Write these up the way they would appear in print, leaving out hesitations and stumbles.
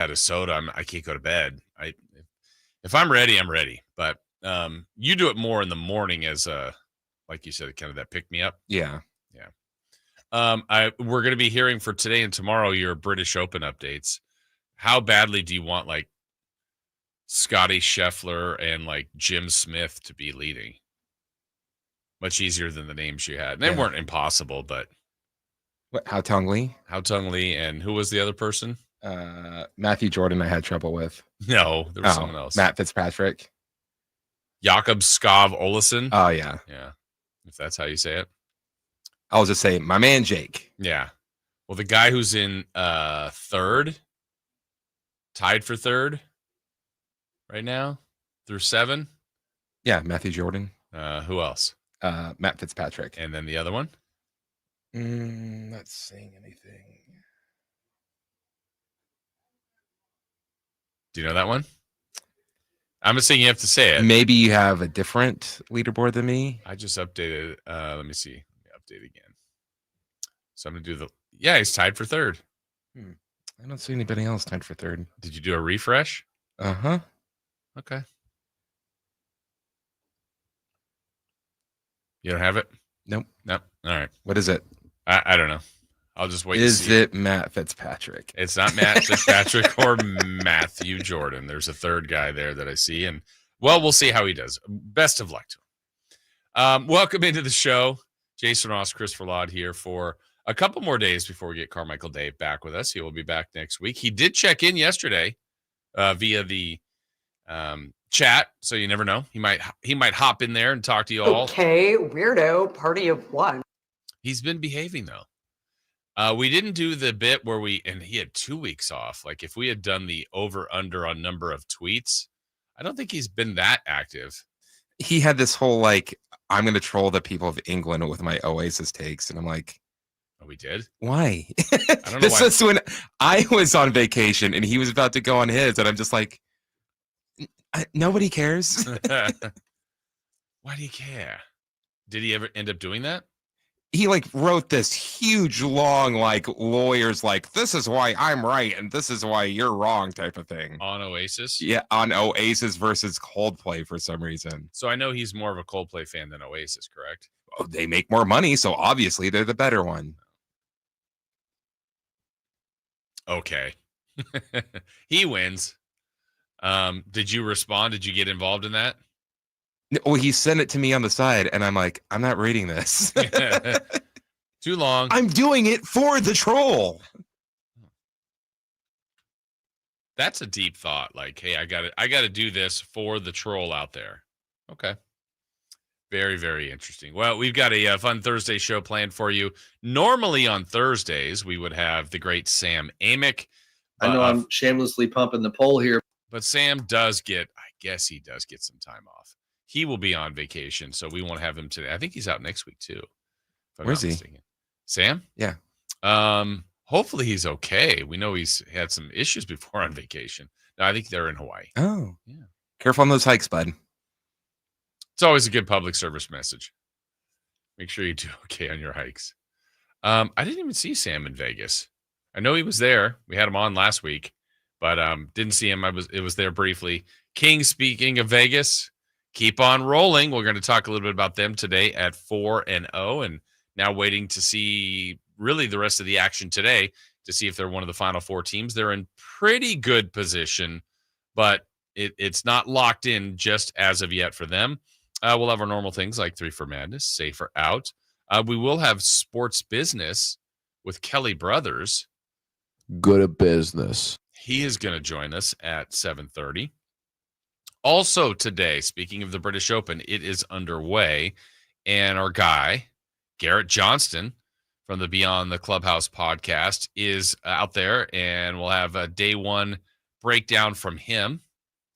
Had a soda, I can't go to bed. If I'm ready, I'm ready. But you do it more in the morning as like you said, kind of that pick me up. Yeah. We're going to be hearing for today and tomorrow your British Open updates. How badly do you want like Scottie Scheffler and like Jim Smith to be leading? Much easier than the names you had. And they weren't impossible, but Hao Tong Lee, and who was the other person? Matthew Jordan. I had trouble with. No, there was someone else. Matt Fitzpatrick. Jakob Skov Olesen. Oh yeah, if that's how you say it. I'll just say my man Jake. Yeah. Well, the guy who's in third, tied for third right now through 7. Yeah, Matthew Jordan. Who else? Matt Fitzpatrick. And then the other one? Not saying anything. Do you know that one? I'm just saying you have to say it. Maybe you have a different leaderboard than me. I just updated. Let me see. Update again. So I'm going to do he's tied for third. I don't see anybody else tied for third. Did you do a refresh? Uh-huh. Okay. You don't have it? Nope. All right. What is it? I don't know. I'll just wait. Is it Matt Fitzpatrick? It's not Matt Fitzpatrick or Matthew Jordan. There's a third guy there that I see. And, well, we'll see how he does. Best of luck to him. Welcome into the show. Jason Ross, Christopher Laud here for a couple more days before we get Carmichael Dave back with us. He will be back next week. He did check in yesterday via the chat, so you never know. He might hop in there and talk to you all. Okay, weirdo, party of one. He's been behaving, though. We didn't do the bit where and he had 2 weeks off. Like if we had done the over-under on number of tweets, I don't think he's been that active. He had this whole, like, I'm going to troll the people of England with my Oasis takes. And I'm like, oh, we did? Why? I don't know this why. was when I was on vacation and he was about to go on his. And I'm just like, nobody cares. Why do you care? Did he ever end up doing that? He like wrote this huge, long, like lawyers, like this is why I'm right and this is why you're wrong type of thing. On Oasis? Yeah, on Oasis versus Coldplay for some reason. So I know he's more of a Coldplay fan than Oasis, correct? Oh, they make more money, so obviously they're the better one. Okay. He wins. Did you respond? Did you get involved in that? Well, he sent it to me on the side, and I'm like, I'm not reading this. Too long. I'm doing it for the troll. That's a deep thought. Like, hey, I got to do this for the troll out there. Okay. Very, very interesting. Well, we've got a fun Thursday show planned for you. Normally on Thursdays, we would have the great Sam Amick. I know I'm shamelessly pumping the poll here. But Sam does get some time off. He will be on vacation, so we won't have him today. I think he's out next week too. Where's he? Sam? Yeah. Hopefully he's okay. We know he's had some issues before on vacation. No, I think they're in Hawaii. Oh. Yeah. Careful on those hikes, bud. It's always a good public service message. Make sure you do okay on your hikes. I didn't even see Sam in Vegas. I know he was there. We had him on last week, but didn't see him. It was there briefly. King, speaking of Vegas, keep on rolling. We're going to talk a little bit about them today at 4-0, and now waiting to see really the rest of the action today to see if they're one of the final 4 teams. They're in pretty good position, but it's not locked in just as of yet for them. We'll have our normal things like 3 for Madness, Safer Out. We will have Sports Business with Kelly Brothers. Good at business. He is going to join us at 7:30. Also today, speaking of the British Open, it is underway, and our guy, Garrett Johnston from the Beyond the Clubhouse podcast is out there, and we'll have a day one breakdown from him.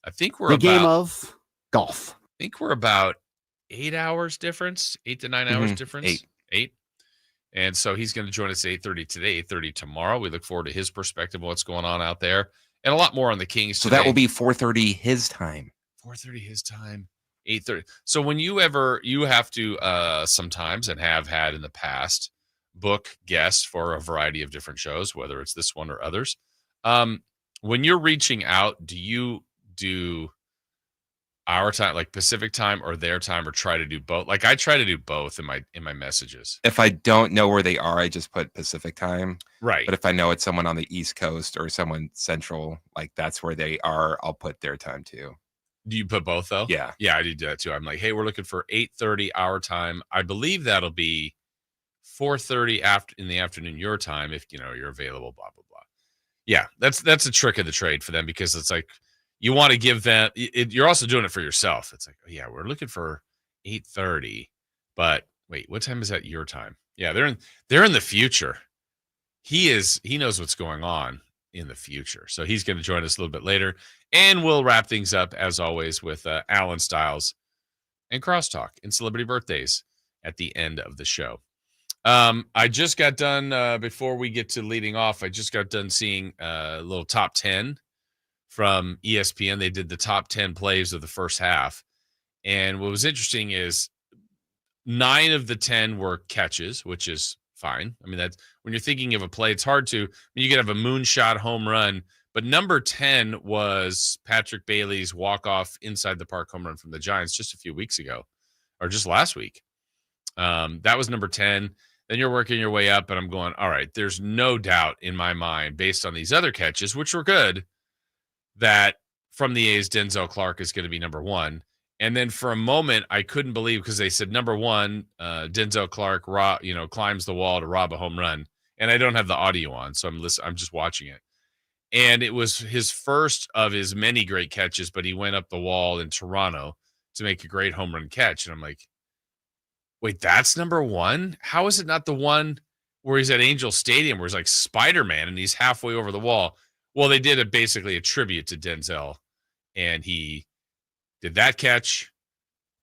I think we're game of golf. I think we're about 8 hours difference, 8 to 9 hours difference. 8. And so he's going to join us at 8:30 today, 8:30 tomorrow. We look forward to his perspective of what's going on out there, and a lot more on the Kings So today. that will be 4:30 his time. 4:30 his time, 8:30. So when you have to sometimes, and have had in the past, book guests for a variety of different shows, whether it's this one or others. When when you're reaching out, do you do our time, like Pacific time, or their time, or try to do both? Like I try to do both in my messages. If I don't know where they are, I just put Pacific time. Right. But if I know it's someone on the East Coast or someone Central, like that's where they are, I'll put their time too. Do you put both though? Yeah. Yeah, I do that too. I'm like, hey, we're looking for 8:30 our time. I believe that'll be 4:30 in the afternoon your time if you're available. Blah blah blah. Yeah, that's a trick of the trade for them, because it's like you want to give them. You're also doing it for yourself. It's like, oh, yeah, we're looking for 8:30, but wait, what time is that your time? Yeah, they're in the future. He knows what's going on in the future, so he's going to join us a little bit later, and we'll wrap things up as always with Alan Styles and Crosstalk and celebrity birthdays at the end of the show. I just got done before we get to leading off. I just got done seeing a little top 10 from ESPN. They did the top 10 plays of the first half. And what was interesting is 9 of the 10 were catches, which is fine. I mean, that's when you're thinking of a play, it's hard to, you could have a moonshot home run, but number 10 was Patrick Bailey's walk-off inside the park home run from the Giants just a few weeks ago, or just last week. That was number 10. Then you're working your way up, and I'm going, all right, there's no doubt in my mind, based on these other catches, which were good, that from the A's, Denzel Clark is going to be number 1. And then for a moment, I couldn't believe, because they said number 1, Denzel Clark, climbs the wall to rob a home run. And I don't have the audio on, so I'm just watching it. And it was his first of his many great catches, but he went up the wall in Toronto to make a great home run catch. And I'm like, wait, that's number 1? How is it not the one where he's at Angel Stadium where he's like Spider-Man and he's halfway over the wall? Well, they did basically a tribute to Denzel, and he did that catch,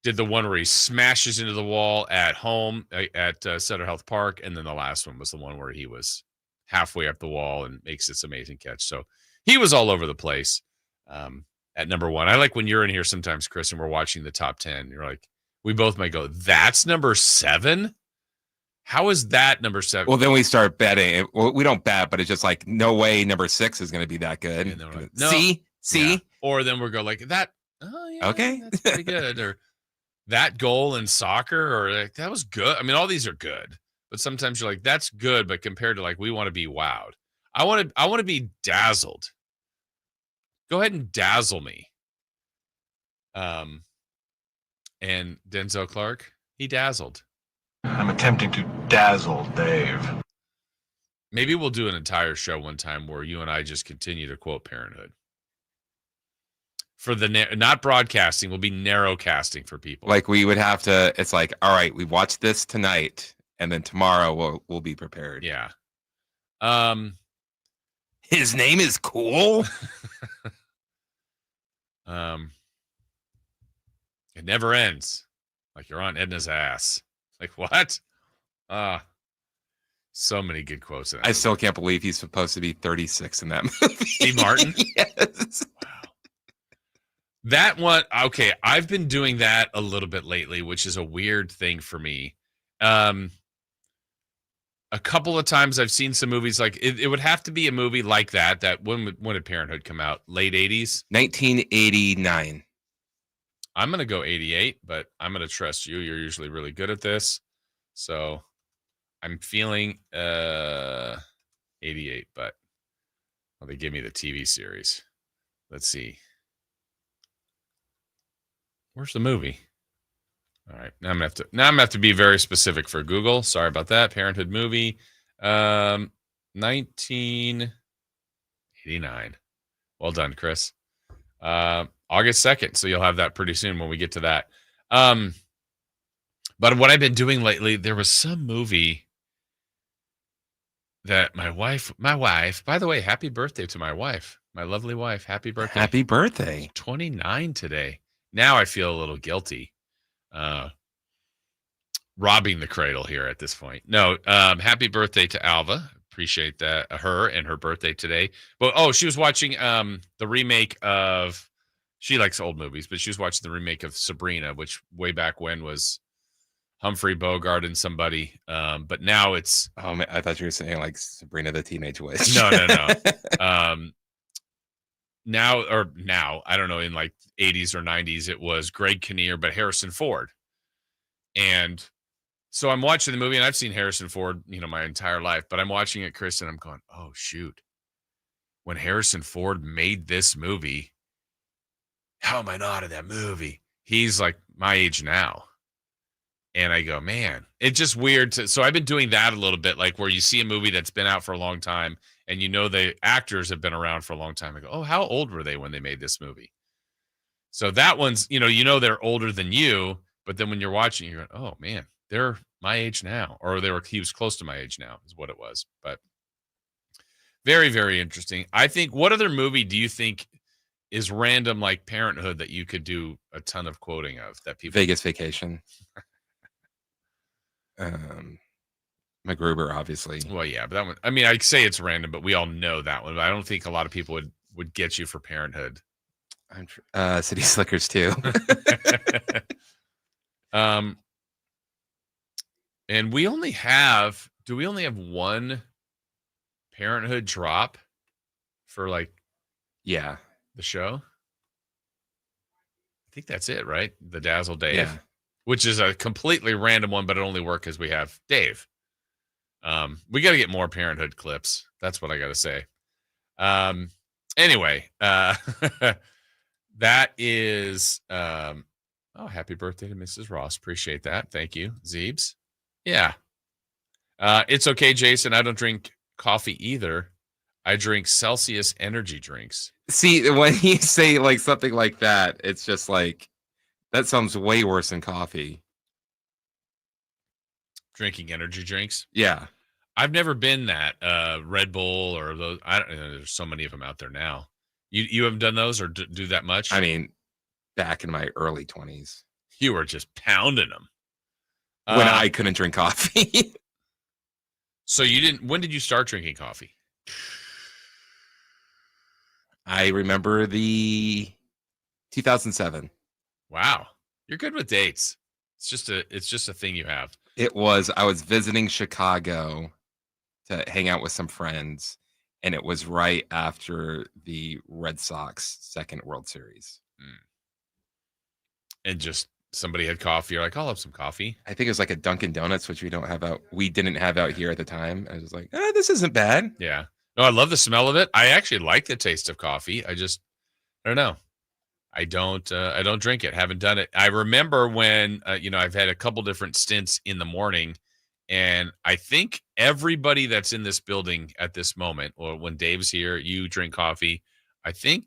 did the one where he smashes into the wall at home at Sutter Health Park, and then the last one was the one where he was halfway up the wall and makes this amazing catch. So he was all over the place at number 1. I like when you're in here sometimes, Chris, and we're watching the top 10. You're like, we both might go, that's number 7? How is that number 7? Well, then we start betting. Well, we don't bet, but it's just like, no way number 6 is going to be that good. And then we're like, no. See? Yeah. Or then we'll go like that. Oh, yeah. Okay. That's pretty good. Or that goal in soccer, or like, that was good. I mean, all these are good, but sometimes you're like, that's good, but compared to like, we want to be wowed. I want to be dazzled. Go ahead and dazzle me. And Denzel Clark, he dazzled. I'm attempting to dazzle Dave. Maybe we'll do an entire show one time where you and I just continue to quote Parenthood. For the not broadcasting, we'll be narrow casting for people. Like we would have to. It's like, all right, we watched this tonight, and then tomorrow we'll be prepared. Yeah. His name is cool. It never ends. Like you're on Edna's ass. Like what? So many good quotes in that I movie. still can't believe he's supposed to be 36 in that movie. Steve Martin? Yes. Wow. That one, okay, I've been doing that a little bit lately, which is a weird thing for me. A couple of times I've seen some movies like it would have to be a movie like that. When did Parenthood come out? Late 80s? 1989. I'm going to go 88, but I'm going to trust you. You're usually really good at this. So I'm feeling 88, but they gave me the TV series. Let's see. Where's the movie? All right. Now I'm gonna have to be very specific for Google. Sorry about that. Parenthood movie. 1989. Well done, Chris. August 2nd. So you'll have that pretty soon when we get to that. But what I've been doing lately, there was some movie that my wife, by the way, happy birthday to my wife, my lovely wife. Happy birthday. Happy birthday. 29 today. Now I feel a little guilty. Robbing the cradle here at this point. No, happy birthday to Alva. Appreciate that, her and her birthday today. But she was watching the remake of, she likes old movies, but she was watching the remake of Sabrina, which way back when was Humphrey Bogart and somebody. But now it's I thought you were saying like Sabrina the Teenage Witch. No. now, I don't know, in like 80s or 90s, it was Greg Kinnear, but Harrison Ford. And so I'm watching the movie, and I've seen Harrison Ford, my entire life, but I'm watching it, Chris, and I'm going, oh, shoot. When Harrison Ford made this movie, how am I not in that movie? He's like my age now. And I go, man, it's just weird. So I've been doing that a little bit, like where you see a movie that's been out for a long time and the actors have been around for a long time. I go, oh, how old were they when they made this movie? So that one's, they're older than you, but then when you're watching, you're going, oh man, they're my age now, or he was close to my age now is what it was. But very, very interesting. I think, what other movie do you think is random like Parenthood that you could do a ton of quoting of that people? Vegas Vacation. MacGruber, obviously. Well, yeah, but that one, I mean, I'd say it's random, but we all know that one. But I don't think a lot of people would get you for Parenthood. City Slickers too. And we only have one Parenthood drop for yeah, the show? I think that's it, right? The Dazzle Dave, yeah. Which is a completely random one, but it only worked because we have Dave. We got to get more Parenthood clips. That's what I got to say. Anyway, that is, happy birthday to Mrs. Ross. Appreciate that. Thank you, Zeebs. Yeah. It's okay, Jason. I don't drink coffee either. I drink Celsius energy drinks. See, when you say like something like that, it's just like, that sounds way worse than coffee. Drinking energy drinks? Yeah. I've never been that Red Bull or those. I don't know. There's so many of them out there now. You haven't done those or do that much? I mean, back in my early 20s. You were just pounding them. When I couldn't drink coffee. So when did you start drinking coffee? I remember the 2007. Wow. You're good with dates. It's just a thing you have. I was visiting Chicago to hang out with some friends, and it was right after the Red Sox second World Series. And just somebody had coffee. You're like, I'll have some coffee. I think it was like a Dunkin' Donuts, which we didn't have out here at the time. I was like, this isn't bad. Yeah. No, I love the smell of it. I actually like the taste of coffee. I don't know. I don't drink it. Haven't done it. I remember when, I've had a couple different stints in the morning, and I think everybody that's in this building at this moment, or when Dave's here, you drink coffee. I think,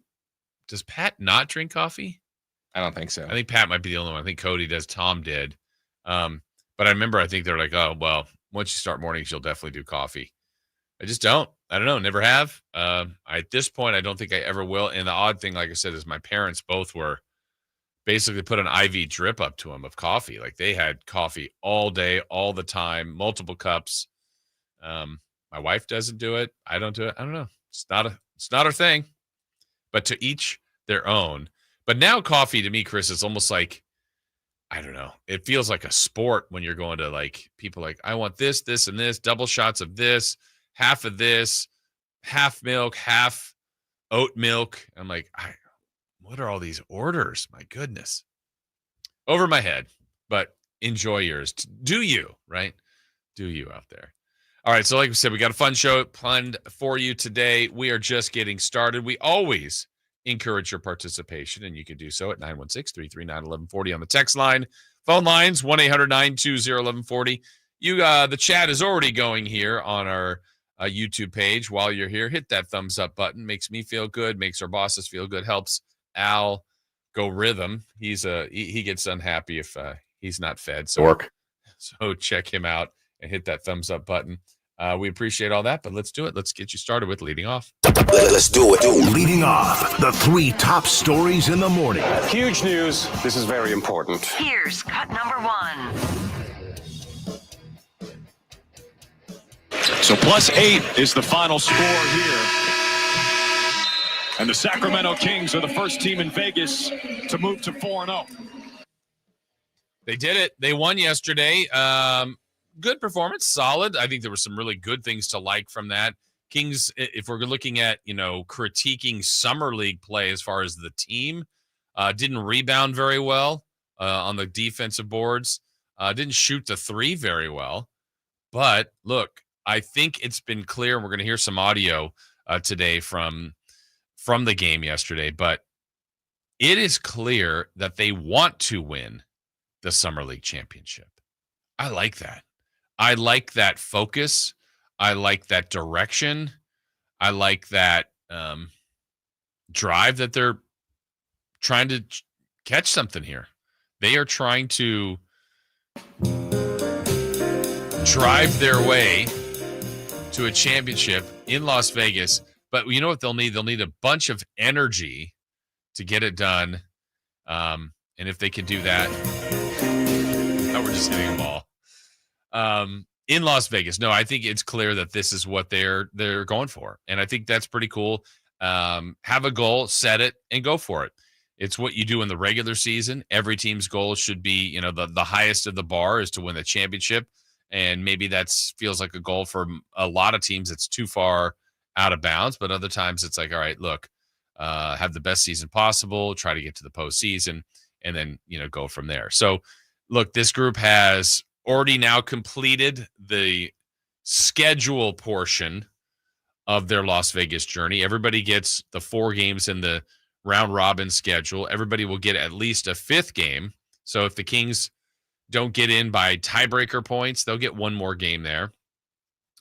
does Pat not drink coffee? I don't think so. I think Pat might be the only one. I think Cody does. Tom did. But I remember, I think they're like, oh, well, once you start mornings, you'll definitely do coffee. I just don't. I don't know. Never have. At this point, I don't think I ever will. And the odd thing, like I said, is my parents both were basically put an IV drip up to them of coffee. Like they had coffee all day, all the time, multiple cups. My wife doesn't do it. I don't do it. I don't know. It's not our thing. But to each their own. But now coffee to me, Chris, is almost like, I don't know. It feels like a sport when you're going to like people like, I want this, this, and this, double shots of this, half of this, half milk, half oat milk. I'm like, what are all these orders? My goodness. Over my head, but enjoy yours. Do you, right? Do you out there. All right. So like we said, we got a fun show planned for you today. We are just getting started. We always encourage your participation, and you can do so at 916-339-1140 on the text line. Phone lines, 1-800-920-1140. The chat is already going here on our YouTube page. While you're here, hit that thumbs up button. Makes me feel good, makes our bosses feel good, helps Al go rhythm. He gets unhappy if he's not fed. So check him out and hit that thumbs up button. We appreciate all that, but let's do it. Let's get you started with Leading Off. Let's do it. Leading off, the 3 top stories in the morning. Huge news. This is very important. Here's cut number 1. So +8 is the final score here. And the Sacramento Kings are the first team in Vegas to move to 4-0. They did it. They won yesterday. Good performance, solid. I think there were some really good things to like from that. Kings, if we're looking at, critiquing summer league play as far as the team, didn't rebound very well on the defensive boards, didn't shoot the three very well. But look, I think it's been clear, and we're going to hear some audio today from the game yesterday, but it is clear that they want to win the Summer League championship. I like that. I like that focus. I like that direction. I like that drive that they're trying to catch something here. They are trying to drive their way to a championship in Las Vegas. But you know what they'll need? They'll need a bunch of energy to get it done. And if they can do that, we're just hitting a ball. In Las Vegas. No, I think it's clear that this is what they're going for. And I think that's pretty cool. Have a goal, set it, and go for it. It's what you do in the regular season. Every team's goal should be, the highest of the bar is to win the championship. And maybe that feels like a goal for a lot of teams. It's too far out of bounds. But other times it's like, all right, look, have the best season possible, try to get to the postseason, and then, go from there. So, look, this group has already now completed the schedule portion of their Las Vegas journey. Everybody gets the 4 games in the round robin schedule. Everybody will get at least a 5th game. So if the Kings don't get in by tiebreaker points, they'll get one more game there.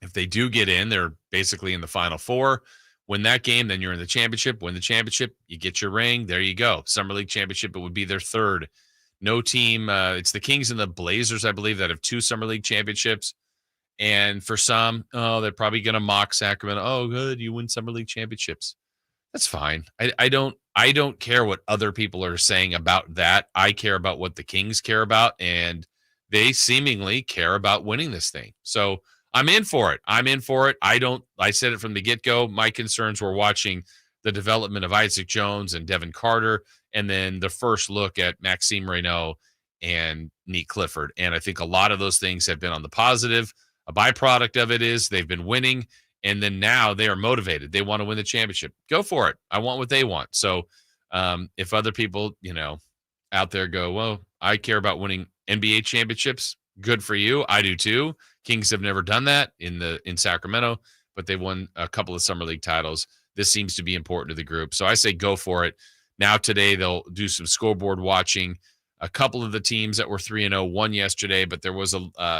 If they do get in, they're basically in the Final 4. Win that game, then you're in the championship. Win the championship, you get your ring. There you go. Summer League championship, it would be their 3rd. No team, it's the Kings and the Blazers, I believe, that have 2 Summer League championships. And for some, they're probably going to mock Sacramento. Oh, good, you win Summer League championships. That's fine. I don't care what other people are saying about that. I care about what the Kings care about, and they seemingly care about winning this thing. So I'm in for it. I said it from the get-go. My concerns were watching the development of Isaac Jones and Devin Carter, and then the first look at Maxim Reno and Nique Clifford. And I think a lot of those things have been on the positive. A byproduct of it is they've been winning, and then now they are motivated. They want to win the championship. Go for it. I want what they want. So if other people, out there go, well, I care about winning NBA championships, good for you. I do too. Kings have never done that in Sacramento, but they won a couple of Summer League titles. This seems to be important to the group. So I say go for it. Now today they'll do some scoreboard watching. A couple of the teams that were 3-0 won yesterday, but there was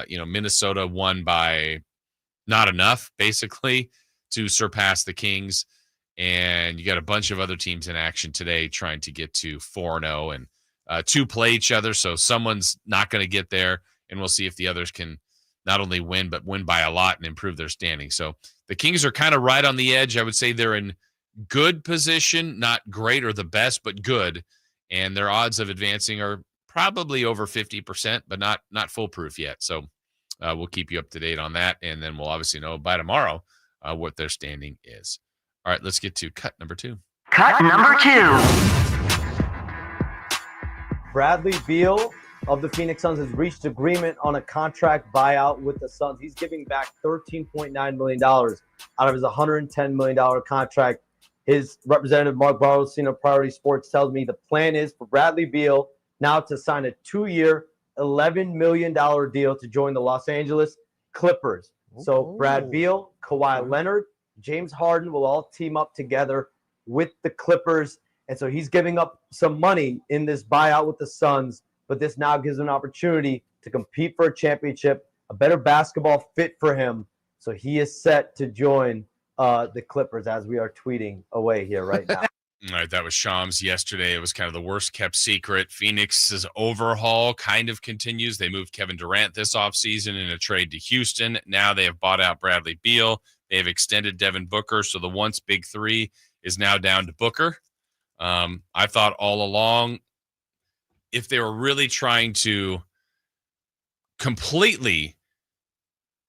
Minnesota won by not enough, basically, to surpass the Kings. And you got a bunch of other teams in action today trying to get to 4-0 and to play each other. So someone's not going to get there, and we'll see if the others can not only win, but win by a lot and improve their standing. So the Kings are kind of right on the edge. I would say they're in good position, not great or the best, but good. And their odds of advancing are probably over 50%, but not foolproof yet. So we'll keep you up to date on that. And then we'll obviously know by tomorrow what their standing is. All right, let's get to cut number 2. Cut number 2. Bradley Beal of the Phoenix Suns has reached agreement on a contract buyout with the Suns. He's giving back $13.9 million out of his $110 million contract. His representative, Mark Barros, Priority Sports, tells me the plan is for Bradley Beal now to sign a 2-year, $11 million deal to join the Los Angeles Clippers. So Brad Beal, Kawhi Leonard, James Harden will all team up together with the Clippers. And so he's giving up some money in this buyout with the Suns, but this now gives him an opportunity to compete for a championship, a better basketball fit for him. So he is set to join the Clippers as we are tweeting away here right now. All right, that was Shams yesterday. It was kind of the worst kept secret. Phoenix's overhaul kind of continues. They moved Kevin Durant this offseason in a trade to Houston. Now they have bought out Bradley Beal. They have extended Devin Booker. So the once big 3 is now down to Booker. I thought all along, if they were really trying to completely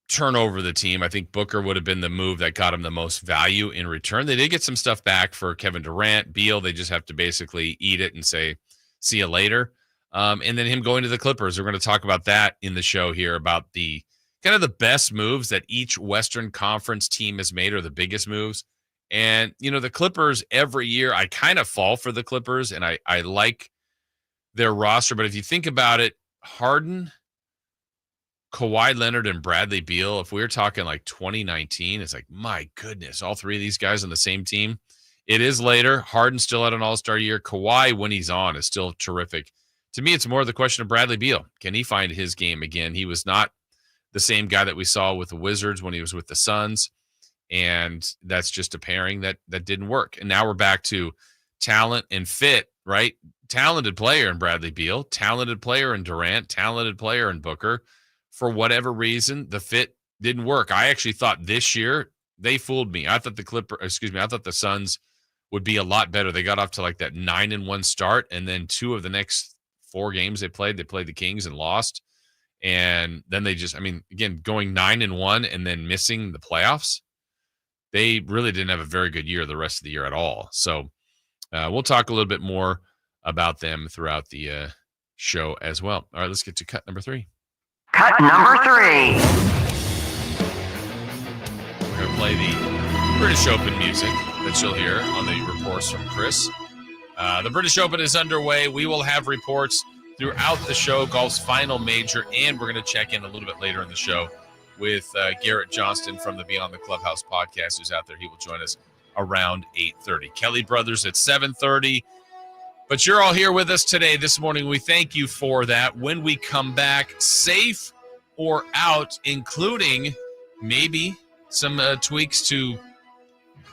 turn over the team, I think Booker would have been the move that got him the most value in return. They did get some stuff back for Kevin Durant. Beal, they just have to basically eat it and say, see you later. And then him going to the Clippers. We're going to talk about that in the show here, about the kind of the best moves that each Western Conference team has made are the biggest moves. And, the Clippers every year, I kind of fall for the Clippers, and I like their roster. But if you think about it, Harden, Kawhi Leonard, and Bradley Beal, if we're talking like 2019, it's like, my goodness, all three of these guys on the same team. It is later. Harden's still had an all-star year. Kawhi, when he's on, is still terrific. To me, it's more the question of Bradley Beal. Can he find his game again? He was not the same guy that we saw with the Wizards when he was with the Suns. And that's just a pairing that didn't work. And now we're back to talent and fit, right? Talented player in Bradley Beal, talented player in Durant, talented player in Booker. For whatever reason, the fit didn't work. I actually thought this year they fooled me. I thought the Suns would be a lot better. They got off to like that 9-1 start, and then 2 of the next 4 games they played the Kings and lost. And then they just, again, going 9-1 and then missing the playoffs. They really didn't have a very good year the rest of the year at all. So we'll talk a little bit more about them throughout the show as well. All right, let's get to cut number 3. Cut number 3. We're going to play the British Open music that you'll hear on the reports from Chris. The British Open is underway. We will have reports throughout the show, golf's final major, and we're going to check in a little bit later in the show with Garrett Johnston from the Beyond the Clubhouse podcast, who's out there. He will join us around 8:30. Kelly Brothers at 7:30. But you're all here with us today, this morning. We thank you for that. When we come back, safe or out, including maybe some tweaks to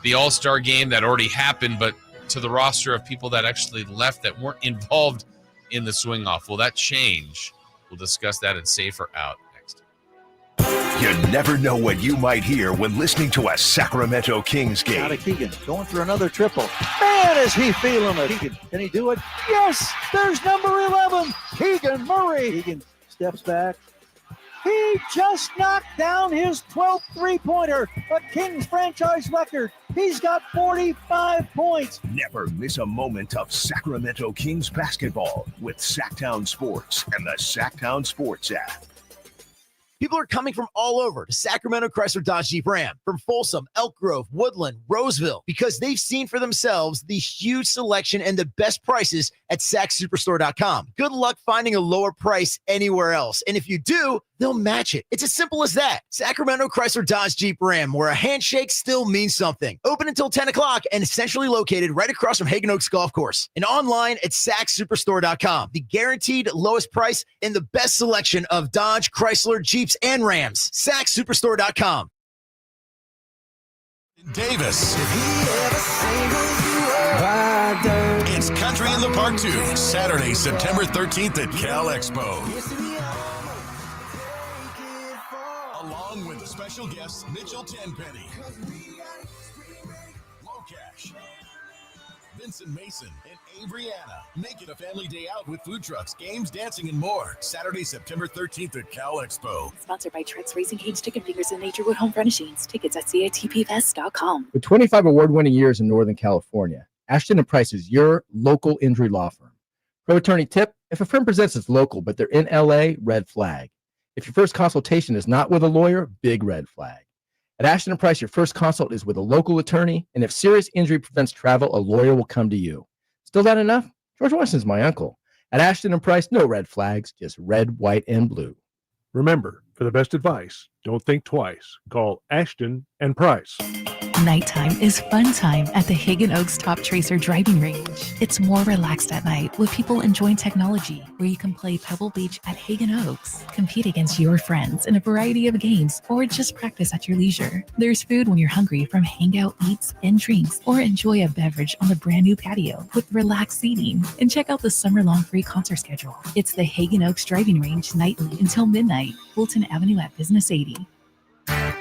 the All-Star game that already happened, but to the roster of people that actually left that weren't involved in the swing-off. Will that change? We'll discuss that in Safe or Out. You never know what you might hear when listening to a Sacramento Kings game. Out of Keegan, going for another triple. Man, is he feeling it. Keegan, can he do it? Yes, there's number 11, Keegan Murray. Keegan steps back. He just knocked down his 12th three-pointer, a Kings franchise record. He's got 45 points. Never miss a moment of Sacramento Kings basketball with Sacktown Sports and the Sacktown Sports app. People are coming from all over to Sacramento Chrysler Dodge Jeep Ram, from Folsom, Elk Grove, Woodland, Roseville, because they've seen for themselves the huge selection and the best prices at SacSuperstore.com. Good luck finding a lower price anywhere else. And if you do, they'll match it. It's as simple as that. Sacramento Chrysler Dodge Jeep Ram, where a handshake still means something. Open until 10 o'clock and essentially located right across from Hagen Oaks Golf Course. And online at SacSuperstore.com. The guaranteed lowest price and the best selection of Dodge, Chrysler, Jeeps, and Rams. SacSuperstore.com. Davis. It's Country in the Park 2, Saturday, September 13th at Cal Expo. Along with special guests Mitchell Tenpenny, Locash, Vincent Mason, and Avriana. Make it a family day out with food trucks, games, dancing, and more. Saturday, September 13th at Cal Expo. Sponsored by Trex Racing Cage, Chicken Fingers, and Naturewood Home Furnishings. Tickets at CATPFest.com. With 25 award-winning years in Northern California, Ashton & Price is your local injury law firm. Pro attorney tip: if a firm presents as local but they're in LA, red flag. If your first consultation is not with a lawyer, big red flag. At Ashton & Price, your first consult is with a local attorney, and if serious injury prevents travel, a lawyer will come to you. Still not enough? George Washington's my uncle. At Ashton & Price, no red flags, just red, white, and blue. Remember, for the best advice, don't think twice. Call Ashton & Price. Nighttime is fun time at the Hagen Oaks Top Tracer driving range. It's more relaxed at night with people enjoying technology, where you can play Pebble Beach at Hagen Oaks, compete against your friends in a variety of games, or just practice at your leisure. There's food when you're hungry from hangout eats and drinks, or enjoy a beverage on the brand new patio with relaxed seating. And check out the summer-long free concert schedule. It's the Hagen Oaks driving range nightly until midnight, Fulton Avenue at Business 80.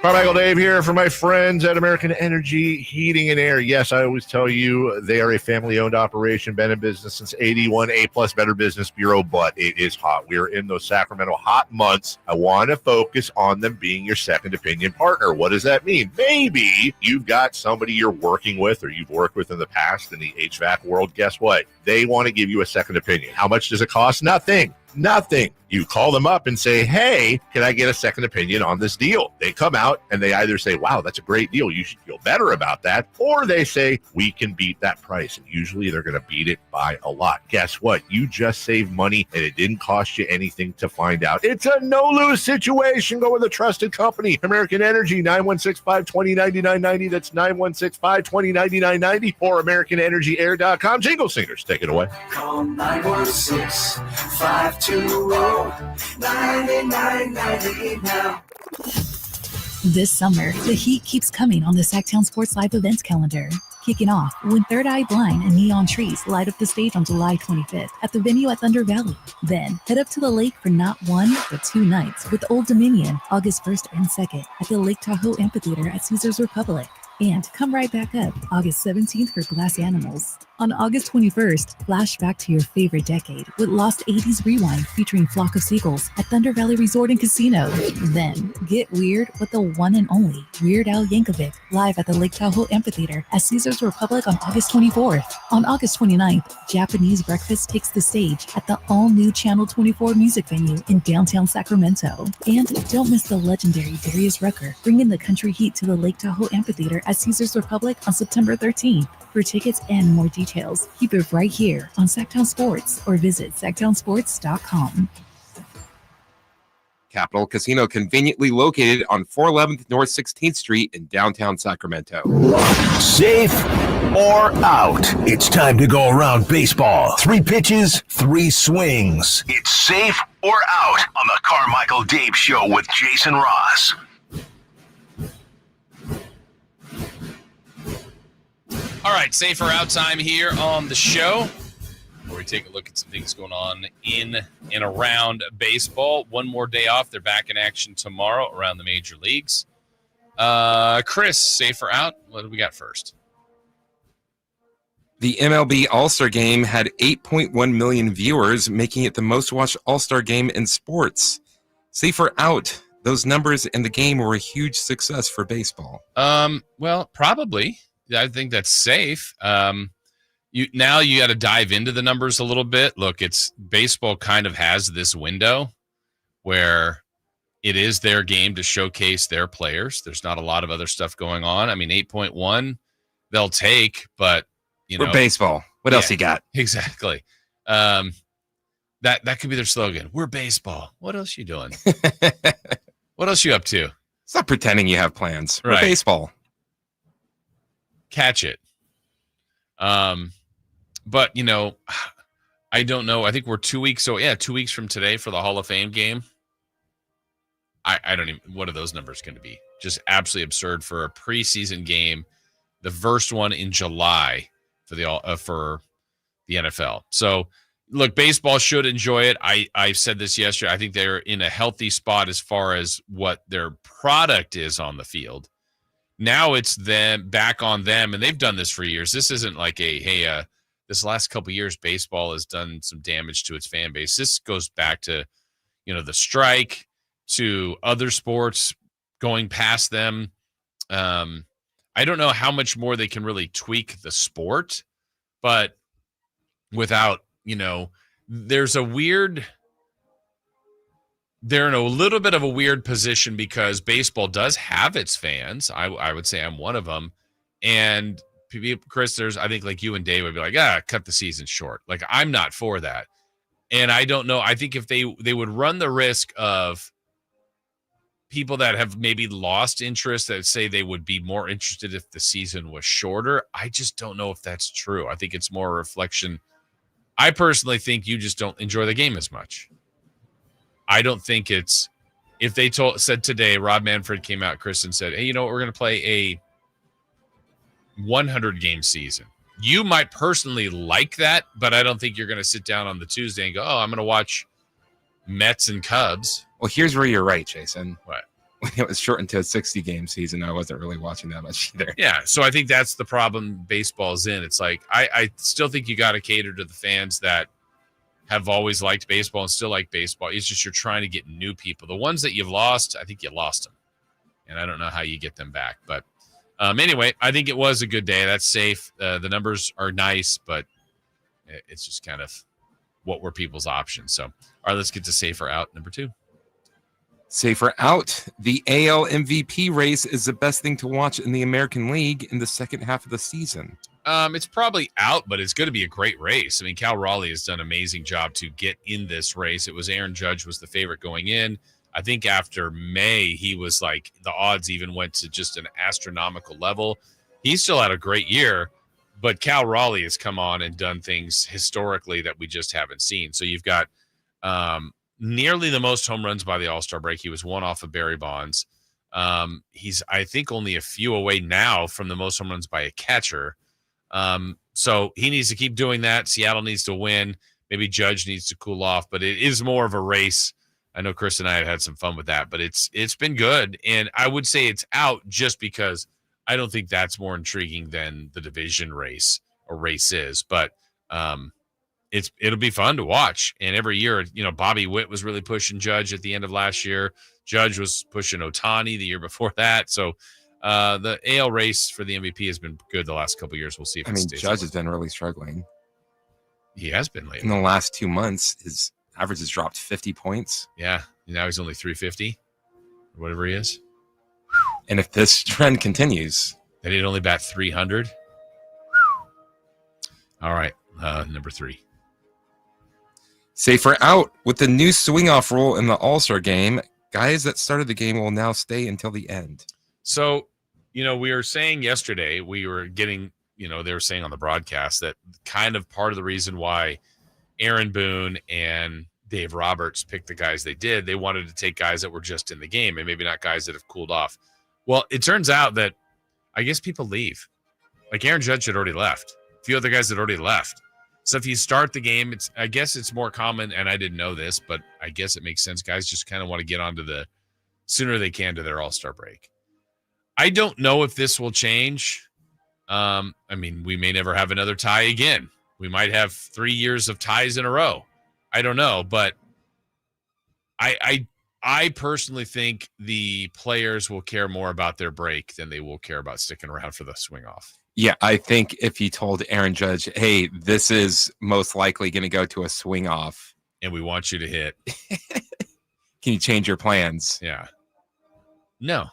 Carmichael Dave here for my friends at American Energy Heating and Air. Yes, I always tell you they are a family-owned operation, been in business since 81, A-plus Better Business Bureau, but it is hot. We are in those Sacramento hot months. I want to focus on them being your second opinion partner. What does that mean? Maybe you've got somebody you're working with or you've worked with in the past in the HVAC world. Guess what? They want to give you a second opinion. How much does it cost? Nothing. Nothing. You call them up and say, hey, can I get a second opinion on this deal? They come out and they either say, wow, that's a great deal, you should feel better about that, or they say, we can beat that price. And usually they're going to beat it by a lot. Guess what? You just saved money and it didn't cost you anything to find out. It's a no-lose situation. Go with a trusted company. American Energy, 916-520-9990. That's 916-520-9990 or AmericanEnergyAir.com. Jingle Singers, take it away. Call 916-520-9990 now. This summer, the heat keeps coming on the Sacktown Sports Live events calendar. Kicking off when Third Eye Blind and Neon Trees light up the stage on July 25th at the venue at Thunder Valley. Then head up to the lake for not one, but 2 nights with Old Dominion, August 1st and 2nd at the Lake Tahoe Amphitheater at Caesars Republic. And come right back up August 17th for Glass Animals. On August 21st, flash back to your favorite decade with Lost 80s Rewind featuring Flock of Seagulls at Thunder Valley Resort and Casino. Then get weird with the one and only Weird Al Yankovic live at the Lake Tahoe Amphitheater at Caesars Republic on August 24th. On August 29th, Japanese Breakfast takes the stage at the all-new Channel 24 music venue in downtown Sacramento. And don't miss the legendary Darius Rucker bringing the country heat to the Lake Tahoe Amphitheater at Caesars Republic on September 13th. For tickets and more details, keep it right here on Sacktown Sports or visit sacktownsports.com. Capital Casino, conveniently located on 411th North 16th Street in downtown Sacramento. Safe or out? It's time to go around baseball. 3 pitches, 3 swings. It's safe or out on the Carmichael Dave Show with Jason Ross. All right, safer out time here on the show, where we take a look at some things going on in and around baseball. One more day off. They're back in action tomorrow around the major leagues. Chris, safer out. What do we got first? The MLB All-Star Game had 8.1 million viewers, making it the most watched All-Star Game in sports. Safer out. Those numbers in the game were a huge success for baseball. Well, probably. I think that's safe. You got to dive into the numbers a little bit. Look, it's baseball kind of has this window where it is their game to showcase their players. There's not a lot of other stuff going on. I mean, 8.1 they'll take, but We're baseball. What else you got? Exactly. That could be their slogan. We're baseball. What else you doing? What else you up to? Stop pretending you have plans. We're Right. baseball. Catch it. But I don't know. I think we're 2 weeks. So 2 weeks from today for the Hall of Fame game. I don't even, what are those numbers going to be? Just absolutely absurd for a preseason game. The first one in July for the NFL. So look, baseball should enjoy it. I said this yesterday. I think they're in a healthy spot as far as what their product is on the field. Now it's them back on them, and they've done this for years. This isn't like this last couple of years, baseball has done some damage to its fan base. This goes back to, the strike, to other sports going past them. I don't know how much more they can really tweak the sport, but without, they're in a little bit of a weird position because baseball does have its fans. I would say I'm one of them. And Chris, I think like you and Dave would be like, cut the season short. Like, I'm not for that. And I don't know. I think if they would run the risk of people that have maybe lost interest that say they would be more interested if the season was shorter. I just don't know if that's true. I think it's more a reflection. I personally think you just don't enjoy the game as much. I don't think it's, if they said today, Rob Manfred came out, Chris, and said, hey, we're going to play a 100 game season. You might personally like that, but I don't think you're going to sit down on the Tuesday and go, I'm going to watch Mets and Cubs. Well, here's where you're right, Jason. What? When it was shortened to a 60 game season, I wasn't really watching that much either. Yeah. So I think that's the problem baseball's in. It's like, I still think you got to cater to the fans that have always liked baseball and still like baseball. It's just you're trying to get new people. The ones that you've lost, I think you lost them. And I don't know how you get them back. But anyway, I think it was a good day. That's safe. The numbers are nice, but it's just kind of what were people's options. So, all right, let's get to safer out number 2. Safer out. The AL MVP race is the best thing to watch in the American League in the second half of the season. It's probably out, but it's going to be a great race. I mean, Cal Raleigh has done an amazing job to get in this race. It was Aaron Judge was the favorite going in. I think after May, he was like the odds even went to just an astronomical level. He still had a great year, but Cal Raleigh has come on and done things historically that we just haven't seen. So you've got nearly the most home runs by the All-Star break. He was one off of Barry Bonds. He's, I think, only a few away now from the most home runs by a catcher. So he needs to keep doing that. Seattle needs to win. Maybe Judge needs to cool off, but it is more of a race. I know Chris and I have had some fun with that, but it's been good. And I would say it's out just because I don't think that's more intriguing than the division race or races, but it'll be fun to watch. And every year, Bobby Witt was really pushing Judge at the end of last year. Judge was pushing Ohtani the year before that. So the AL race for the MVP has been good the last couple of years. We'll see if it stays. Judge has been really struggling. He has been lately. In the last 2 months, his average has dropped 50 points. Yeah. Now he's only 350 or whatever he is. And if this trend continues, then he'd only bat 300. All right. Number 3. Safer out. With the new swing-off rule in the All-Star game, guys that started the game will now stay until the end. So, we were saying yesterday, we were getting, they were saying on the broadcast that kind of part of the reason why Aaron Boone and Dave Roberts picked the guys they did, they wanted to take guys that were just in the game and maybe not guys that have cooled off. Well, it turns out that I guess people leave. Like Aaron Judge had already left. A few other guys had already left. So if you start the game, I guess it's more common, and I didn't know this, but I guess it makes sense. Guys just kind of want to get onto the sooner they can to their All-Star break. I don't know if this will change. We may never have another tie again. We might have 3 years of ties in a row. I don't know, but I personally think the players will care more about their break than they will care about sticking around for the swing off. Yeah, I think if you told Aaron Judge, hey, this is most likely going to go to a swing off. And we want you to hit. Can you change your plans? Yeah. No.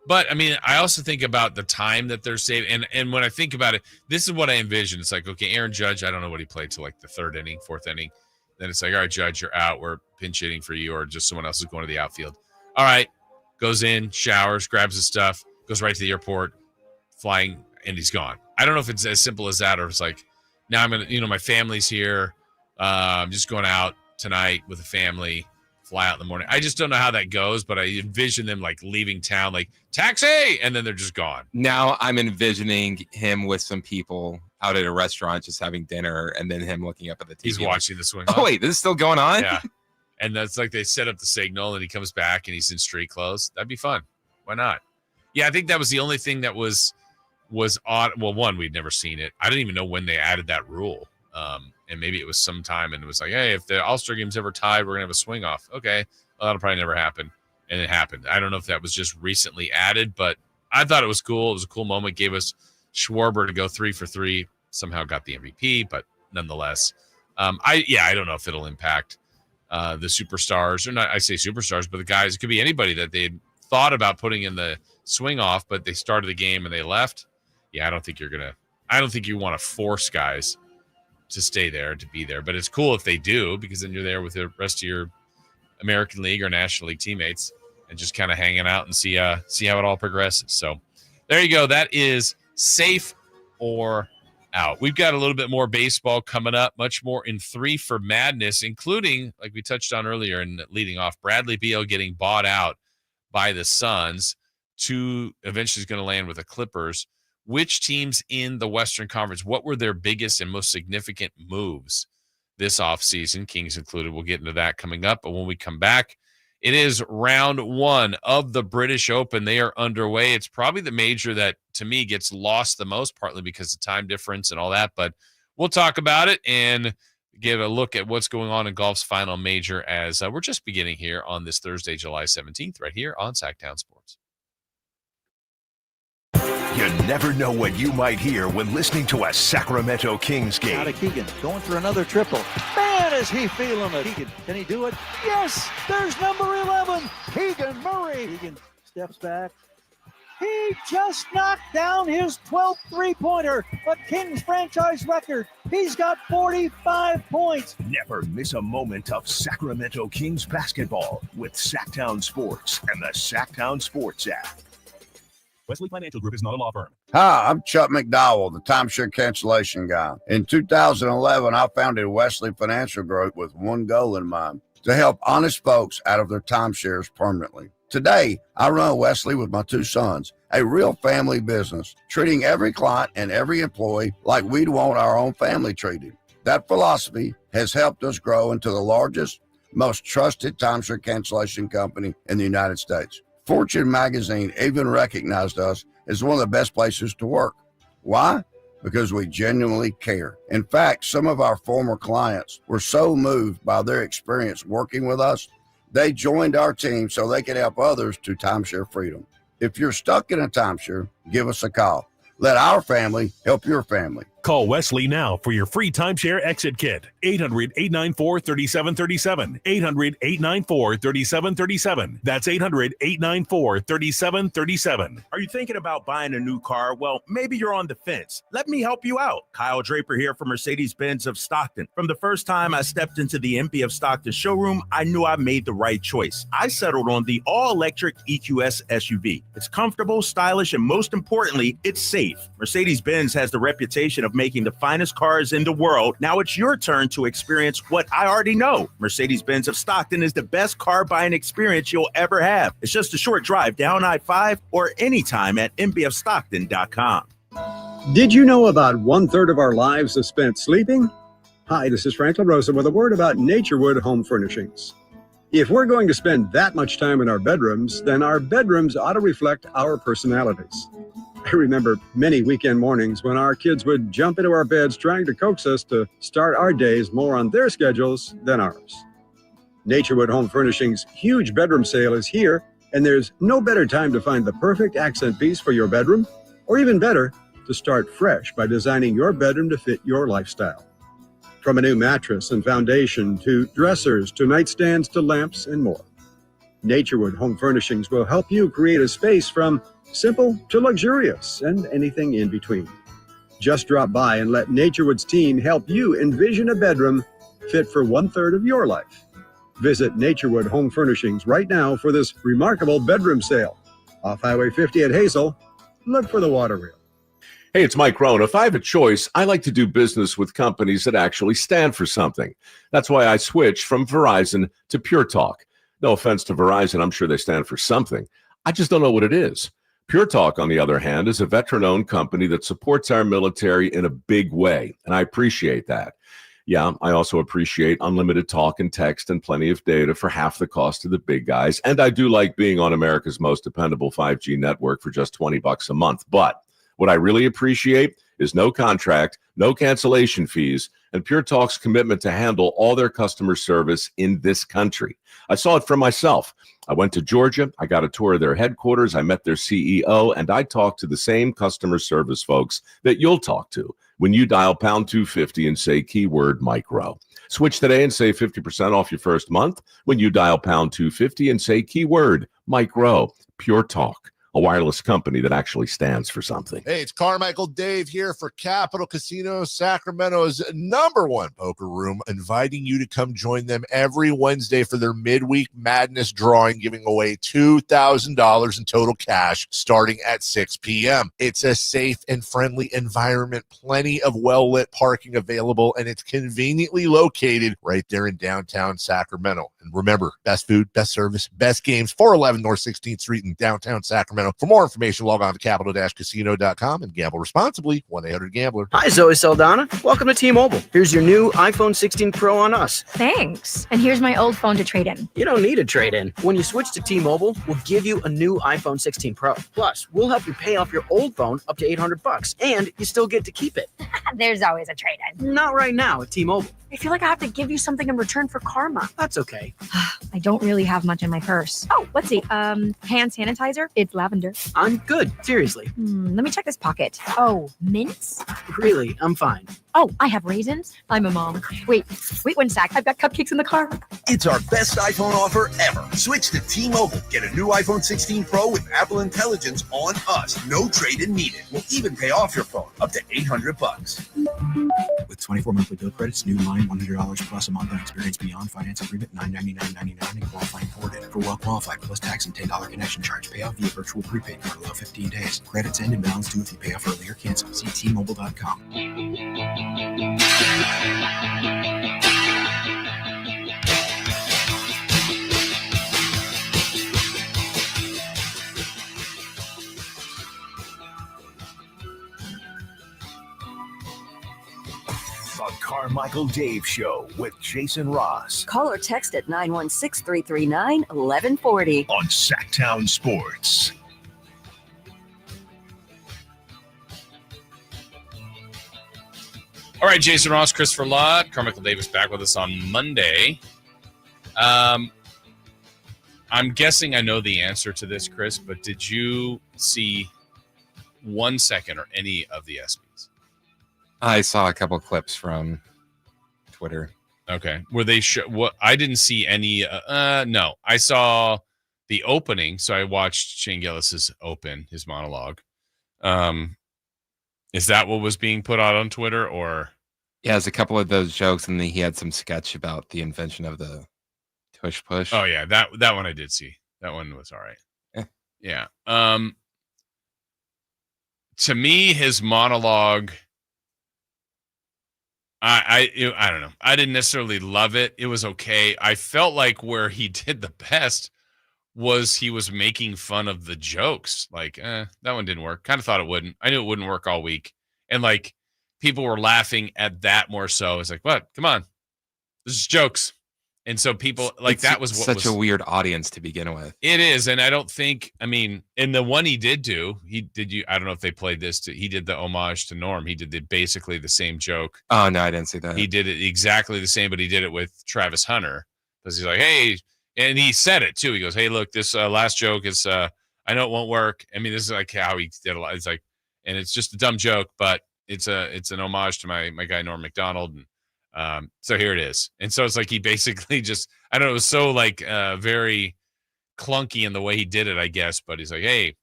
But, I also think about the time that they're saving. And when I think about it, this is what I envision. It's like, okay, Aaron Judge, I don't know what he played till like the 3rd inning, 4th inning. Then it's like, all right, Judge, you're out. We're pinch hitting for you, or just someone else is going to the outfield. All right. Goes in, showers, grabs his stuff, goes right to the airport, flying, and he's gone. I don't know if it's as simple as that, or it's like, now I'm going to, my family's here. I'm just going out tonight with the family, fly out in the morning. I just don't know how that goes, but I envision them like leaving town, like taxi, and then they're just gone. Now I'm envisioning him with some people out at a restaurant just having dinner, and then him looking up at the TV. He's watching the swing. Oh, wait, this is still going on? Yeah. And that's like they set up the signal, and he comes back, and he's in street clothes. That'd be fun. Why not? Yeah, I think that was the only thing that was odd. Well, one, we'd never seen it. I didn't even know when they added that rule. And maybe it was sometime, and it was like, hey, if the All-Star game's ever tied, we're going to have a swing off. Okay, well, that'll probably never happen. And it happened. I don't know if that was just recently added, but I thought it was cool. It was a cool moment. Gave us Schwarber to go 3 for 3. Somehow got the MVP, but nonetheless, I don't know if it'll impact the superstars, or not. I say superstars, but the guys. It could be anybody that they thought about putting in the swing off, but they started the game and they left. Yeah, I don't think you want to force guys to stay there, to be there, but it's cool if they do, because then you're there with the rest of your American League or National League teammates and just kind of hanging out and see how it all progresses. So there you go. That is safe or out. We've got a little bit more baseball coming up, much more in 3 for Madness, including, like we touched on earlier in leading off, Bradley Beal getting bought out by the Suns to eventually is going to land with the Clippers. Which teams in the Western Conference, what were their biggest and most significant moves this offseason, Kings included? We'll get into that coming up. But when we come back, it is round 1 of the British Open. They are underway. It's probably the major that, to me, gets lost the most, partly because of time difference and all that. But we'll talk about it and give a look at what's going on in golf's final major as we're just beginning here on this Thursday, July 17th, right here on Sacktown Sports. You never know what you might hear when listening to a Sacramento Kings game. Out of Keegan, going for another triple. Man, is he feeling it. Keegan, can he do it? Yes, there's number 11, Keegan Murray. Keegan steps back. He just knocked down his 12th three-pointer, a Kings franchise record. He's got 45 points. Never miss a moment of Sacramento Kings basketball with Sacktown Sports and the Sacktown Sports app. Wesley Financial Group is not a law firm. Hi, I'm Chuck McDowell, the timeshare cancellation guy. In 2011, I founded Wesley Financial Group with one goal in mind, to help honest folks out of their timeshares permanently. Today, I run Wesley with my two sons, a real family business, treating every client and every employee like we'd want our own family treated. That philosophy has helped us grow into the largest, most trusted timeshare cancellation company in the United States. Fortune magazine even recognized us as one of the best places to work. Why? Because we genuinely care. In fact, some of our former clients were so moved by their experience working with us, they joined our team so they could help others to timeshare freedom. If you're stuck in a timeshare, give us a call. Let our family help your family. Call Wesley now for your free timeshare exit kit. 800-894-3737. 800-894-3737. That's 800-894-3737. Are you thinking about buying a new car? Well, maybe you're on the fence. Let me help you out. Kyle Draper here from Mercedes-Benz of Stockton. From the first time I stepped into the MP of Stockton showroom, I knew I made the right choice. I settled on the all-electric EQS SUV. It's comfortable, stylish, and most importantly, it's safe. Mercedes-Benz has the reputation of making the finest cars in the world. Now it's your turn to experience what I already know. Mercedes-Benz of Stockton is the best car buying experience you'll ever have. It's just a short drive down I-5 or anytime at mbfstockton.com. Did you know about 1/3 of our lives is spent sleeping? Hi, this is Franklin Rosa with a word about Naturewood Home Furnishings. If we're going to spend that much time in our bedrooms, then our bedrooms ought to reflect our personalities. I remember many weekend mornings when our kids would jump into our beds trying to coax us to start our days more on their schedules than ours. Naturewood Home Furnishings' huge bedroom sale is here, and there's no better time to find the perfect accent piece for your bedroom, or even better, to start fresh by designing your bedroom to fit your lifestyle. From a new mattress and foundation to dressers to nightstands to lamps and more. Naturewood Home Furnishings will help you create a space from simple to luxurious and anything in between. Just drop by and let Naturewood's team help you envision a bedroom fit for 1/3 of your life. Visit Naturewood Home Furnishings right now for this remarkable bedroom sale. Off Highway 50 at Hazel, look for the water wheel. Hey, it's Mike Rohn. If I have a choice, I like to do business with companies that actually stand for something. That's why I switched from Verizon to Pure Talk. No offense to Verizon, I'm sure they stand for something. I just don't know what it is. Pure Talk, on the other hand, is a veteran-owned company that supports our military in a big way, and I appreciate that. Yeah, I also appreciate unlimited talk and text and plenty of data for half the cost of the big guys, and I do like being on America's most dependable 5G network for just $20 a month. But what I really appreciate is no contract, no cancellation fees, and Pure Talk's commitment to handle all their customer service in this country. I saw it for myself. I went to Georgia, I got a tour of their headquarters, I met their CEO, and I talked to the same customer service folks that you'll talk to when you dial pound 250 and say keyword Mike Rowe. Switch today and save 50% off your first month when you dial pound 250 and say keyword Mike Rowe. Pure Talk, a wireless company that actually stands for something. Hey, it's Carmichael Dave here for Capital Casino, Sacramento's #1 poker room, inviting you to come join them every Wednesday for their midweek madness drawing, giving away $2,000 in total cash starting at 6 p.m. It's a safe and friendly environment, plenty of well-lit parking available, and it's conveniently located right there in downtown Sacramento. And remember, best food, best service, best games, 411 North 16th Street in downtown Sacramento. For more information, log on to capital-casino.com and gamble responsibly. 1-800-GAMBLER. Hi, Zoe Saldana. Welcome to T-Mobile. Here's your new iPhone 16 Pro on us. Thanks. And here's my old phone to trade in. You don't need a trade-in. When you switch to T-Mobile, we'll give you a new iPhone 16 Pro. Plus, we'll help you pay off your old phone up to $800, and you still get to keep it. There's always a trade-in. Not right now at T-Mobile. I feel like I have to give you something in return for karma. That's okay. I don't really have much in my purse. Oh, let's see. Hand sanitizer. It's lavender. I'm good. Seriously. Let me check this pocket. Oh, mints? Really, I'm fine. Oh, I have raisins. I'm a mom. Wait one sec. I've got cupcakes in the car. It's our best iPhone offer ever. Switch to T-Mobile. Get a new iPhone 16 Pro with Apple Intelligence on us. No trade-in needed. We'll even pay off your phone up to $800. With 24 monthly bill credits, new line $100 plus a month on experience beyond finance agreement $999.99 and qualifying ported. For well qualified plus tax and $10 connection charge. Pay off via virtual prepaid card. Allow 15 days. Credits end and balance due if you pay off early or cancel. See T-Mobile.com. The Carmichael Dave Show with Jason Ross Call or text at 916-339-1140 on Sacktown Sports. All right, Jason Ross, Christopher Lott, Carmichael Davis back with us on Monday. I'm guessing I know the answer to this, Chris, but did you see 1 second or any of the ESPYs? I saw a couple clips from Twitter. Okay. Were they what? I didn't see any. No, I saw the opening. So I watched Shane Gillis's open, his monologue. Is that what was being put out on Twitter, or? Yeah, it's a couple of those jokes, and then he had some sketch about the invention of the tush push. Oh yeah, that one I did see. That one was all right. Yeah. To me, his monologue, I don't know. I didn't necessarily love it. It was okay. I felt like where he did the best was he was making fun of the jokes. Like, that one didn't work. Kind of thought it wouldn't. I knew it wouldn't work all week. And like people were laughing at that more so. It's like, what? Come on. This is jokes. And so people like it's that was what such a weird audience to begin with. It is. And I don't think, I mean, in the one he did do, I don't know if they played this he did the homage to Norm. He did basically the same joke. Oh no, I didn't see that. He did it exactly the same, but he did it with Travis Hunter. Because he's like, hey, and he said it too. He goes, hey, look, this last joke is, I know it won't work. I mean, this is like how he did a lot. It's like, and it's just a dumb joke, but it's an homage to my guy, Norm Macdonald. And so here it is. And so it's like he basically just, I don't know, it was so like very clunky in the way he did it, I guess. But he's like, hey,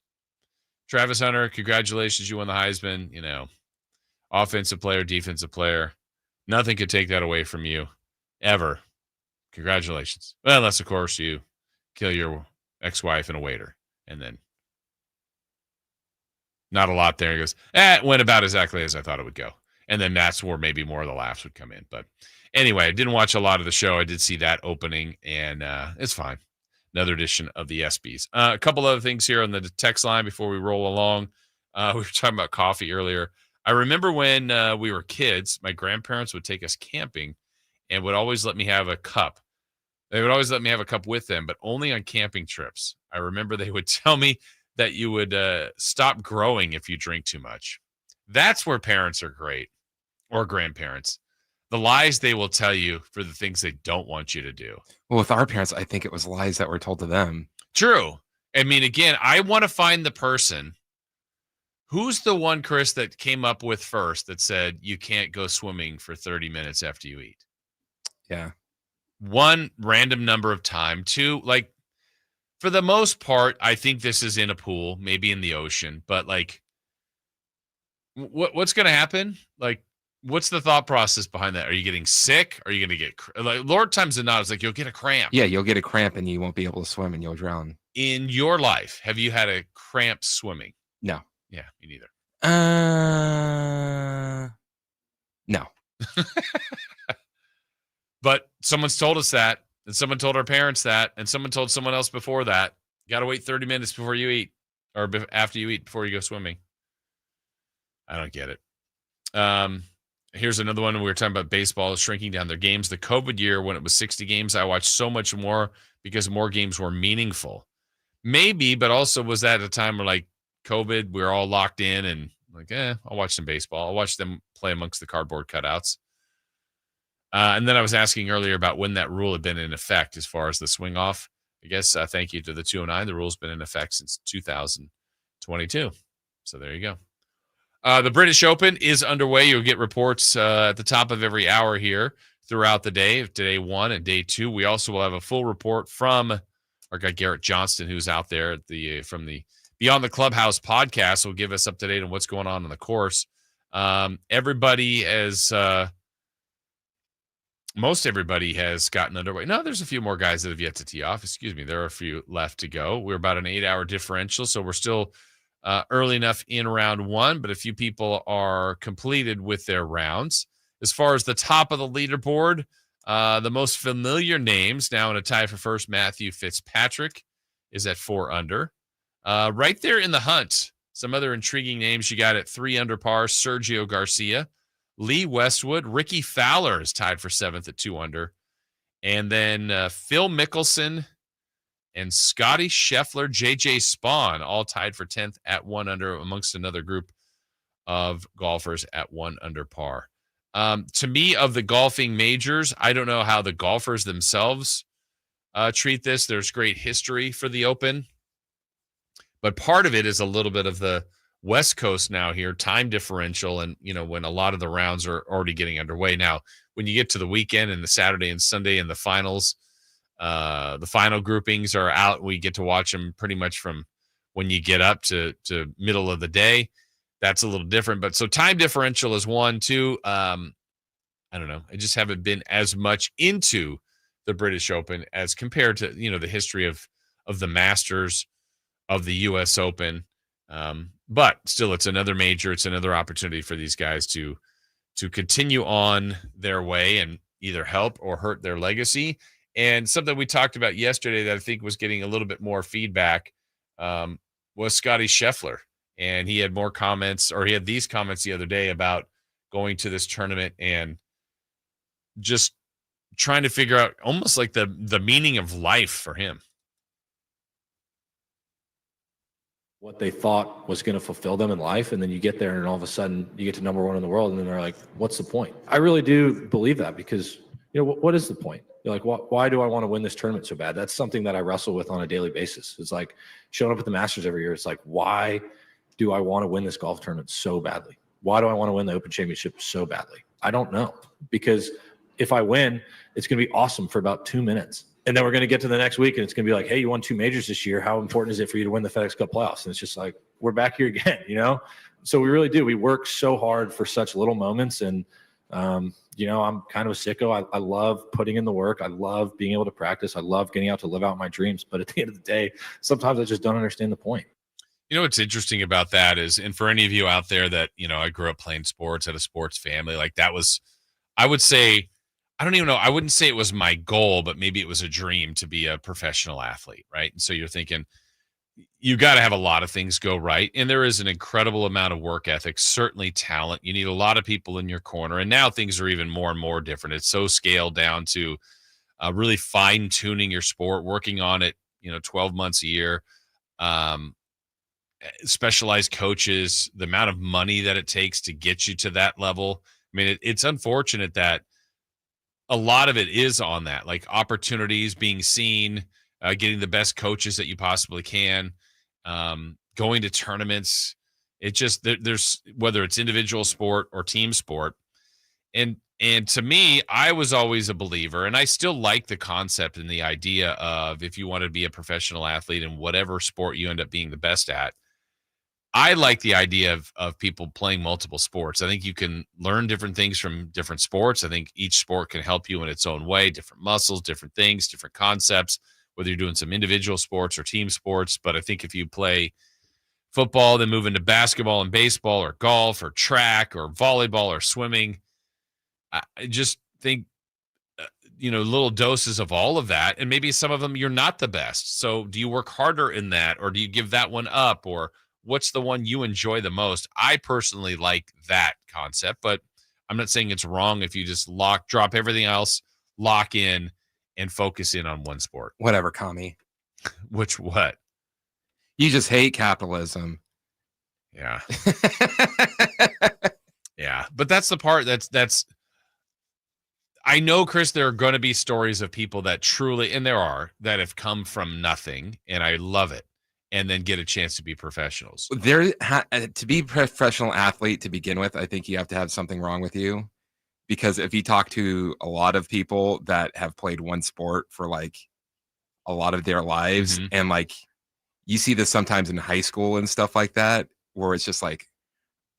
Travis Hunter, congratulations, you won the Heisman. You know, offensive player, defensive player. Nothing could take that away from you ever. Congratulations. Well, unless, of course, you kill your ex-wife and a waiter. And then not a lot there. He goes, it went about exactly as I thought it would go. And then that's where maybe more of the laughs would come in. But anyway, I didn't watch a lot of the show. I did see that opening, and it's fine. Another edition of the ESPYs. A couple other things here on the text line before we roll along. We were talking about coffee earlier. I remember when we were kids, my grandparents would take us camping and would always let me have a cup. They would always let me have a cup with them, but only on camping trips. I remember they would tell me that you would stop growing if you drink too much. That's where parents are great, or grandparents. The lies they will tell you for the things they don't want you to do. Well, with our parents, I think it was lies that were told to them. True. I mean, again, I want to find the person. Who's the one, Chris, that came up with first that said you can't go swimming for 30 minutes after you eat? Yeah. One, random number of time. Two, like, for the most part, I think this is in a pool, maybe in the ocean, but like, what's going to happen? Like, what's the thought process behind that? Are you getting sick? Are you going to get, like, Lord times than not, it's like, you'll get a cramp. Yeah, you'll get a cramp and you won't be able to swim and you'll drown. In your life, have you had a cramp swimming? No. Yeah, me neither. No. But someone's told us that, and someone told our parents that, and someone told someone else before that. You got to wait 30 minutes before you eat, or after you eat, before you go swimming. I don't get it. Here's another one. We were talking about baseball shrinking down their games. The COVID year, when it was 60 games, I watched so much more because more games were meaningful. Maybe, but also was that a time where, like, COVID, we were all locked in and like, I'll watch some baseball. I'll watch them play amongst the cardboard cutouts. And then I was asking earlier about when that rule had been in effect as far as the swing off. I guess thank you to the 209. The rule's been in effect since 2022. So there you go. The British Open is underway. You'll get reports at the top of every hour here throughout the day, day 1 and day 2. We also will have a full report from our guy Garrett Johnston, who's out there at from the Beyond the Clubhouse podcast. Will give us up to date on what's going on the course. Everybody has, most everybody has gotten underway. No, there's a few more guys that have yet to tee off. Excuse me. There are a few left to go. We're about an 8-hour differential, so we're still early enough in round 1, but a few people are completed with their rounds. As far as the top of the leaderboard, the most familiar names now in a tie for first, Matthew Fitzpatrick is at 4 under. Right there in the hunt, some other intriguing names you got at 3 under par, Sergio Garcia, Lee Westwood, Ricky Fowler is tied for 7th at 2 under. And then Phil Mickelson and Scottie Scheffler, JJ Spawn, all tied for 10th at 1 under amongst another group of golfers at 1 under par. To me, of the golfing majors, I don't know how the golfers themselves treat this. There's great history for the Open, but part of it is a little bit of the West Coast now here, time differential, and when a lot of the rounds are already getting underway. Now, when you get to the weekend and the Saturday and Sunday and the finals, the final groupings are out. We get to watch them pretty much from when you get up to middle of the day. That's a little different. But so time differential is 1, 2. I don't know. I just haven't been as much into the British Open as compared to, the history of the Masters, of the U.S. Open. But still, it's another major. It's another opportunity for these guys to continue on their way and either help or hurt their legacy. And something we talked about yesterday that I think was getting a little bit more feedback was Scottie Scheffler. And he had more comments, or he had these comments the other day about going to this tournament and just trying to figure out almost like the meaning of life for him. What they thought was going to fulfill them in life, and then you get there and all of a sudden you get to number 1 in the world, and then they're like, what's the point? I really do believe that, because what is the point? You're like, why do I want to win this tournament so bad? That's something that I wrestle with on a daily basis. It's like showing up at the Masters every year. It's like, why do I want to win this golf tournament so badly? Why do I want to win the Open Championship so badly? I don't know, because if I win, it's going to be awesome for about 2 minutes. And then we're going to get to the next week and it's going to be like, hey, you won 2 majors this year. How important is it for you to win the FedEx Cup playoffs? And it's just like, we're back here again, So we really do. We work so hard for such little moments. And, I'm kind of a sicko. I love putting in the work. I love being able to practice. I love getting out to live out my dreams. But at the end of the day, sometimes I just don't understand the point. What's interesting about that is, and for any of you out there that, I grew up playing sports, had a sports family, like that was, I would say, I don't even know, I wouldn't say it was my goal, but maybe it was a dream to be a professional athlete, right? And so you're thinking, you got to have a lot of things go right. And there is an incredible amount of work ethic, certainly talent. You need a lot of people in your corner. And now things are even more and more different. It's so scaled down to really fine tuning your sport, working on it, 12 months a year. Specialized coaches, the amount of money that it takes to get you to that level. I mean, it's unfortunate that a lot of it is on that, like opportunities being seen, getting the best coaches that you possibly can, going to tournaments. It just, there's, whether it's individual sport or team sport. And to me, I was always a believer, and I still like the concept and the idea of, if you want to be a professional athlete in whatever sport you end up being the best at, I like the idea of people playing multiple sports. I think you can learn different things from different sports. I think each sport can help you in its own way, different muscles, different things, different concepts, whether you're doing some individual sports or team sports. But I think if you play football, then move into basketball and baseball or golf or track or volleyball or swimming, I just think, little doses of all of that. And maybe some of them you're not the best. So do you work harder in that, or do you give that one up, or what's the one you enjoy the most? I personally like that concept, but I'm not saying it's wrong if you just drop everything else, lock in, and focus in on one sport. Whatever, commie. What? You just hate capitalism. Yeah. Yeah. But that's the part that's I know, Chris, there are going to be stories of people that truly, and there are, that have come from nothing, and I love it, and then get a chance to be professionals. To be a professional athlete to begin with, I think you have to have something wrong with you. Because if you talk to a lot of people that have played one sport for like a lot of their lives, and like you see this sometimes in high school and stuff like that, where it's just like,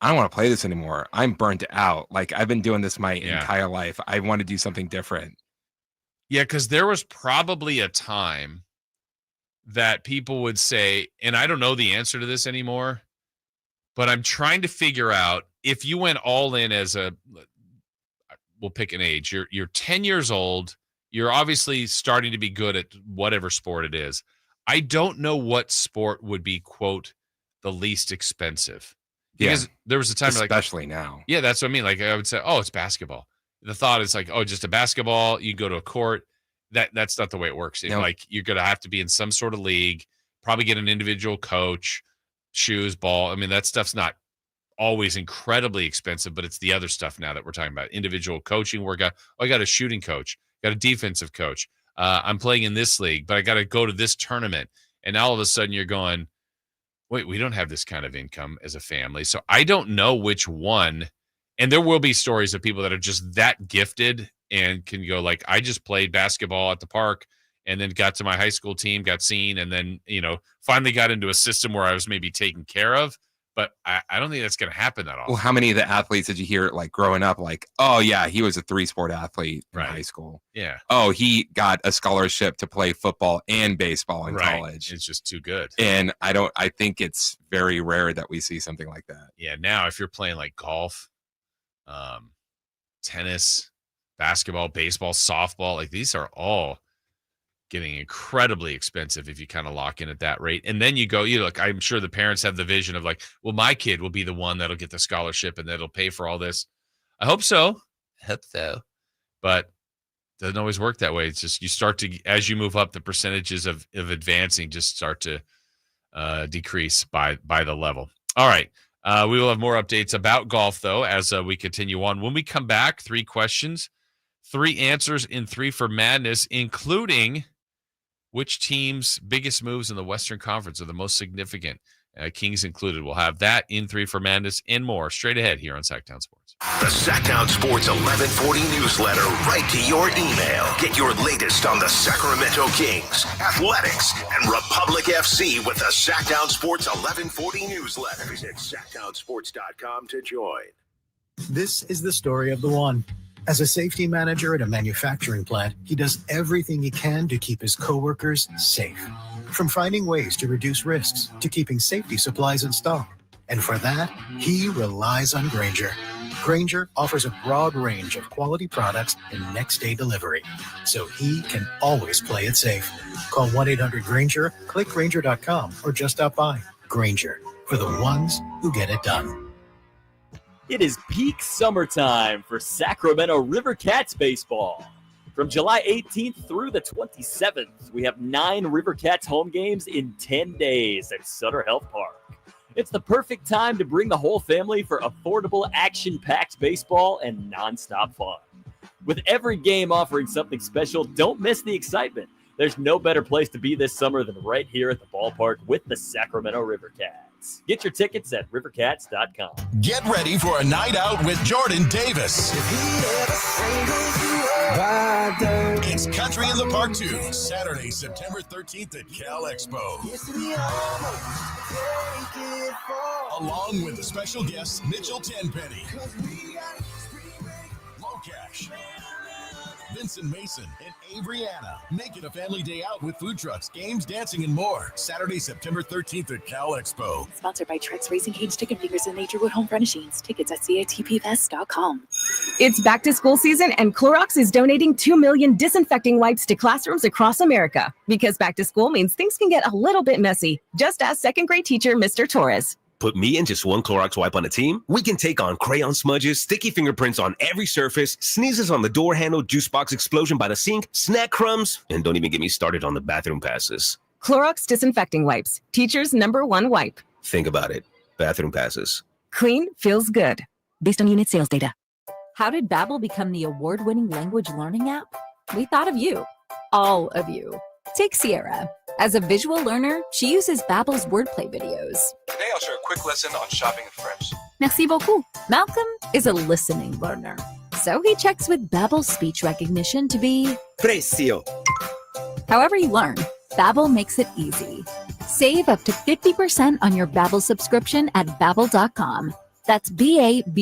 I don't want to play this anymore. I'm burnt out. Like, I've been doing this my entire life. I want to do something different. Yeah, because there was probably a time that people would say, and I don't know the answer to this anymore, but I'm trying to figure out if you went all in as we'll pick an age. You're 10 years old. You're obviously starting to be good at whatever sport it is. I don't know what sport would be, quote, the least expensive. Because there was a time especially now. Yeah, that's what I mean. Like I would say, oh, it's basketball. The thought is like, oh, just a basketball. You go to a court. That's not the way it works. No. Like you're gonna have to be in some sort of league. Probably get an individual coach, shoes, ball. I mean, that stuff's not always incredibly expensive, but it's the other stuff now that we're talking about. Individual coaching. I got a shooting coach, got a defensive coach. I'm playing in this league, but I got to go to this tournament. And now all of a sudden you're going, wait, we don't have this kind of income as a family. So I don't know which one. And there will be stories of people that are just that gifted and can go like, I just played basketball at the park and then got to my high school team, got seen, and then, finally got into a system where I was maybe taken care of. But I don't think that's going to happen that often. Well, how many of the athletes did you hear like growing up? Like, oh yeah, he was a 3-sport athlete in high school. Yeah. Oh, he got a scholarship to play football and baseball in college. It's just too good. And I think it's very rare that we see something like that. Yeah. Now, if you're playing like golf, tennis, basketball, baseball, softball, like these are all getting incredibly expensive if you kind of lock in at that rate. And then you look, I'm sure the parents have the vision of like, well, my kid will be the one that'll get the scholarship and that'll pay for all this. I hope so. But it doesn't always work that way. It's just, you start to, as you move up, the percentages of advancing just start to decrease by the level. All right. We will have more updates about golf though, as we continue on. When we come back, 3 questions, 3 answers in 3 for Madness, including which team's biggest moves in the Western Conference are the most significant, Kings included. We'll have that in 3 for Madness and more straight ahead here on Sacktown Sports. The Sacktown Sports 1140 newsletter right to your email. Get your latest on the Sacramento Kings, athletics, and Republic FC with the Sacktown Sports 1140 newsletter. Visit sacktownsports.com to join. This is the story of the one. As a safety manager at a manufacturing plant, he does everything he can to keep his coworkers safe. From finding ways to reduce risks to keeping safety supplies in stock. And for that, he relies on Grainger. Grainger offers a broad range of quality products and next-day delivery, so he can always play it safe. Call 1-800-GRAINGER, click Grainger.com, or just stop by. Grainger, for the ones who get it done. It is peak summertime for Sacramento River Cats baseball. From July 18th through the 27th, we have 9 River Cats home games in 10 days at Sutter Health Park. It's the perfect time to bring the whole family for affordable, action-packed baseball and nonstop fun. With every game offering something special, don't miss the excitement. There's no better place to be this summer than right here at the ballpark with the Sacramento River Cats. Get your tickets at rivercats.com. Get ready for a night out with Jordan Davis. It's Country in the Park 2, Saturday, September 13th at Cal Expo. Along with the special guests Mitchell Tenpenny, Locash, Vincent Mason, and Averyana. Make it a family day out with food trucks, games, dancing, and more. Saturday, September 13th at Cal Expo. Sponsored by Trex Racing Cage Chicken Fingers and Naturewood Home Furnishings. Tickets at catpfest.com. It's back to school season, and Clorox is donating 2 million disinfecting wipes to classrooms across America. Because back to school means things can get a little bit messy. Just ask second grade teacher Mr. Torres. Put me and just one Clorox wipe on a team, we can take on crayon smudges, sticky fingerprints on every surface, sneezes on the door handle, juice box explosion by the sink, snack crumbs, and don't even get me started on the bathroom passes. Clorox disinfecting wipes, teacher's #1 wipe. Think about it. Bathroom passes. Clean feels good. Based on unit sales data. How did Babbel become the award-winning language learning app? We thought of you. All of you. Take Sierra. As a visual learner, she uses Babbel's wordplay videos. Today I'll share a quick lesson on shopping in French. Merci beaucoup. Malcolm is a listening learner, so he checks with Babbel's speech recognition to be Precio. However you learn, Babbel makes it easy. Save up to 50% on your Babbel subscription at Babbel.com. That's BABBEL.com.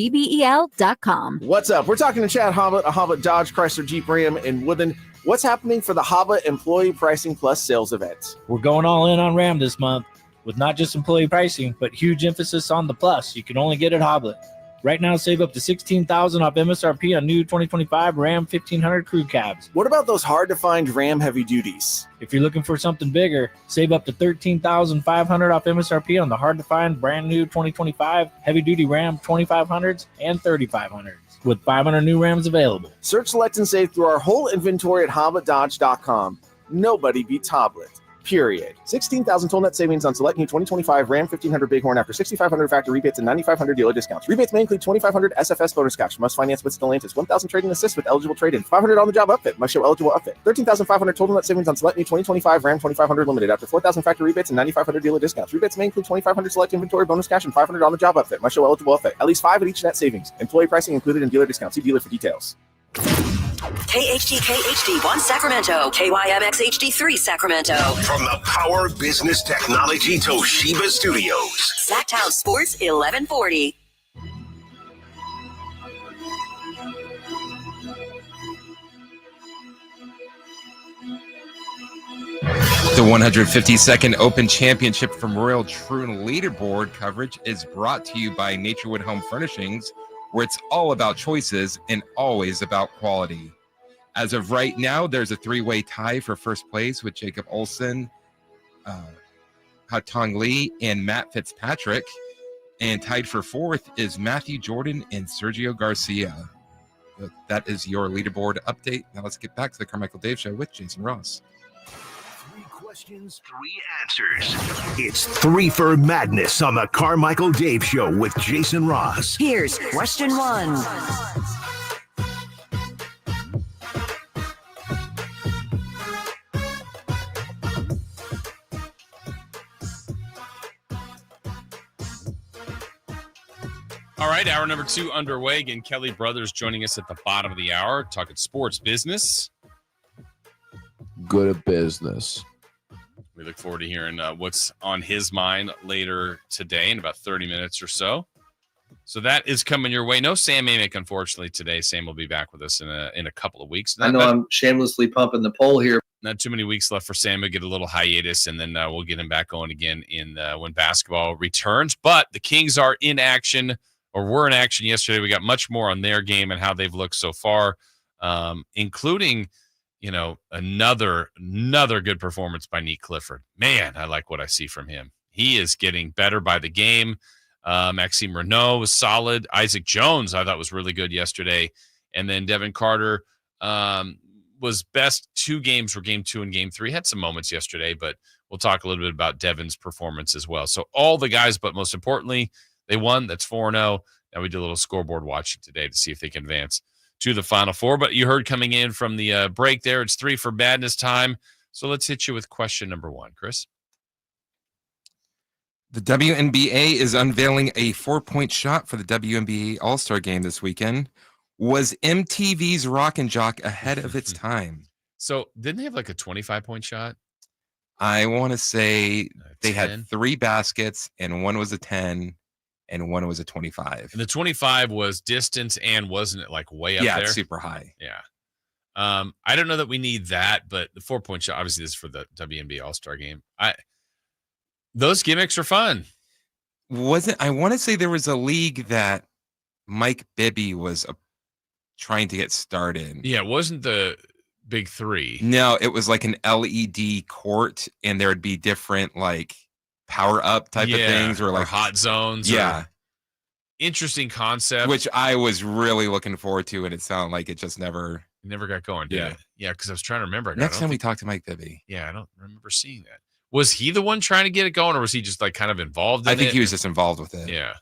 What's up? We're talking to Chad Hobbit, a Hobbit Dodge Chrysler Jeep Ram in Woodland. What's happening for the Hobbit Employee Pricing Plus sales event? We're going all in on Ram this month with not just employee pricing, but huge emphasis on the plus. You can only get at Hobbit. Right now, save up to $16,000 off MSRP on new 2025 Ram 1500 crew cabs. What about those hard-to-find Ram heavy duties? If you're looking for something bigger, save up to $13,500 off MSRP on the hard-to-find brand new 2025 heavy-duty Ram 2500s and 3500s, with 500 new Rams available. Search, select, and save through our whole inventory at HobbitDodge.com. Nobody beats Hobbit. Period. 16,000 total net savings on select new 2025 Ram 1500 Bighorn after 6,500 factory rebates and 9,500 dealer discounts. Rebates may include 2,500 SFS bonus cash. Must finance with Stellantis. 1,000 trade-in assist with eligible trade-in. 500 on the job upfit. Must show eligible upfit. 13,500 total net savings on select new 2025 Ram 2500 limited after 4,000 factory rebates and 9,500 dealer discounts. Rebates may include 2,500 select inventory bonus cash and 500 on the job upfit. Must show eligible upfit. At least 5 at each net savings. Employee pricing included in dealer discounts. See dealer for details. KHTK HD1 Sacramento, KYMX HD3 Sacramento. From the Power Business Technology Toshiba Studios. Sacktown Sports 1140. The 152nd Open Championship from Royal Troon Leaderboard coverage is brought to you by Naturewood Home Furnishings, where it's all about choices and always about quality. As of right now, there's a three-way tie for first place with Jacob Olsen, Hatong Lee, and Matt Fitzpatrick. And tied for fourth is Matthew Jordan and Sergio Garcia. That is your leaderboard update. Now let's get back to the Carmichael Dave Show with Jason Ross. 3 questions, 3 answers. It's 3 for Madness on the Carmichael Dave Show with Jason Ross. Here's question 1. All right, hour number 2 underway. Again, Kelly Brothers joining us at the bottom of the hour, talking sports business. Good at business. We look forward to hearing what's on his mind later today in about 30 minutes or so. So that is coming your way. No Sam Amick, unfortunately, today. Sam will be back with us in a couple of weeks. I know I'm shamelessly pumping the poll here. Not too many weeks left for Sam to get a little hiatus, and then we'll get him back going again when basketball returns. But the Kings are in action, or were in action yesterday. We got much more on their game and how they've looked so far, including another good performance by Nique Clifford. Man, I like what I see from him. He is getting better by the game. Maxim Reno was solid. Isaac Jones, I thought, was really good yesterday. And then Devin Carter was best. 2 games were game 2 and game 3. Had some moments yesterday, but we'll talk a little bit about Devin's performance as well. So all the guys, but most importantly, they won. That's 4-0. Now we did a little scoreboard watching today to see if they can advance to the Final Four. But you heard coming in from the break there, it's 3 for Madness time. So let's hit you with question number 1, Chris. The WNBA is unveiling a 4-point shot for the WNBA All-Star Game this weekend. Was MTV's Rock and Jock ahead of its time? So didn't they have like a 25-point shot? I want to say they 10? had 3 baskets, and one was a 10, and one was a 25. And the 25 was distance, and wasn't it like way up there? Yeah, it's super high. Yeah. I don't know that we need that, but the 4-point shot, obviously this is for the WNBA All-Star Game. Those gimmicks are fun. I want to say there was a league that Mike Bibby was trying to get started. Yeah, it wasn't the Big 3. No, it was like an LED court, and there would be different like power up type of things, or like hot zones. Yeah. Interesting concept. Which I was really looking forward to, and it sounded like it just never got going, did it? Yeah, because I was trying to remember. Next time we talk to Mike Bibby. Yeah, I don't remember seeing that. Was he the one trying to get it going, or was he just like kind of involved in it? I think he was just involved with it. Yeah.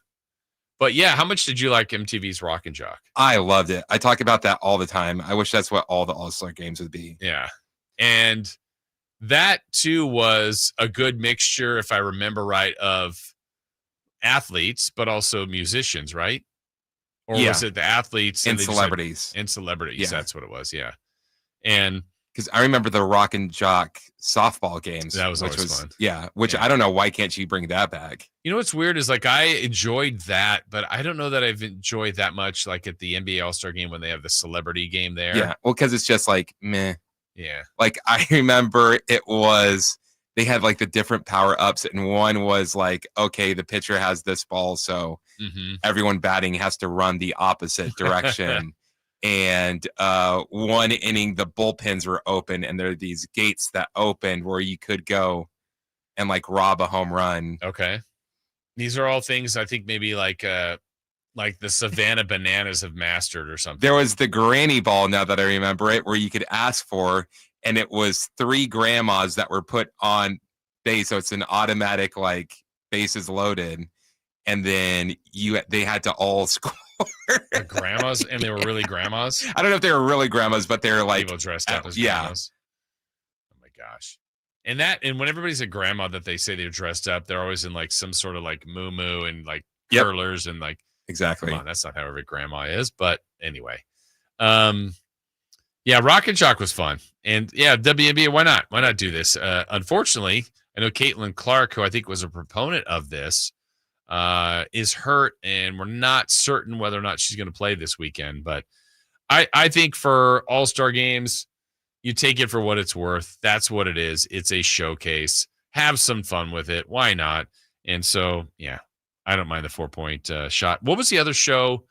But yeah, how much did you like MTV's Rock and Jock? I loved it. I talk about that all the time. I wish that's what all the All-Star games would be. Yeah. And that too was a good mixture, if I remember right, of athletes, but also musicians, right? Or was it the athletes and they just had- celebrities? and celebrities. Yeah. That's what it was. Yeah. And because I remember the Rock and Jock softball games. That was which always fun. Yeah, which I don't know, why can't you bring that back? you know what's weird is like I enjoyed that, but I don't know that I've enjoyed that much like at the NBA All-Star game when they have the celebrity game there. Yeah, well, because it's just like meh. Yeah. Like I remember they had like the different power ups, and one was like, okay, the pitcher has this ball, so everyone batting has to run the opposite direction. And one inning, the bullpens were open, and there are these gates that opened where you could go and like rob a home run. Okay. These are all things I think maybe like the Savannah Bananas have mastered or something. There was the granny ball, now that I remember it, where you could ask for, and it was 3 grandmas that were put on base. So it's an automatic, like, bases loaded. And then they had to all score. The grandmas, and they were really grandmas? I don't know if they were really grandmas, but they're like people dressed up as yeah. grandmas. Oh my gosh. And when everybody's a grandma that they say they're dressed up, they're always in like some sort of like moo and like curlers and like exactly. Come on, that's not how every grandma is, but anyway. Yeah, Rock and Jock was fun. And yeah, WNBA, why not? Why not do this? Unfortunately, I know Caitlin Clark, who I think was a proponent of this, is hurt, and we're not certain whether or not she's going to play this weekend. But I think for All-Star games, you take it for what it's worth. That's what it is. It's a showcase. Have some fun with it. Why not? And so, yeah, I don't mind the 4-point shot. What was the other show?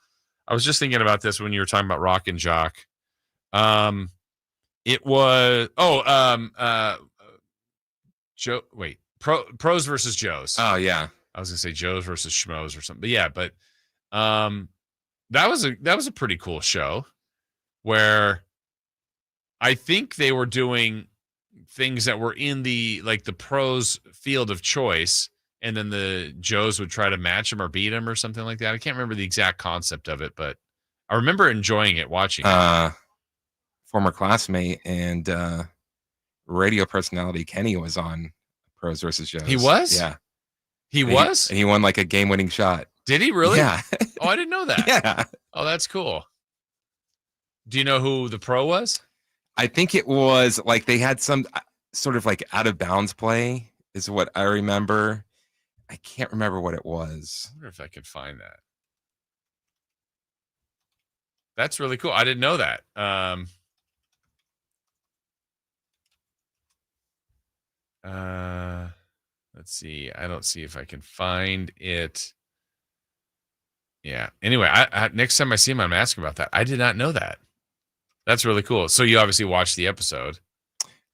I was just thinking about this when you were talking about Rock and Jock. It was Pros versus Joes. Oh yeah. I was gonna say Joes versus Schmoes or something. But yeah, that was a pretty cool show where I think they were doing things that were in the pros field of choice, and then the Joes would try to match them or beat them or something like that. I can't remember the exact concept of it, but I remember enjoying it, watching it. Former classmate and radio personality Kenny was on Pros versus Joes. He was? Yeah. He was? And he won like a game-winning shot. Did he really? Yeah. Oh, I didn't know that. Yeah. Oh, that's cool. Do you know who the pro was? I think it was like they had some sort of like out of bounds play is what I remember. I can't remember what it was. I wonder if I can find that. That's really cool. I didn't know that. Let's see. I don't see if I can find it. Yeah. Anyway, I next time I see him, I'm asking about that. I did not know that. That's really cool. So you obviously watched the episode.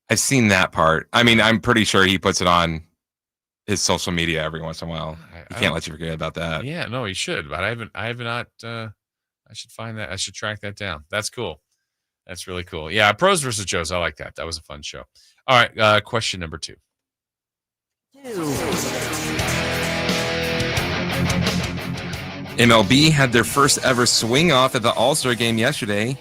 I've seen that part. I mean, I'm pretty sure he puts it on his social media every once in a while. He can't let you forget about that. Yeah, no, he should. But I have not. I should find that. I should track that down. That's cool. That's really cool. Yeah, Pros versus Joes. I like that. That was a fun show. All right. Question number 2. MLB had their first ever swing off at the All-Star game yesterday.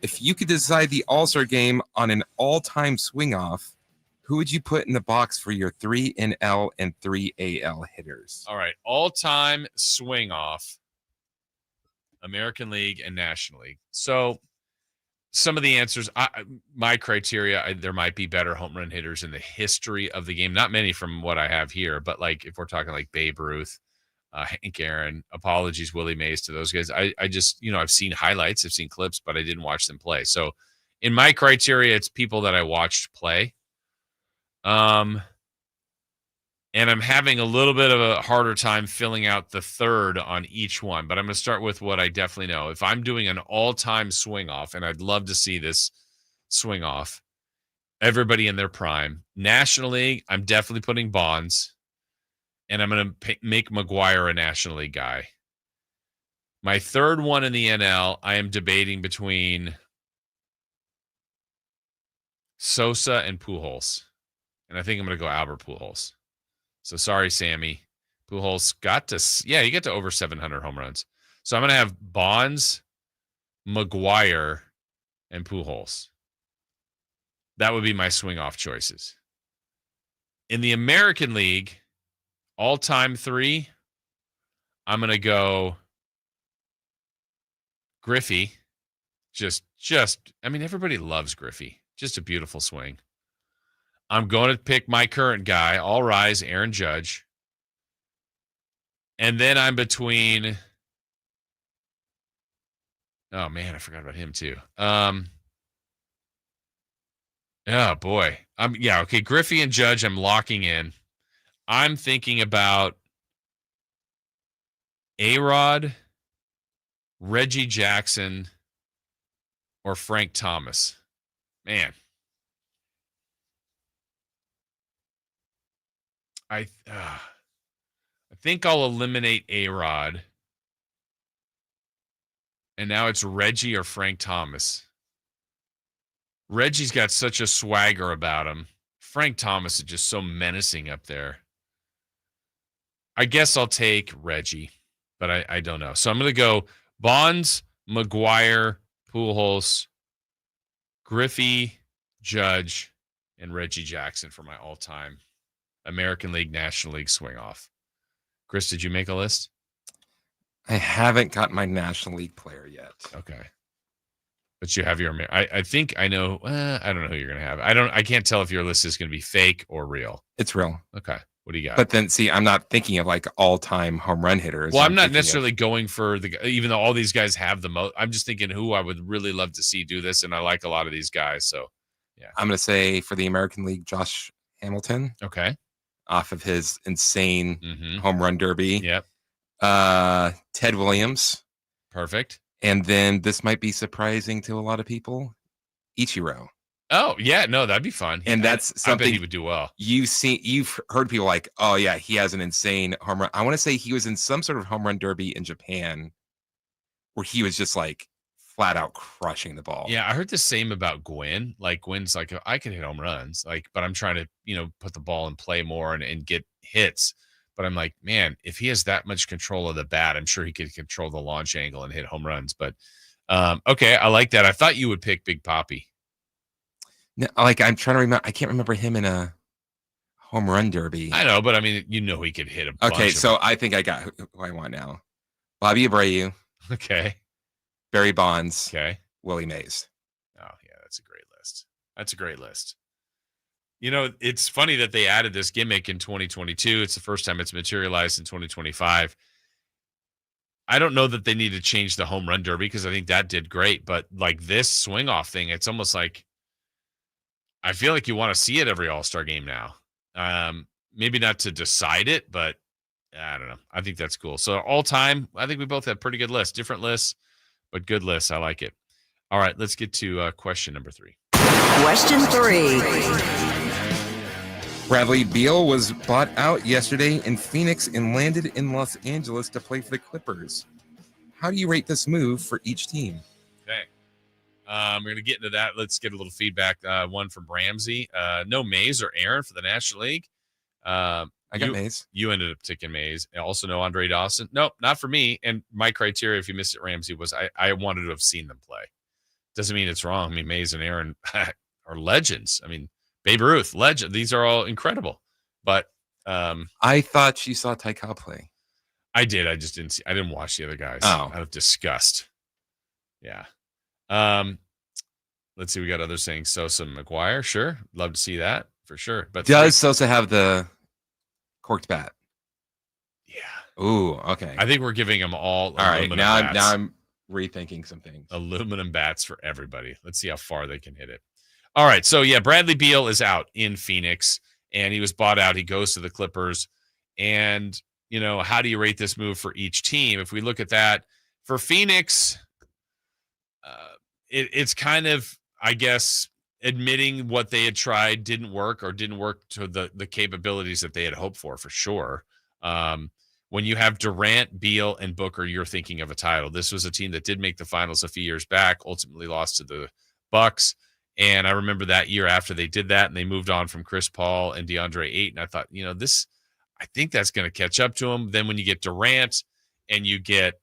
If you could decide the All-Star game on an all-time swing off, who would you put in the box for your 3 NL and 3 AL hitters? All right. All-time swing off, American League and National League. So some of the answers, my criteria, there might be better home run hitters in the history of the game. Not many from what I have here, but like if we're talking like Babe Ruth, Hank Aaron, apologies, Willie Mays to those guys. I just, I've seen highlights, I've seen clips, but I didn't watch them play. So in my criteria, it's people that I watched play. And I'm having a little bit of a harder time filling out the third on each one, but I'm going to start with what I definitely know. If I'm doing an all-time swing off, and I'd love to see this swing off, everybody in their prime. National League, I'm definitely putting Bonds, and I'm going to make McGuire a National League guy. My third one in the NL, I am debating between Sosa and Pujols, and I think I'm going to go Albert Pujols. So sorry, Sammy, Pujols you get to over 700 home runs. So I'm going to have Bonds, McGuire, and Pujols. That would be my swing off choices. In the American League, all-time 3, I'm going to go Griffey. Everybody loves Griffey. Just a beautiful swing. I'm going to pick my current guy, all rise, Aaron Judge. And then I'm between. Oh man, I forgot about him too. Oh boy. Okay. Griffey and Judge, I'm locking in. I'm thinking about A-Rod, Reggie Jackson, or Frank Thomas. Man. I think I'll eliminate A-Rod. And now it's Reggie or Frank Thomas. Reggie's got such a swagger about him. Frank Thomas is just so menacing up there. I guess I'll take Reggie, but I don't know. So I'm going to go Bonds, McGuire, Pujols, Griffey, Judge, and Reggie Jackson for my all-time American League, National League swing off. Chris, did you make a list? I haven't got my National League player yet. Okay. But you have your, I think I know, I don't know who you're going to have. I can't tell if your list is going to be fake or real. It's real. Okay. What do you got? But then see, I'm not thinking of like all-time home run hitters. Well, I'm not necessarily going for even though all these guys have the most, I'm just thinking who I would really love to see do this. And I like a lot of these guys. So yeah. I'm going to say for the American League, Josh Hamilton. Okay. Off of his insane home run derby. Yep. Ted Williams. Perfect. And then this might be surprising to a lot of people, Ichiro. Oh yeah, no, that'd be fun. And that's something I bet he would do well. You've heard people like, oh yeah, he has an insane home run. I want to say he was in some sort of home run derby in Japan, where he was just like flat out crushing the ball. Yeah, I heard the same about Gwynn. Like Gwynn's like, I can hit home runs, but I'm trying to put the ball in play more and get hits. But I'm like, man, if he has that much control of the bat, I'm sure he could control the launch angle and hit home runs. But okay, I like that. I thought you would pick Big Papi. No, I'm trying to remember. I can't remember him in a home run derby. I know, but I mean, he could hit a bunch. Okay, so I think I got who I want now. Bobby Abreu. Okay. Barry Bonds. Okay. Willie Mays. Oh yeah, that's a great list. That's a great list. It's funny that they added this gimmick in 2022. It's the first time it's materialized in 2025. I don't know that they need to change the home run derby because I think that did great. But like this swing off thing, it's almost like I feel like you want to see it every All-Star game now. Maybe not to decide it, but I don't know. I think that's cool. So all time, I think we both have pretty good lists, different lists, but good lists. I like it. All right, let's get to question number 3. Question 3. Bradley Beal was bought out yesterday in Phoenix and landed in Los Angeles to play for the Clippers. How do you rate this move for each team? Okay. We're going to get into that. Let's get a little feedback. One from Ramsey. No Mays or Aaron for the National League. I got Mays. You ended up taking Mays. Also no Andre Dawson. Nope, not for me. And my criteria, if you missed it, Ramsey, was I wanted to have seen them play. Doesn't mean it's wrong. I mean, Mays and Aaron are legends. I mean, Babe Ruth, legend. These are all incredible. But I thought you saw Ty Cobb play. I did. I just didn't see. I didn't watch the other guys. Oh. Out of disgust. Yeah. Let's see. We got others saying Sosa and McGuire. Sure. Love to see that for sure. But does Sosa have the corked bat? Yeah. Ooh, okay. I think we're giving them all right. Now I'm rethinking some things. Aluminum bats for everybody. Let's see how far they can hit it. All right. So yeah, Bradley Beal is out in Phoenix and he was bought out. He goes to the Clippers. And how do you rate this move for each team? If we look at that for Phoenix, it's kind of, I guess, admitting what they had tried didn't work to the capabilities that they had hoped for sure. When you have Durant, Beal, and Booker, you're thinking of a title. This was a team that did make the finals a few years back, ultimately lost to the Bucks. And I remember that year after they did that and they moved on from Chris Paul and DeAndre Ayton. I thought, I think that's going to catch up to him. Then when you get Durant and you get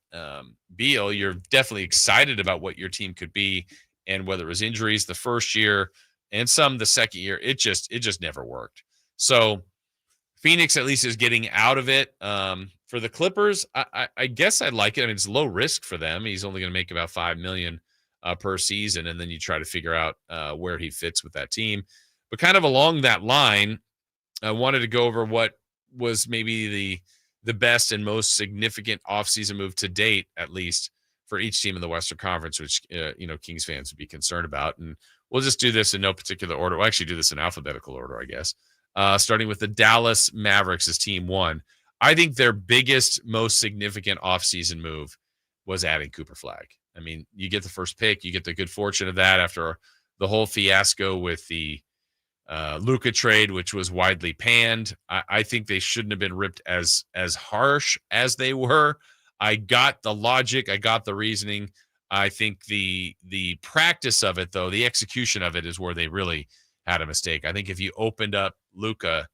Beal, you're definitely excited about what your team could be. And whether it was injuries the first year and some the second year, it just never worked. So Phoenix at least is getting out of it. For the Clippers, I guess I like it. I mean, it's low risk for them. He's only going to make about $5 million per season, and then you try to figure out where he fits with that team. But kind of along that line, I wanted to go over what was maybe the best and most significant offseason move to date, at least for each team in the Western Conference, which Kings fans would be concerned about. And we'll just do this in no particular order. We'll actually do this in alphabetical order, I guess. Starting with the Dallas Mavericks as team one. I think their biggest, most significant offseason move was adding Cooper Flagg. I mean, you get the first pick, you get the good fortune of that after the whole fiasco with the Luka trade, which was widely panned. I think they shouldn't have been ripped as harsh as they were. I got the logic, I got the reasoning. I think the practice of it, though, the execution of it is where they really had a mistake. I think if you opened up Luka,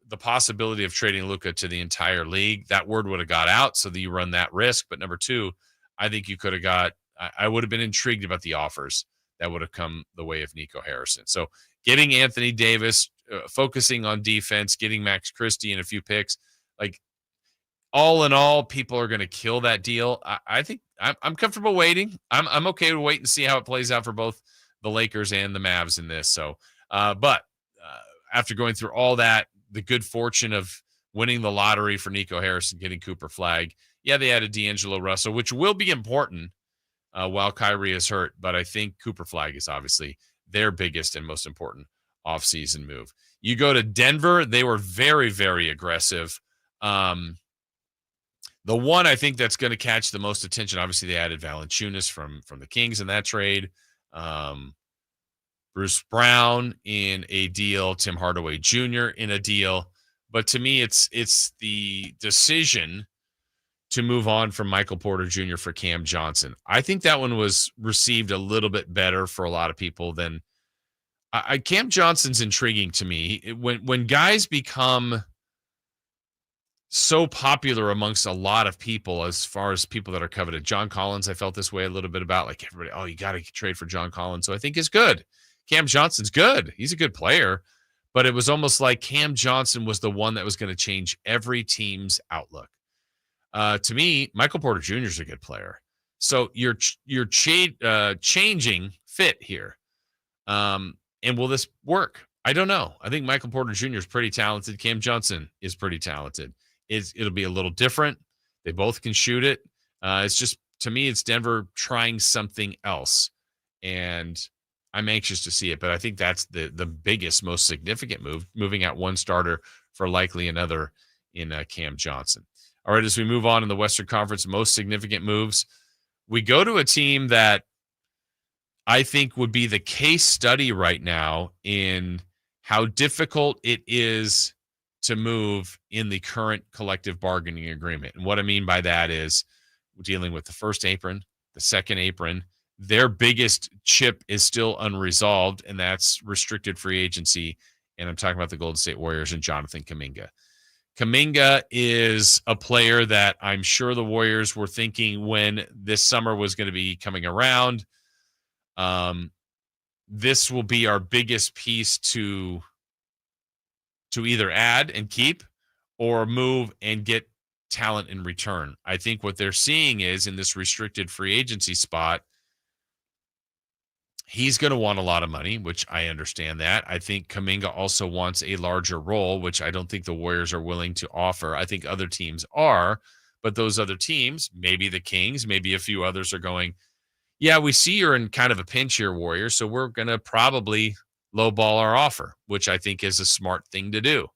the possibility of trading Luka to the entire league, that word would have got out, so that you run that risk. But number two, I think you could have got, I would have been intrigued about the offers that would have come the way of Nico Harrison. So getting Anthony Davis, focusing on defense, getting Max Christie and a few picks, like all in all, people are going to kill that deal. I think I'm comfortable waiting. I'm okay to wait and see how it plays out for both the Lakers and the Mavs in this. So, but after going through all that, the good fortune of winning the lottery for Nico Harrison, getting Cooper Flagg, yeah, they added D'Angelo Russell, which will be important while Kyrie is hurt. But I think Cooper Flagg is obviously their biggest and most important offseason move. You go to Denver, they were very, very aggressive. The one I think that's going to catch the most attention, obviously they added Valanciunas from the Kings in that trade. Bruce Brown in a deal, Tim Hardaway Jr. in a deal. But to me, it's the decision to move on from Michael Porter Jr. for Cam Johnson. I think that one was received a little bit better for a lot of people than Cam Johnson's intriguing to me. When guys become so popular amongst a lot of people, as far as people that are coveted, John Collins, I felt this way a little bit about, like everybody, oh, you got to trade for John Collins. So I think is good. Cam Johnson's good. He's a good player, but it was almost like Cam Johnson was the one that was going to change every team's outlook. To me, Michael Porter Jr. is a good player. So you're changing fit here. And will this work? I don't know. I think Michael Porter Jr. is pretty talented. Cam Johnson is pretty talented. It'll be a little different. They both can shoot it. It's just, to me, it's Denver trying something else. And I'm anxious to see it. But I think that's the biggest, most significant move, moving out one starter for likely another in Cam Johnson. All right, as we move on in the Western Conference, most significant moves, we go to a team that I think would be the case study right now in how difficult it is to move in the current collective bargaining agreement. And what I mean by that is dealing with the first apron, the second apron. Their biggest chip is still unresolved, and that's restricted free agency. And I'm talking about the Golden State Warriors and Jonathan Kuminga. Kuminga is a player that I'm sure the Warriors were thinking when this summer was going to be coming around. This will be our biggest piece to either add and keep or move and get talent in return. I think what they're seeing is in this restricted free agency spot, he's going to want a lot of money, which I understand that. I think Kuminga also wants a larger role, which I don't think the Warriors are willing to offer. I think other teams are, but those other teams, maybe the Kings, maybe a few others are going, yeah, we see you're in kind of a pinch here, Warriors, so we're going to probably lowball our offer, which I think is a smart thing to do.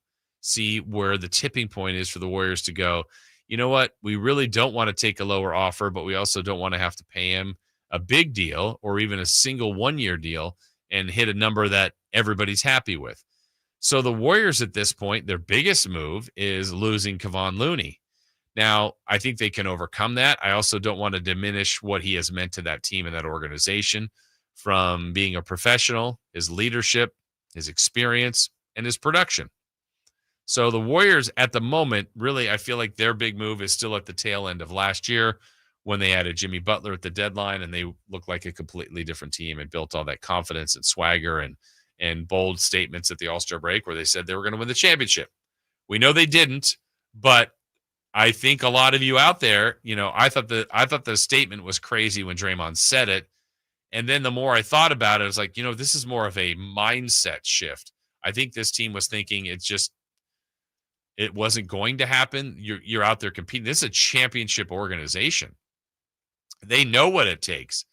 See where the tipping point is for the Warriors to go, you know what, we really don't want to take a lower offer, but we also don't want to have to pay him a big deal or even a single one-year deal and hit a number that everybody's happy with. So the Warriors at this point, their biggest move is losing Kevon Looney. Now, I think they can overcome that. I also don't want to diminish what he has meant to that team and that organization from being a professional, his leadership, his experience, and his production. So the Warriors at the moment, really, I feel like their big move is still at the tail end of last year when they added Jimmy Butler at the deadline, and they looked like a completely different team and built all that confidence and swagger and bold statements at the All-Star break where they said they were going to win the championship. We know they didn't, but I think a lot of you out there, I thought the statement was crazy when Draymond said it. And then the more I thought about it, I was like, this is more of a mindset shift. I think this team was thinking it wasn't going to happen. You're out there competing. This is a championship organization. They know what it takes.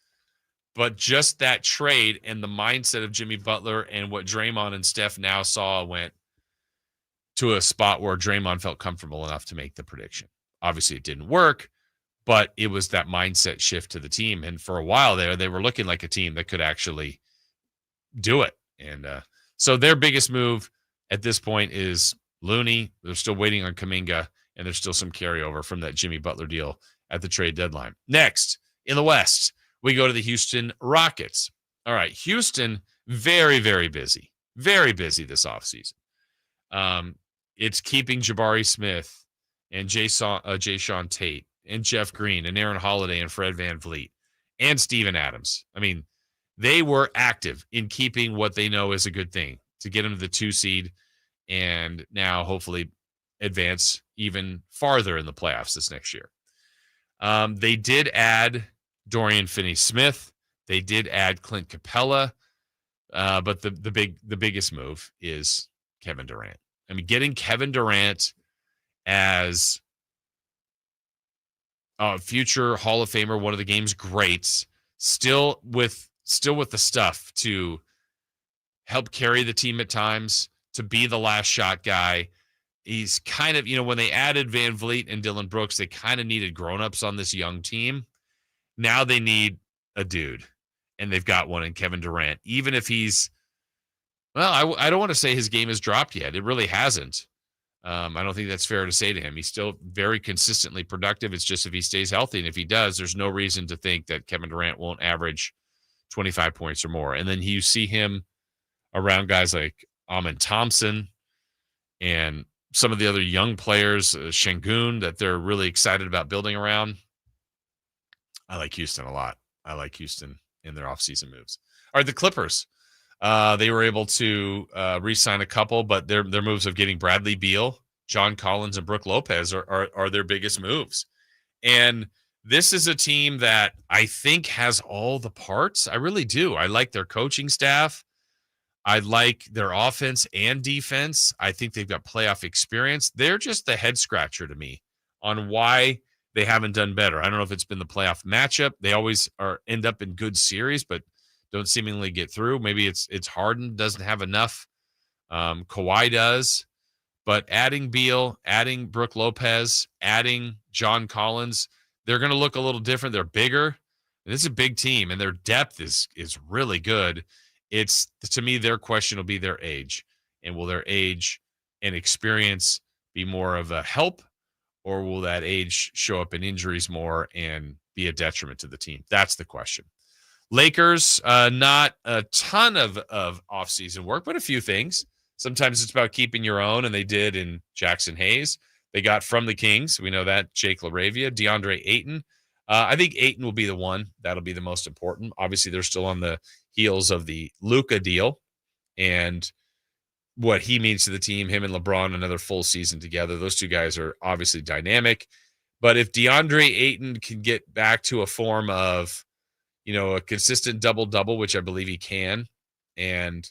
But just that trade and the mindset of Jimmy Butler and what Draymond and Steph now saw went to a spot where Draymond felt comfortable enough to make the prediction. Obviously, it didn't work, but it was that mindset shift to the team. And for a while there, they were looking like a team that could actually do it. And so their biggest move at this point is Looney. They're still waiting on Kuminga, and there's still some carryover from that Jimmy Butler deal at the trade deadline. Next, in the West, we go to the Houston Rockets. All right, Houston, very, very busy. Very busy this offseason. It's keeping Jabari Smith and Jayshawn Tate and Jeff Green and Aaron Holiday and Fred VanVleet and Steven Adams. I mean, they were active in keeping what they know is a good thing to get them to the 2 seed and now hopefully advance even farther in the playoffs this next year. They did add Dorian Finney-Smith. They did add Clint Capella. But the biggest move is Kevin Durant. I mean, getting Kevin Durant as a future Hall of Famer, one of the game's greats, still with the stuff to help carry the team at times, to be the last shot guy. He's kind of, when they added VanVleet and Dylan Brooks, they kind of needed grown-ups on this young team. Now they need a dude, and they've got one in Kevin Durant. Even if he's, well, I don't want to say his game has dropped yet. It really hasn't. I don't think that's fair to say to him. He's still very consistently productive. It's just if he stays healthy, and if he does, there's no reason to think that Kevin Durant won't average 25 points or more. And then you see him around guys like Amen Thompson and some of the other young players, Şengün, that they're really excited about building around. I like Houston a lot. I like Houston in their offseason moves. All right, the Clippers. They were able to re-sign a couple, but their moves of getting Bradley Beal, John Collins, and Brook Lopez are their biggest moves. And this is a team that I think has all the parts. I really do. I like their coaching staff. I like their offense and defense. I think they've got playoff experience. They're just the head scratcher to me on why they haven't done better. I don't know if it's been the playoff matchup. They always end up in good series, but don't seemingly get through. Maybe it's Harden doesn't have enough. Kawhi does. But adding Beal, adding Brook Lopez, adding John Collins, they're going to look a little different. They're bigger. This is a big team, and their depth is really good. It's, to me, their question will be their age. And will their age and experience be more of a help, or will that age show up in injuries more and be a detriment to the team? That's the question. Lakers, not a ton of offseason work, but a few things. Sometimes it's about keeping your own, and they did in Jackson Hayes. They got from the Kings. We know that. Jake LaRavia, DeAndre Ayton. I think Ayton will be the one. That'll be the most important. Obviously, they're still on the heels of the Luka deal and what he means to the team, him and LeBron, another full season together. Those two guys are obviously dynamic. But if DeAndre Ayton can get back to a form of, a consistent double-double, which I believe he can, and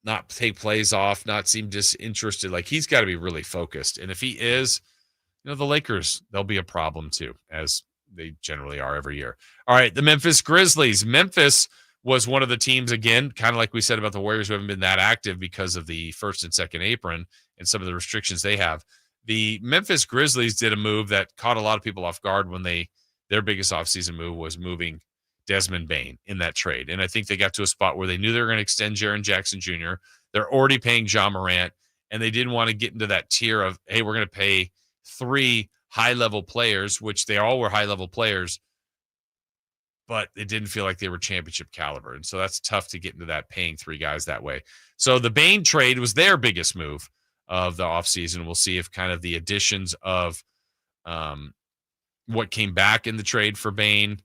not take plays off, not seem disinterested, like he's got to be really focused. And if he is, the Lakers, they'll be a problem too, as they generally are every year. All right, the Memphis Grizzlies. Memphis was one of the teams, again, kind of like we said about the Warriors, who haven't been that active because of the first and second apron and some of the restrictions they have. The Memphis Grizzlies did a move that caught a lot of people off guard when their biggest offseason move was moving Desmond Bane in that trade. And I think they got to a spot where they knew they were going to extend Jaren Jackson Jr. They're already paying Ja Morant, and they didn't want to get into that tier of, hey, we're going to pay 3 high-level players, which they all were high-level players, but it didn't feel like they were championship caliber. And so that's tough to get into that, paying 3 guys that way. So the Bane trade was their biggest move. of the offseason. We'll see if kind of the additions of what came back in the trade for Bane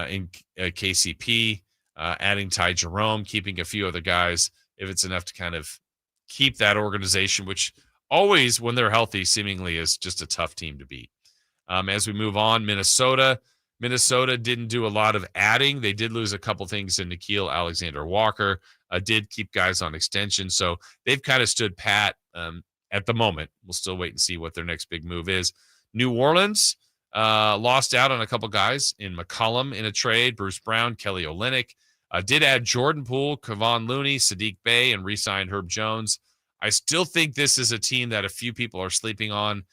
in KCP, adding Ty Jerome, keeping a few other guys, if it's enough to kind of keep that organization, which always, when they're healthy, seemingly is just a tough team to beat. As we move on, Minnesota didn't do a lot of adding. They did lose a couple things in Nickeil Alexander-Walker, did keep guys on extension. So they've kind of stood pat at the moment. We'll still wait and see what their next big move is. New Orleans lost out on a couple guys in McCollum in a trade, Bruce Brown, Kelly Olynyk. Did add Jordan Poole, Kevon Looney, Sadiq Bey, and re-signed Herb Jones. I still think this is a team that a few people are sleeping on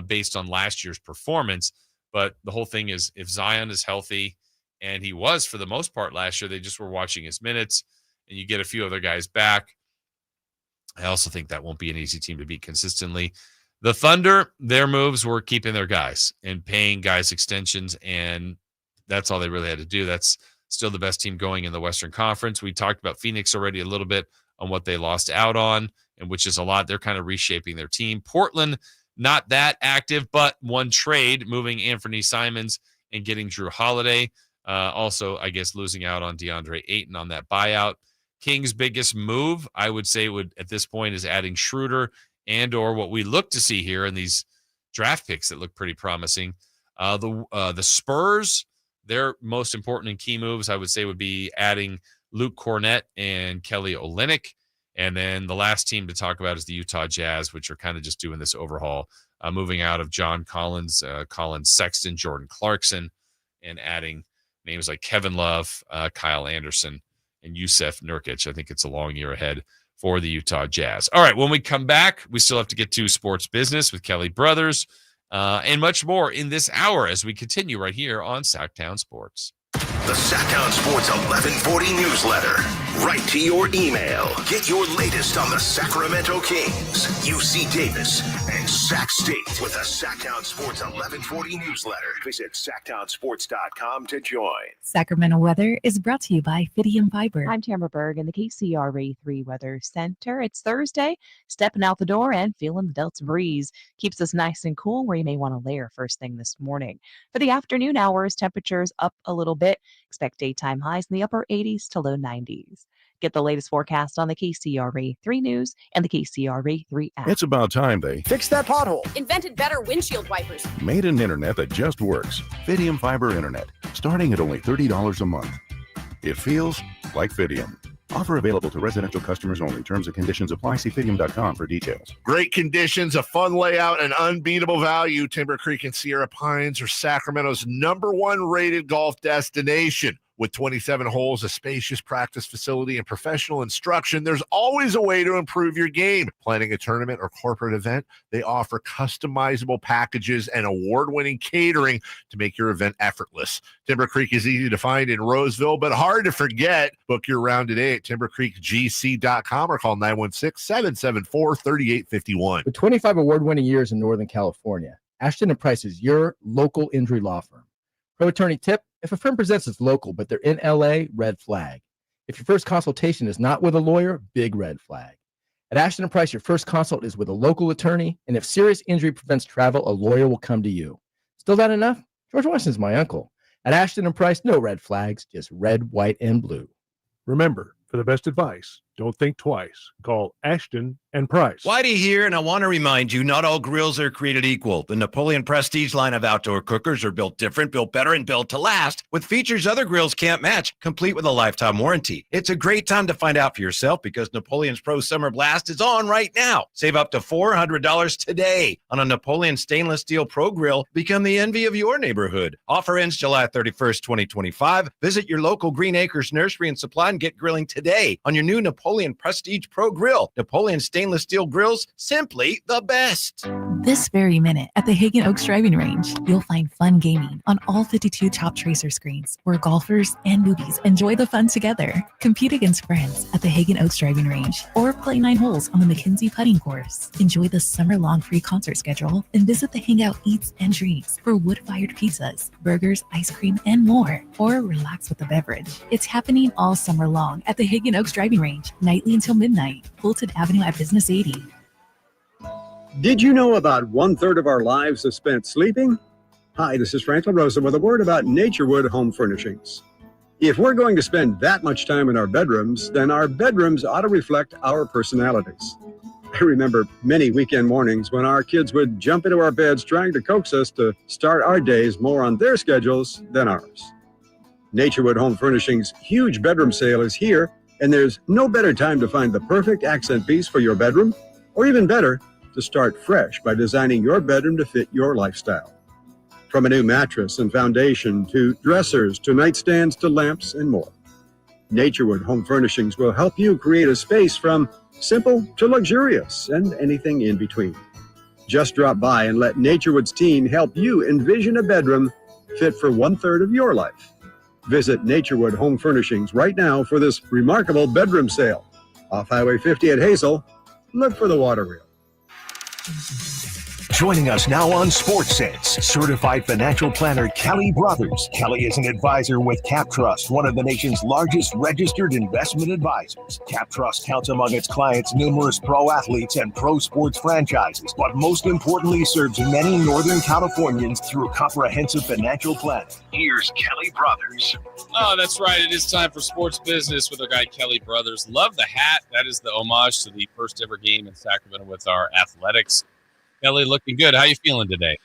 based on last year's performance. But the whole thing is, if Zion is healthy, and he was for the most part last year, they just were watching his minutes, and you get a few other guys back, I also think that won't be an easy team to beat consistently. The Thunder, their moves were keeping their guys and paying guys extensions, and that's all they really had to do. That's still the best team going in the Western Conference. We talked about Phoenix already a little bit on what they lost out on, and which is a lot. They're kind of reshaping their team. Portland, not that active, but one trade, moving Anthony Simons and getting Drew Holiday. Also, I guess, losing out on DeAndre Ayton on that buyout. Kings' biggest move, I would say, at this point is adding Schroeder and or what we look to see here in these draft picks that look pretty promising. The Spurs, their most important and key moves, I would say, would be adding Luke Cornett and Kelly Olynyk. And then the last team to talk about is the Utah Jazz, which are kind of just doing this overhaul, moving out of John Collins, Colin Sexton, Jordan Clarkson, and adding names like Kevin Love, Kyle Anderson, and Yusef Nurkic. I think it's a long year ahead for the Utah Jazz. All right, when we come back, we still have to get to sports business with Kelly Brothers and much more in this hour as we continue right here on Sacktown Sports. The Sacktown Sports 1140 newsletter, right to your email. Get your latest on the Sacramento Kings, UC Davis, and Sac State with the Sacktown Sports 1140 newsletter. Visit sacktownsports.com to join. Sacramento weather is brought to you by Fidium Fiber. I'm Tamara Berg in the KCRA 3 Weather Center. It's Thursday, stepping out the door and feeling the Delta breeze. Keeps us nice and cool where you may want to layer first thing this morning. For the afternoon hours, temperatures up a little bit. Expect daytime highs in the upper 80s to low 90s. Get the latest forecast on the KCRA 3 News and the KCRA 3 app. It's about time they fixed that pothole. Invented better windshield wipers. Made an internet that just works. Fidium Fiber Internet, starting at only $30 a month. It feels like Fidium. Offer available to residential customers only. Terms and conditions apply. See Fidium.com for details. Great conditions, a fun layout, and unbeatable value. Timber Creek and Sierra Pines are Sacramento's #1 rated golf destination. With 27 holes, a spacious practice facility, and professional instruction, there's always a way to improve your game. Planning a tournament or corporate event, they offer customizable packages and award-winning catering to make your event effortless. Timber Creek is easy to find in Roseville, but hard to forget. Book your round today at timbercreekgc.com or call 916-774-3851. With 25 award-winning years in Northern California, Ashton & Price is your local injury law firm. Pro attorney tip: if a firm presents as local, but they're in LA, red flag. If your first consultation is not with a lawyer, big red flag. At Ashton & Price, your first consult is with a local attorney, and if serious injury prevents travel, a lawyer will come to you. Still not enough? George Washington's my uncle. At Ashton & Price, no red flags, just red, white, and blue. Remember, for the best advice, don't think twice. Call Ashton and Price. Whitey here, and I want to remind you, not all grills are created equal. The Napoleon Prestige line of outdoor cookers are built different, built better, and built to last, with features other grills can't match, complete with a lifetime warranty. It's a great time to find out for yourself because Napoleon's Pro Summer Blast is on right now. Save up to $400 today on a Napoleon stainless steel Pro Grill. Become the envy of your neighborhood. Offer ends July 31st, 2025. Visit your local Green Acres Nursery and Supply and get grilling today on your new Napoleon Prestige Pro Grill. Napoleon stainless steel grills, simply the best. This very minute at the Hagen Oaks Driving Range, you'll find fun gaming on all 52 Top Tracer screens where golfers and newbies enjoy the fun together. Compete against friends at the Hagen Oaks Driving Range or play 9 holes on the McKenzie putting course. Enjoy the summer-long free concert schedule and visit the Hangout Eats and Drinks for wood-fired pizzas, burgers, ice cream, and more. Or relax with a beverage. It's happening all summer long at the Hagen Oaks Driving Range, nightly until midnight. Fulton Avenue at Business 80. Did you know about 1/3 of our lives is spent sleeping? Hi, this is Franklin Rosa with a word about Naturewood Home Furnishings. If we're going to spend that much time in our bedrooms, then our bedrooms ought to reflect our personalities. I remember many weekend mornings when our kids would jump into our beds trying to coax us to start our days more on their schedules than ours. Naturewood Home Furnishings' huge bedroom sale is here, and there's no better time to find the perfect accent piece for your bedroom, or even better, to start fresh by designing your bedroom to fit your lifestyle. From a new mattress and foundation to dressers to nightstands to lamps and more. Naturewood Home Furnishings will help you create a space from simple to luxurious and anything in between. Just drop by and let Naturewood's team help you envision a bedroom fit for 1/3 of your life. Visit Naturewood Home Furnishings right now for this remarkable bedroom sale. Off Highway 50 at Hazel, look for the water wheel. Joining us now on Sports Sense, certified financial planner Kelly Brothers. Kelly is an advisor with CapTrust, one of the nation's largest registered investment advisors. CapTrust counts among its clients numerous pro athletes and pro sports franchises, but most importantly serves many Northern Californians through comprehensive financial planning. Here's Kelly Brothers. Oh, that's right. It is time for Sports Business with our guy Kelly Brothers. Love the hat. That is the homage to the first ever game in Sacramento with our athletics. Kelly, looking good. How you feeling today?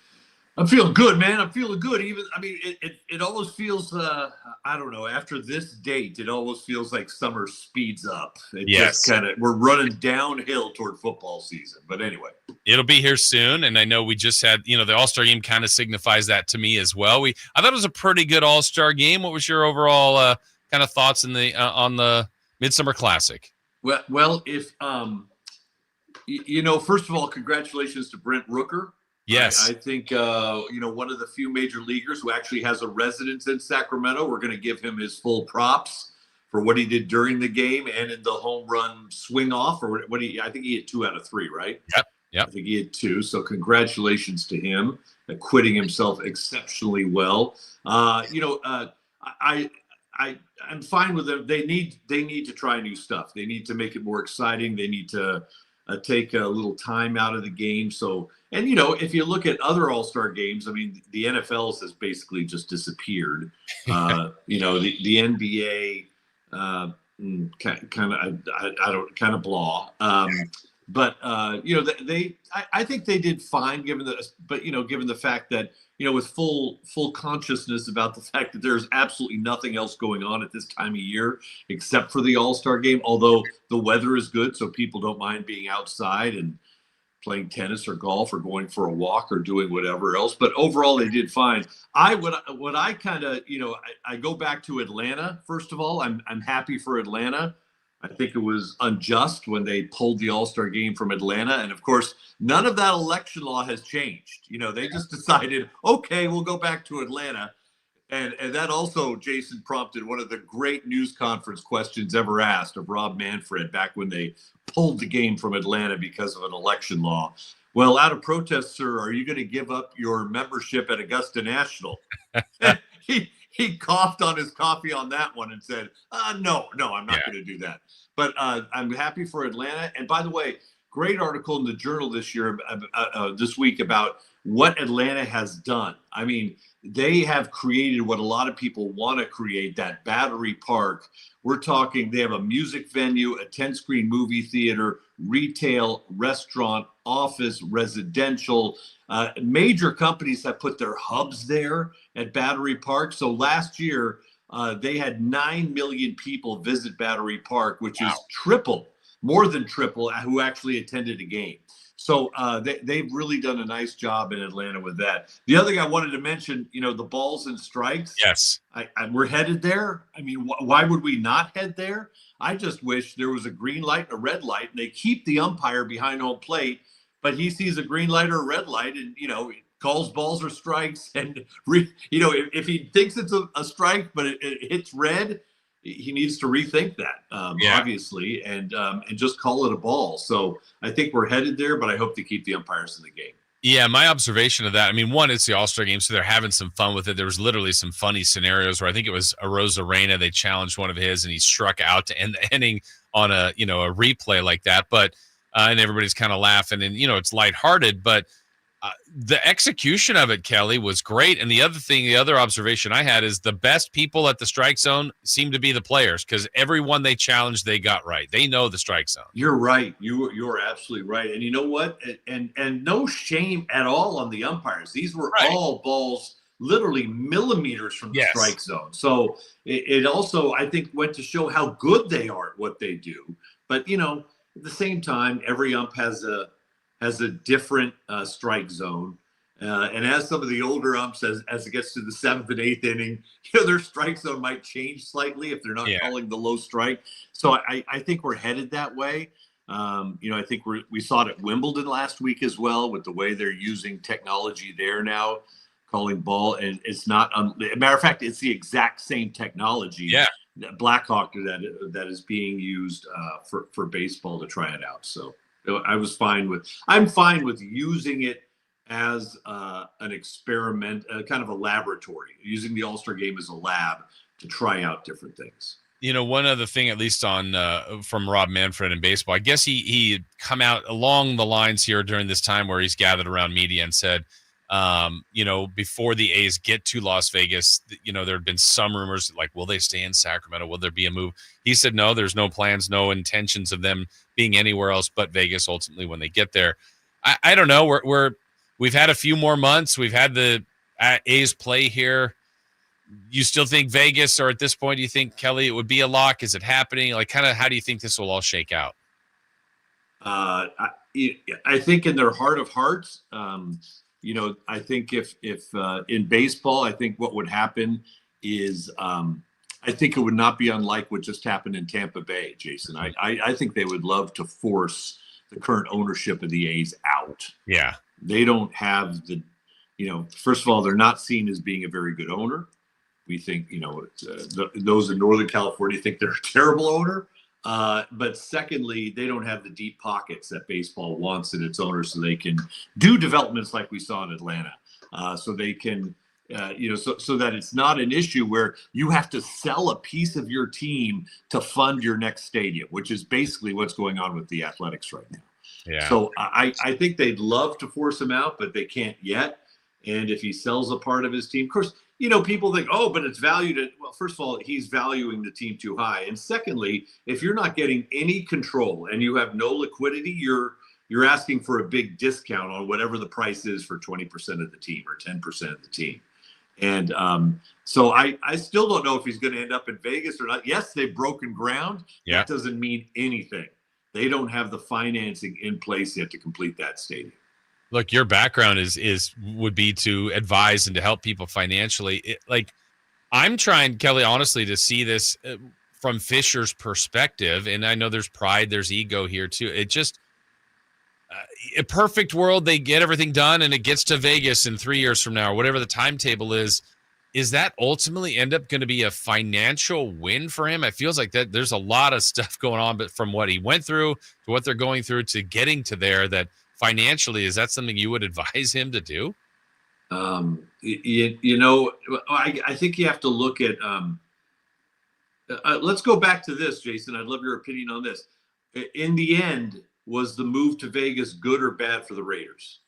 I'm feeling good, man. I'm feeling good. It almost feels, I don't know, after this date, it almost feels like summer speeds up. Yes. We're running downhill toward football season. But anyway. It'll be here soon. And I know we just had, the All-Star game kind of signifies that to me as well. I thought it was a pretty good All-Star game. What was your overall kind of thoughts on the Midsummer Classic? Well, if, first of all, congratulations to Brent Rooker. Yes. I think, one of the few major leaguers who actually has a residence in Sacramento. We're going to give him his full props for what he did during the game and in the home run swing off, or I think he hit 2 out of 3, right? Yep. I think he had 2. So congratulations to him, acquitting himself exceptionally well. I'm fine with them. They need to try new stuff. They need to make it more exciting. They need to take a little time out of the game. So, and if you look at other All-Star games, I mean, the NFL has basically just disappeared. The NBA kind of blah. I think they did fine given the fact that, with full consciousness about the fact that there's absolutely nothing else going on at this time of year except for the All-Star game, although the weather is good, so people don't mind being outside and playing tennis or golf or going for a walk or doing whatever else. But overall, they did fine. I go back to Atlanta. First of all, I'm happy for Atlanta. I think it was unjust when they pulled the All-Star game from Atlanta. And of course, none of that election law has changed. They just decided, okay, we'll go back to Atlanta. And that also, Jason, prompted one of the great news conference questions ever asked of Rob Manfred back when they pulled the game from Atlanta because of an election law. Well, out of protest, sir, are you going to give up your membership at Augusta National? He coughed on his coffee on that one and said, no, I'm not going to do that. But I'm happy for Atlanta. And by the way, great article in the Journal this week about what Atlanta has done. I mean, they have created what a lot of people want to create, that Battery Park. We're talking, they have a music venue, a 10-screen movie theater, retail, restaurant, office, residential. Major companies have put their hubs there at Battery Park. So last year, they had 9 million people visit Battery Park, which is more than triple, who actually attended a game. So they've really done a nice job in Atlanta with that. The other thing I wanted to mention, the balls and strikes. Yes. We're headed there. I mean, why would we not head there? I just wish there was a green light and a red light, and they keep the umpire behind home plate, but he sees a green light or a red light and, calls balls or strikes. And, if he thinks it's a strike, but it hits red, he needs to rethink that, obviously, and just call it a ball. So I think we're headed there, but I hope to keep the umpires in the game. Yeah, my observation of that, I mean, one, it's the All-Star game, so they're having some fun with it. There was literally some funny scenarios where I think it was Arozarena, they challenged one of his, and he struck out to end the inning on a replay like that. But and everybody's kind of laughing, and it's lighthearted, but the execution of it, Kelly, was great. And the other observation I had is the best people at the strike zone seem to be the players, because everyone they challenged, they got right. They know the strike zone. You're right. You're absolutely right. And you know what? And no shame at all on the umpires. These were all balls literally millimeters from the strike zone. So it also, I think, went to show how good they are at what they do. But, at the same time, every ump has a different strike zone. And as some of the older umps, as it gets to the 7th and 8th inning, their strike zone might change slightly if they're not calling the low strike. So I think we're headed that way. I think we saw it at Wimbledon last week as well, with the way they're using technology there now, calling ball. And it's not, matter of fact, it's the exact same technology. Yeah. Blackhawk that is being used for baseball to try it out. So I'm fine with using it as an experiment, kind of a laboratory, using the All-Star game as a lab to try out different things. One other thing, at least from Rob Manfred in baseball, I guess he had come out along the lines here during this time where he's gathered around media and said, before the A's get to Las Vegas, there had been some rumors like, will they stay in Sacramento? Will there be a move? He said, no, there's no plans, no intentions of them being anywhere else but Vegas ultimately when they get there. I don't know. We've had a few more months. We've had the A's play here. You still think Vegas, or at this point, do you think, Kelly, it would be a lock? Is it happening? Like, kind of, how do you think this will all shake out? I think in their heart of hearts, I think if in baseball, I think what would happen is I think it would not be unlike what just happened in Tampa Bay, Jason. I think they would love to force the current ownership of the A's out. Yeah. They don't have first of all, they're not seen as being a very good owner. We think, those in Northern California think they're a terrible owner. But secondly, they don't have the deep pockets that baseball wants in its owners, so they can do developments like we saw in Atlanta. So they can, so that it's not an issue where you have to sell a piece of your team to fund your next stadium, which is basically what's going on with the Athletics right now. Yeah. So I think they'd love to force him out, but they can't yet. And if he sells a part of his team, of course, people think, oh, but it's valued at, well, first of all, he's valuing the team too high. And secondly, if you're not getting any control and you have no liquidity, you're asking for a big discount on whatever the price is for 20% of the team or 10% of the team. And so I still don't know if he's going to end up in Vegas or not. Yes, they've broken ground. Yeah. That doesn't mean anything. They don't have the financing in place yet to complete that stadium. Look, your background would be to advise and to help people financially. I'm trying, Kelly, honestly, to see this from Fisher's perspective. And I know there's pride, there's ego here too. It just, a perfect world, they get everything done and it gets to Vegas in 3 years from now, or whatever the timetable is that ultimately end up going to be a financial win for him? It feels like that there's a lot of stuff going on, but from what he went through to what they're going through to getting to there, that financially, is that something you would advise him to do? I think you have to look at, let's go back to this, Jason. I'd love your opinion on this. In the end, was the move to Vegas good or bad for the Raiders?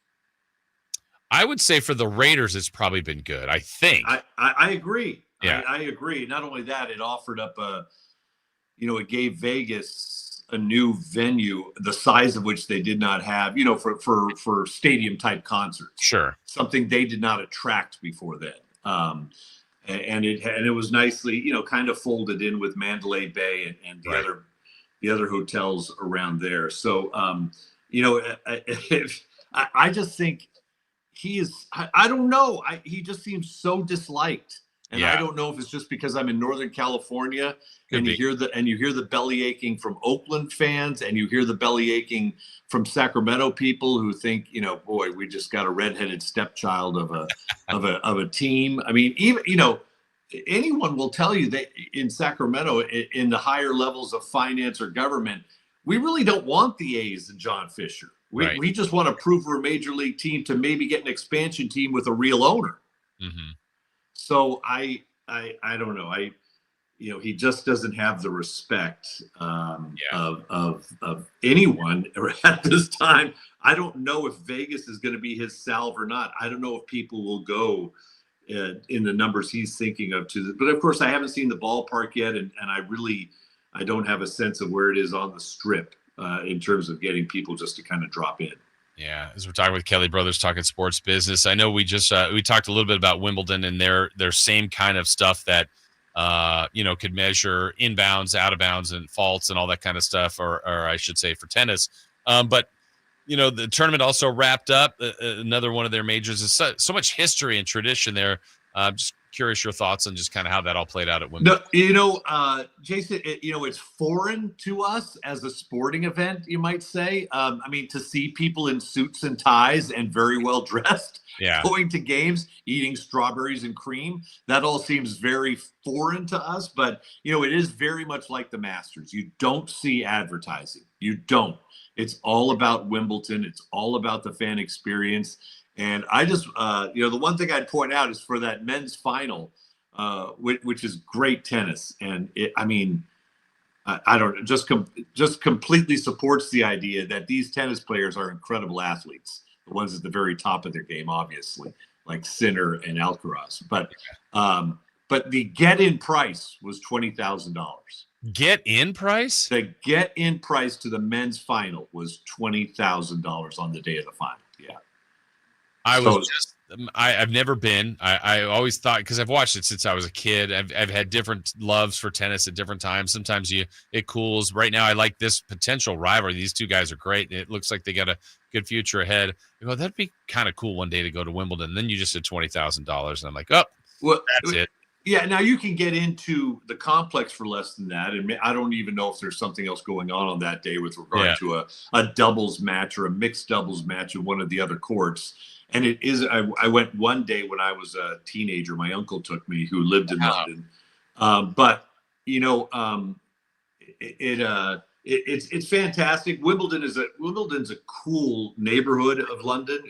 I would say for the Raiders, it's probably been good. I think. I agree. Yeah. I agree. Not only that, it offered up it gave Vegas a new venue, the size of which they did not have, for stadium type concerts. Sure. Something they did not attract before then. And it was nicely, kind of folded in with Mandalay Bay and the other hotels around there. So, I just think he is, I don't know. he just seems so disliked. And I don't know if it's just because I'm in Northern California and you hear the belly aching from Oakland fans, and you hear the belly aching from Sacramento people who think, boy, we just got a redheaded stepchild of a team. I mean, even, anyone will tell you that in Sacramento, in the higher levels of finance or government, we really don't want the A's and John Fisher. We just want to prove we're a major league team to maybe get an expansion team with a real owner. Mm-hmm. So I don't know. he just doesn't have the respect of anyone at this time. I don't know if Vegas is going to be his salve or not. I don't know if people will go in the numbers he's thinking of but of course I haven't seen the ballpark yet, and I don't have a sense of where it is on the strip in terms of getting people just to kind of drop in. Yeah, as we're talking with Kelly Brothers, talking sports business. I know we just we talked a little bit about Wimbledon and their same kind of stuff that could measure inbounds, out of bounds, and faults and all that kind of stuff, or I should say for tennis. But the tournament also wrapped up. Another one of their majors. Is so much history and tradition there. Just curious your thoughts on just kind of how that all played out at Wimbledon. No, Jason, it's foreign to us as a sporting event, you might say. To see people in suits and ties and very well dressed, going to games, eating strawberries and cream, that all seems very foreign to us. But, it is very much like the Masters. You don't see advertising. You don't. It's all about Wimbledon. It's all about the fan experience. And I just, the one thing I'd point out is for that men's final, which is great tennis. And I don't know, just completely supports the idea that these tennis players are incredible athletes. The ones at the very top of their game, obviously, like Sinner and Alcaraz. But the get-in price was $20,000. Get-in price? The get-in price to the men's final was $20,000 on the day of the final. Yeah. I've never been. I always thought, because I've watched it since I was a kid. I've had different loves for tennis at different times. Sometimes it cools. Right now, I like this potential rivalry. These two guys are great. It looks like they got a good future ahead. I go, that'd be kind of cool one day to go to Wimbledon. And then you just said $20,000, and I'm like, oh, well, that's it. Yeah, now you can get into the complex for less than that, and I don't even know if there's something else going on that day with regard to a doubles match or a mixed doubles match in one of the other courts. And it is. I went one day when I was a teenager. My uncle took me, who lived in London. It's fantastic. Wimbledon's a cool neighborhood of London.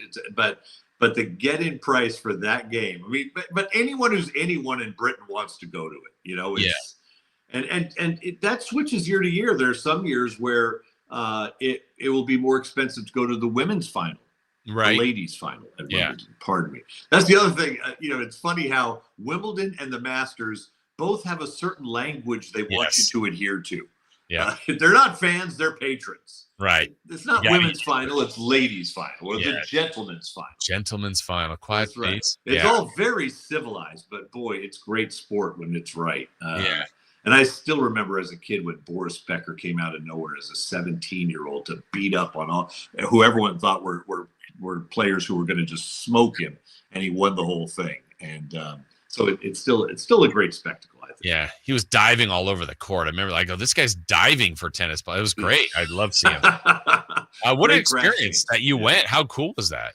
But the get-in price for that game, but anyone who's anyone in Britain wants to go to it. And that switches year to year. There are some years where it will be more expensive to go to the women's final. Right. The ladies' final at Wimbledon. Pardon me. That's the other thing. It's funny how Wimbledon and the Masters both have a certain language they want you to adhere to. Yeah. They're not fans, they're patrons. Right. It's not women's final, it's ladies' final, or the gentleman's final. Gentleman's final. Quiet please. It's all very civilized, but boy, it's great sport when it's right. And I still remember as a kid when Boris Becker came out of nowhere as a 17-year-old to beat up on who everyone thought were players who were going to just smoke him, and he won the whole thing. And so it's still a great spectacle, I think. Yeah, he was diving all over the court. I remember, this guy's diving for tennis. It was great. I'd love to see him. What an experience that you went. How cool was that?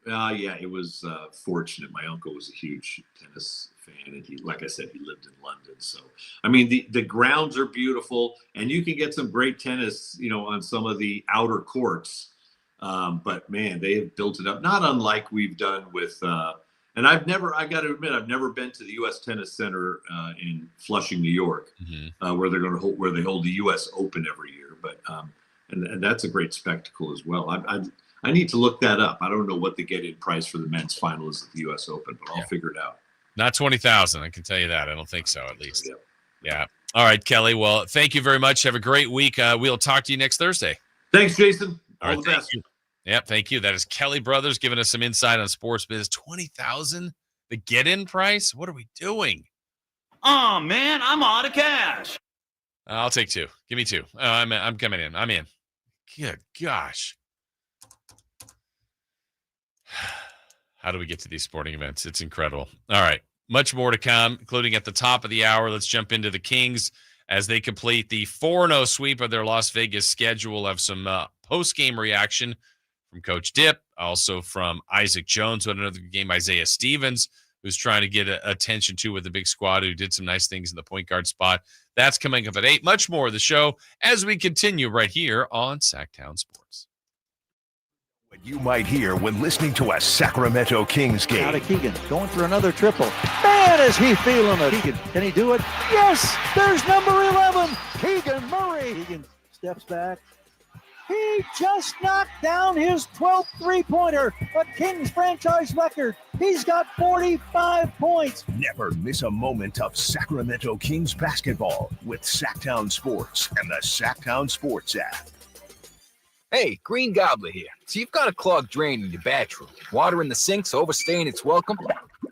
It was fortunate. My uncle was a huge tennis fan, and like I said, he lived in London. So, the grounds are beautiful, and you can get some great tennis, on some of the outer courts. But man, they have built it up, not unlike we've done with, and I got to admit, I've never been to the U.S. Tennis Center in Flushing, New York, where they hold the U.S. Open every year. But and that's a great spectacle as well. I need to look that up. I don't know what the get-in price for the men's final is at the U.S. Open, but I'll figure it out. Not 20,000. I can tell you that. I don't think so, at least. Yeah. All right, Kelly. Well, thank you very much. Have a great week. We'll talk to you next Thursday. Thanks, Jason. All the best. You. Yep, thank you. That is Kelly Brothers giving us some insight on sports biz. 20,000, the get-in price. What are we doing? Oh man, I'm out of cash. I'll take two. Give me two. I'm coming in. I'm in. Good gosh. How do we get to these sporting events? It's incredible. All right, much more to come, including at the top of the hour. Let's jump into the Kings as they complete the 4-0 sweep of their Las Vegas schedule. We'll have some post-game reaction from Coach Dip, also from Isaac Jones, who had another game, Isaiah Stevens, who's trying to get attention to with the big squad, who did some nice things in the point guard spot. That's coming up at 8. Much more of the show as we continue right here on Sacktown Sports. You might hear when listening to a Sacramento Kings game. Out of Keegan, going for another triple. Man, is he feeling it. Keegan, can he do it? Yes, there's number 11, Keegan Murray. Keegan steps back. He just knocked down his 12th three-pointer, a Kings franchise record. He's got 45 points. Never miss a moment of Sacramento Kings basketball with Sacktown Sports and the Sacktown Sports app. Hey, Green Gobbler here. So you've got a clogged drain in your bathroom. Water in the sink's overstaying its welcome.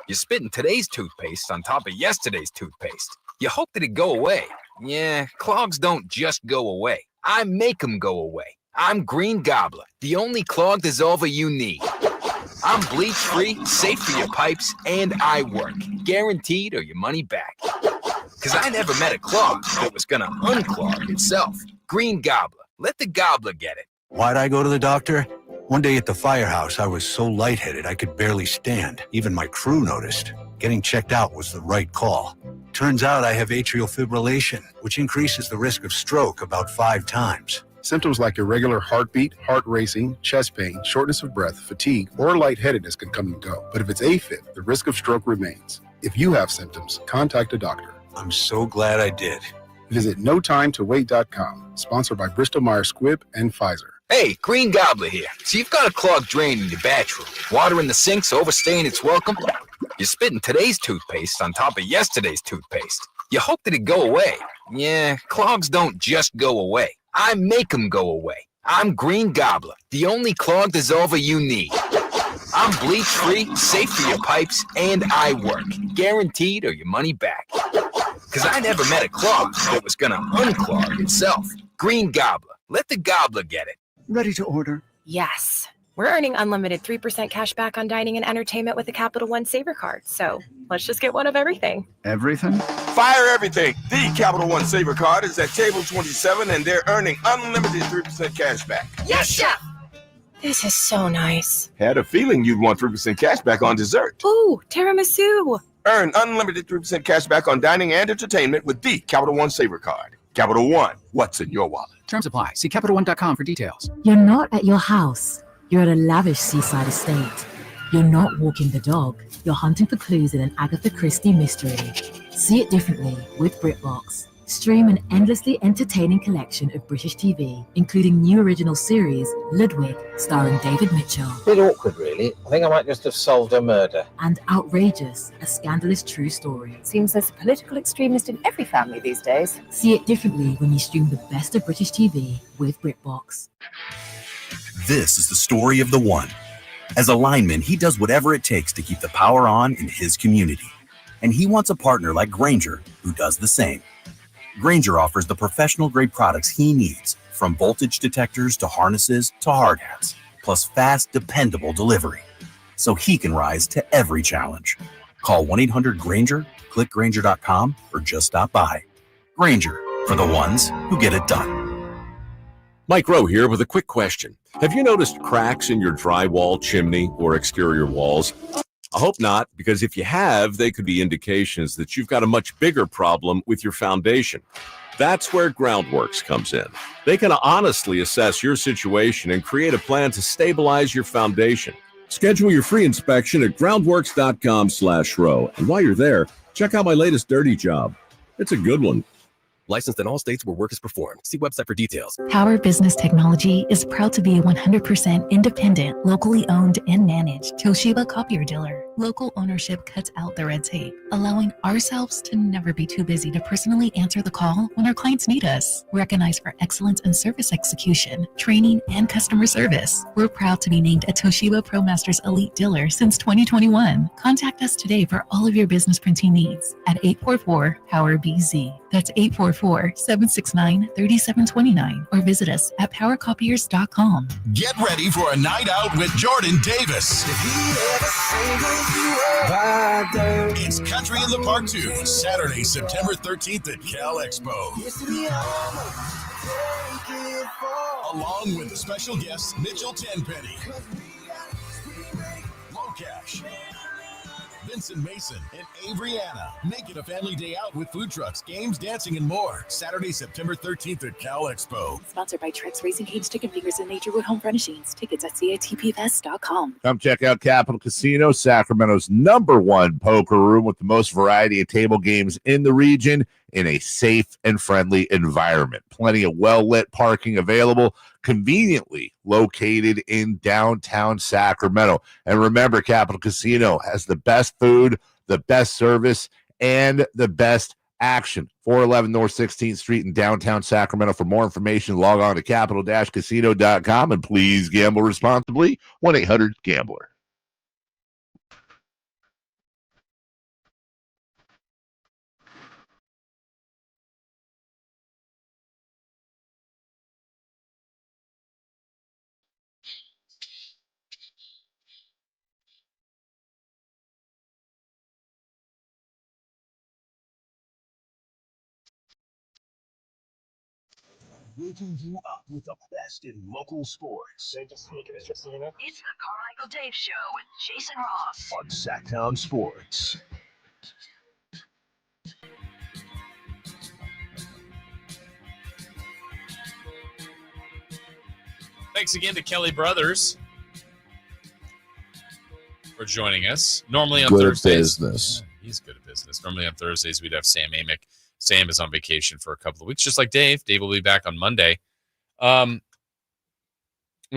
You're spitting today's toothpaste on top of yesterday's toothpaste. You hope that it go away. Yeah, clogs don't just go away. I make them go away. I'm Green Gobbler, the only clog dissolver you need. I'm bleach-free, safe for your pipes, and I work. Guaranteed or your money back. Because I never met a clog that was going to unclog itself. Green Gobbler. Let the gobbler get it. Why'd I go to the doctor? One day at the firehouse, I was so lightheaded I could barely stand. Even my crew noticed. Getting checked out was the right call. Turns out I have atrial fibrillation, which increases the risk of stroke about 5 times. Symptoms like irregular heartbeat, heart racing, chest pain, shortness of breath, fatigue, or lightheadedness can come and go. But if it's AFib, the risk of stroke remains. If you have symptoms, contact a doctor. I'm so glad I did. Visit notimetowait.com. Sponsored by Bristol-Myers Squibb and Pfizer. Hey, Green Gobbler here. So you've got a clogged drain in your bathroom. Water in the sink's overstaying its welcome. You're spitting today's toothpaste on top of yesterday's toothpaste. You hope that it go away. Yeah, clogs don't just go away. I make them go away. I'm Green Gobbler, the only clog dissolver you need. I'm bleach-free, safe for your pipes, and I work. Guaranteed or your money back. Because I never met a clog that was going to unclog itself. Green Gobbler. Let the gobbler get it. Ready to order? Yes. We're earning unlimited 3% cash back on dining and entertainment with the Capital One Saver Card. So let's just get one of everything. Everything? Fire everything. The Capital One Saver Card is at table 27, and they're earning unlimited 3% cash back. Yes, Chef! This is so nice. Had a feeling you'd want 3% cash back on dessert. Ooh, tiramisu. Earn unlimited 3% cash back on dining and entertainment with the Capital One Saver Card. Capital One, what's in your wallet? Terms apply. See CapitalOne.com for details. You're not at your house. You're at a lavish seaside estate. You're not walking the dog. You're hunting for clues in an Agatha Christie mystery. See it differently with BritBox. Stream an endlessly entertaining collection of British TV, including new original series, Ludwig, starring David Mitchell. Bit awkward, really. I think I might just have solved a murder. And Outrageous, a scandalous true story. Seems there's a political extremist in every family these days. See it differently when you stream the best of British TV with BritBox. This is the story of the one. As a lineman, he does whatever it takes to keep the power on in his community. And he wants a partner like Grainger who does the same. Grainger offers the professional-grade products he needs, from voltage detectors to harnesses to hard hats, plus fast, dependable delivery, so he can rise to every challenge. Call 1-800-GRAINGER, click Grainger.com, or just stop by. Grainger, for the ones who get it done. Mike Rowe here with a quick question. Have you noticed cracks in your drywall, chimney, or exterior walls? I hope not, because if you have, they could be indications that you've got a much bigger problem with your foundation. That's where Groundworks comes in. They can honestly assess your situation and create a plan to stabilize your foundation. Schedule your free inspection at groundworks.com/row. And while you're there, check out my latest dirty job. It's a good one. Licensed in all states where work is performed. See website for details. Power Business Technology is proud to be a 100% independent, locally owned and managed Toshiba copier dealer. Local ownership cuts out the red tape, allowing ourselves to never be too busy to personally answer the call when our clients need us. Recognized for excellence in service execution, training, and customer service, we're proud to be named a Toshiba ProMasters Elite Dealer since 2021. Contact us today for all of your business printing needs at 844-POWER-BZ. That's 844-769-3729, or visit us at powercopiers.com. Get ready for a night out with Jordan Davis. It's Country in the Park 2, Saturday, September 13th at Cal Expo. Along with the special guests Mitchell Tenpenny, Low Cash, Vincent Mason, and Avriana. Make it a family day out with food trucks, games, dancing, and more. Saturday, September 13th at Cal Expo. Sponsored by Trex Racing Cage, Chicken Fingers, and Naturewood Home Furnishings. Tickets at catpfest.com. Come check out Capital Casino, Sacramento's #1 poker room with the most variety of table games in the region in a safe and friendly environment. Plenty of well-lit parking available, conveniently located in downtown Sacramento. And remember, Capital Casino has the best food, the best service, and the best action. 411 North 16th Street in downtown Sacramento. For more information, log on to capital-casino.com, and please gamble responsibly. 1-800-GAMBLER. Waking you up with the best in local sports. It's the Carmichael Dave Show with Jason Ross On Sacktown Sports. Thanks again to Kelly Brothers for joining us. Normally on Thursdays. Business. He's good at business. Normally on Thursdays, we'd have Sam Amick. Sam is on vacation for a couple of weeks, just like Dave. Dave will be back on Monday. We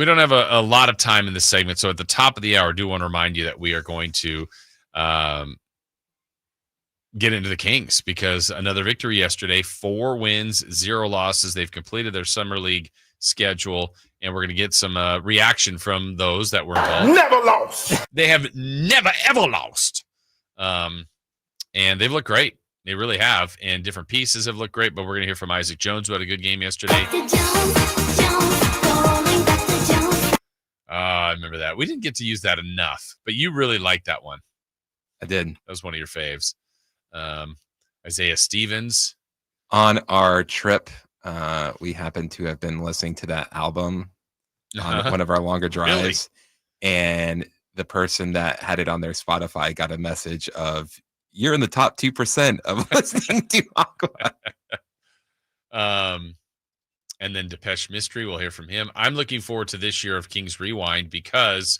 don't have a lot of time in this segment, so at the top of the hour, I do want to remind you that we are going to get into the Kings, because another victory yesterday, 4 wins, 0 losses. They've completed their summer league schedule, and we're going to get some reaction from those that were involved. Never lost. They have never, ever lost. And they've looked great. They really have, and different pieces have looked great, but we're going to hear from Isaac Jones, who had a good game yesterday. I remember that. We didn't get to use that enough, but you really liked that one. I did. That was one of your faves. Isaiah Stevens. On our trip, we happened to have been listening to that album on one of our longer drives, and the person that had it on their Spotify got a message of, "You're in the top 2% of listening to Aqua." And then Depeche Mystery, we'll hear from him. I'm looking forward to this year of Kings Rewind because,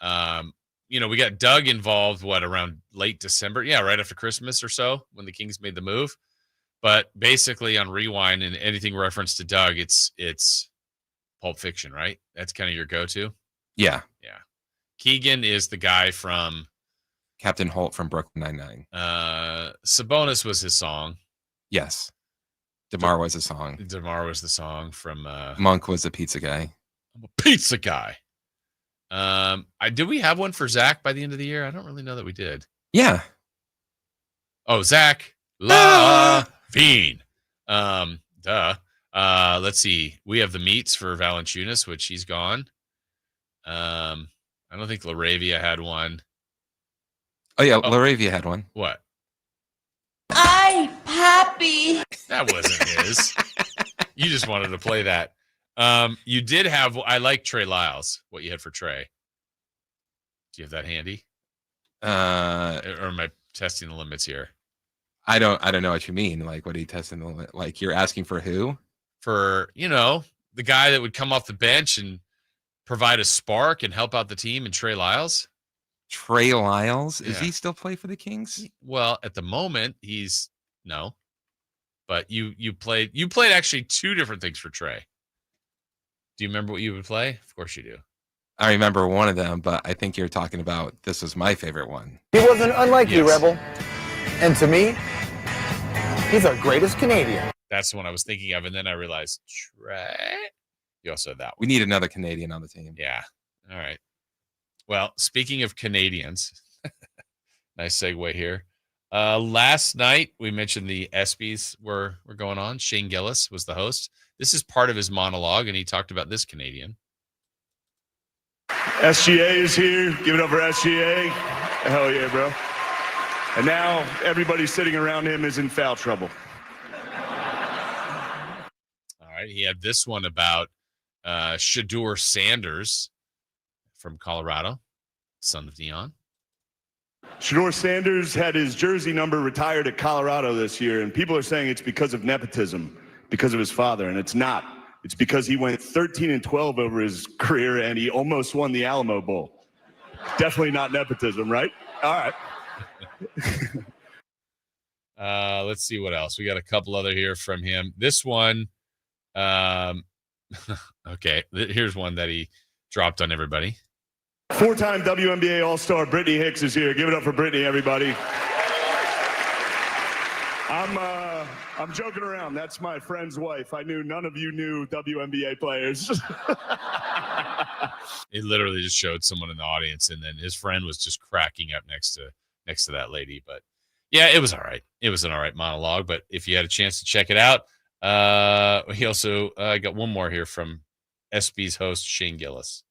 we got Doug involved, around late December? Yeah, right after Christmas or so, when the Kings made the move. But basically on Rewind and anything reference to Doug, it's Pulp Fiction, right? That's kind of your go-to? Yeah. Yeah. Keegan is the guy from Captain Holt from Brooklyn Nine-Nine. Sabonis was his song. Yes. DeMar was a song. DeMar was the song from Monk was the pizza guy. I'm a pizza guy. Did we have one for Zach by the end of the year? I don't really know that we did. Yeah. Oh, Zach LaVine. Duh. Let's see. We have the meats for Valanciunas, which he's gone. I don't think Laravia had one. Oh yeah, Laravia had one. What? Ay, papi. That wasn't his. You just wanted to play that. You did have. I like Trey Lyles. What you had for Trey? Do you have that handy? Or am I testing the limits here? I don't know what you mean. Like, what are you testing the limit? Like, you're asking for who? For the guy that would come off the bench and provide a spark and help out the team, and Trey Lyles. Trey Lyles? Is Yeah. he still play for the Kings? Well, at the moment, he's no. But you played actually 2 different things for Trey. Do you remember what you would play? Of course you do. I remember one of them, but I think you're talking about, this was my favorite one. He wasn't unlike you, Rebel. And to me, he's our greatest Canadian. That's the one I was thinking of, and then I realized Trey. You also had that one. We need another Canadian on the team. Yeah. All right. Well, speaking of Canadians, nice segue here. Last night, we mentioned the ESPYs were going on. Shane Gillis was the host. This is part of his monologue, and he talked about this Canadian. SGA is here. Give it up for SGA. Hell yeah, bro. And now everybody sitting around him is in foul trouble. All right. He had this one about Shedeur Sanders from Colorado, son of Dion. Shedeur Sanders had his jersey number retired at Colorado this year, and people are saying it's because of nepotism, because of his father, and it's not. It's because he went 13-12 over his career, and he almost won the Alamo Bowl. Definitely not nepotism, right? All right. Let's see what else. We got a couple other here from him. This one, okay, here's one that he dropped on everybody. 4-time WNBA All-Star Brittany Hicks is here. Give it up for Brittany, everybody. I'm joking around. That's my friend's wife. I knew none of you knew WNBA players. He literally just showed someone in the audience, and then his friend was just cracking up next to that lady. But yeah, it was all right. It was an all right monologue. But if you had a chance to check it out, he also got one more here from ESPY's host Shane Gillis.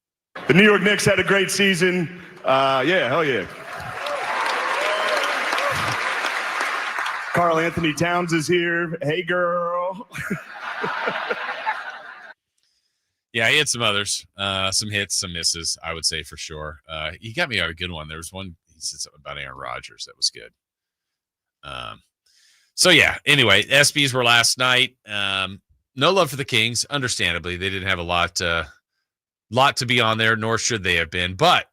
The New York Knicks had a great season. Yeah, hell yeah. Karl Anthony Towns is here. Hey, girl. Yeah, he had some others, some hits, some misses, I would say for sure. He got me on a good one. There was one, he said something about Aaron Rodgers. That was good. So, yeah, anyway, ESPYs were last night. No love for the Kings, understandably. They didn't have a lot to be on there, nor should they have been. But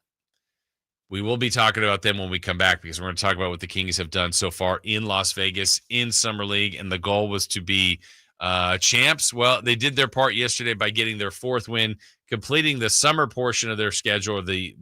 we will be talking about them when we come back, because we're going to talk about what the Kings have done so far in Las Vegas in Summer League, and the goal was to be champs. Well, they did their part yesterday by getting their fourth win, completing the summer portion of their schedule, the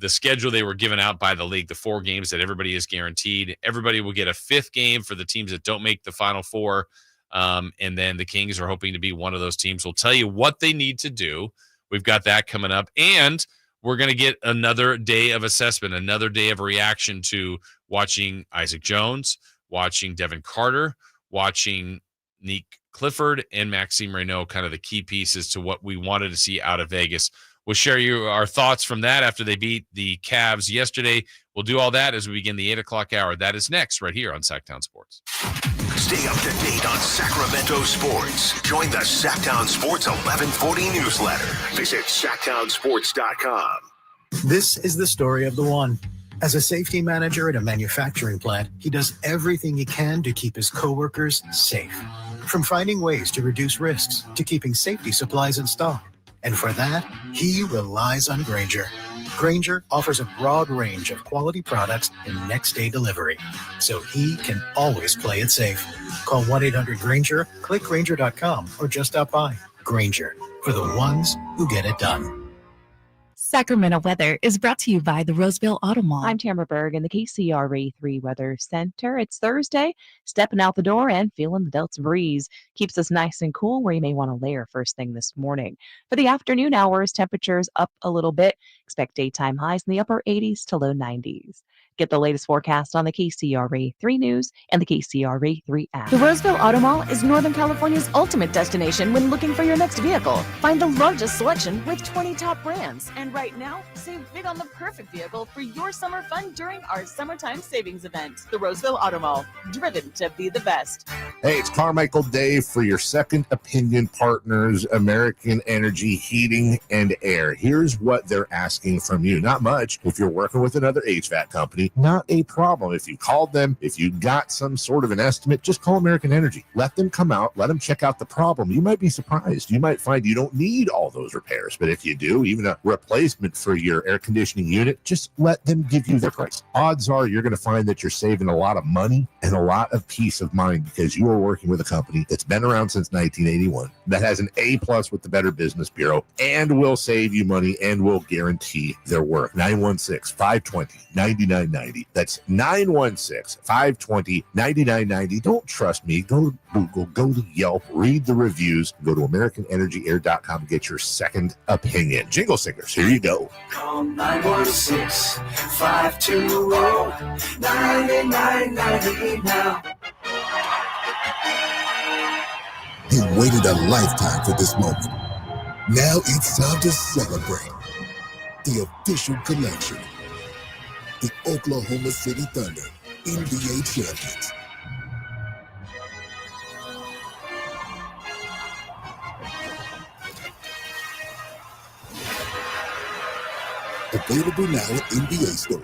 schedule they were given out by the league, the 4 games that everybody is guaranteed. Everybody will get a 5th game for the teams that don't make the Final Four, and then the Kings are hoping to be one of those teams. We'll tell you what they need to do. We've got that coming up, and we're going to get another day of assessment, another day of reaction to watching Isaac Jones, watching Devin Carter, watching Nique Clifford, and Maxim Reno, kind of the key pieces to what we wanted to see out of Vegas. We'll share you our thoughts from that after they beat the Cavs yesterday. We'll do all that as we begin the 8 o'clock hour. That is next right here on Sacktown Sports. Stay up to date on Sacramento sports. Join the Sacktown Sports 1140 newsletter. Visit SacktownSports.com. This is the story of the one. As a safety manager at a manufacturing plant, he does everything he can to keep his coworkers safe. From finding ways to reduce risks to keeping safety supplies in stock. And for that, he relies on Grainger. Grainger offers a broad range of quality products and next-day delivery, so he can always play it safe. Call 1-800-GRAINGER, click Grainger.com, or just stop by. Grainger, for the ones who get it done. Sacramento weather is brought to you by the Roseville Auto Mall. I'm Tamara Berg in the KCRA 3 Weather Center. It's Thursday, stepping out the door and feeling the Delta breeze. Keeps us nice and cool where you may want to layer first thing this morning. For the afternoon hours, temperatures up a little bit. Expect daytime highs in the upper 80s to low 90s. Get the latest forecast on the KCRA 3 News and the KCRA 3 app. The Roseville Auto Mall is Northern California's ultimate destination when looking for your next vehicle. Find the largest selection with 20 top brands. And right now, save big on the perfect vehicle for your summer fun during our summertime savings event. The Roseville Auto Mall, driven to be the best. Hey, it's Carmichael Dave for your second opinion partners, American Energy Heating and Air. Here's what they're asking from you. Not much. If you're working with another HVAC company, not a problem. If you called them, if you got some sort of an estimate, just call American Energy. Let them come out. Let them check out the problem. You might be surprised. You might find you don't need all those repairs. But if you do, even a replacement for your air conditioning unit, just let them give you their price. Odds are you're going to find that you're saving a lot of money and a lot of peace of mind because you are working with a company that's been around since 1981, that has an A+ with the Better Business Bureau, and will save you money and will guarantee their work. 916-520-9990. That's 916-520-9990. Don't trust me. Go to Google, go to Yelp, read the reviews, go to AmericanEnergyAir.com and get your second opinion. Jingle singers, here you go. Call 916-520-9990 now. He waited a lifetime for this moment. Now it's time to celebrate. The official collection. The Oklahoma City Thunder, NBA champions. Available now at NBA Store.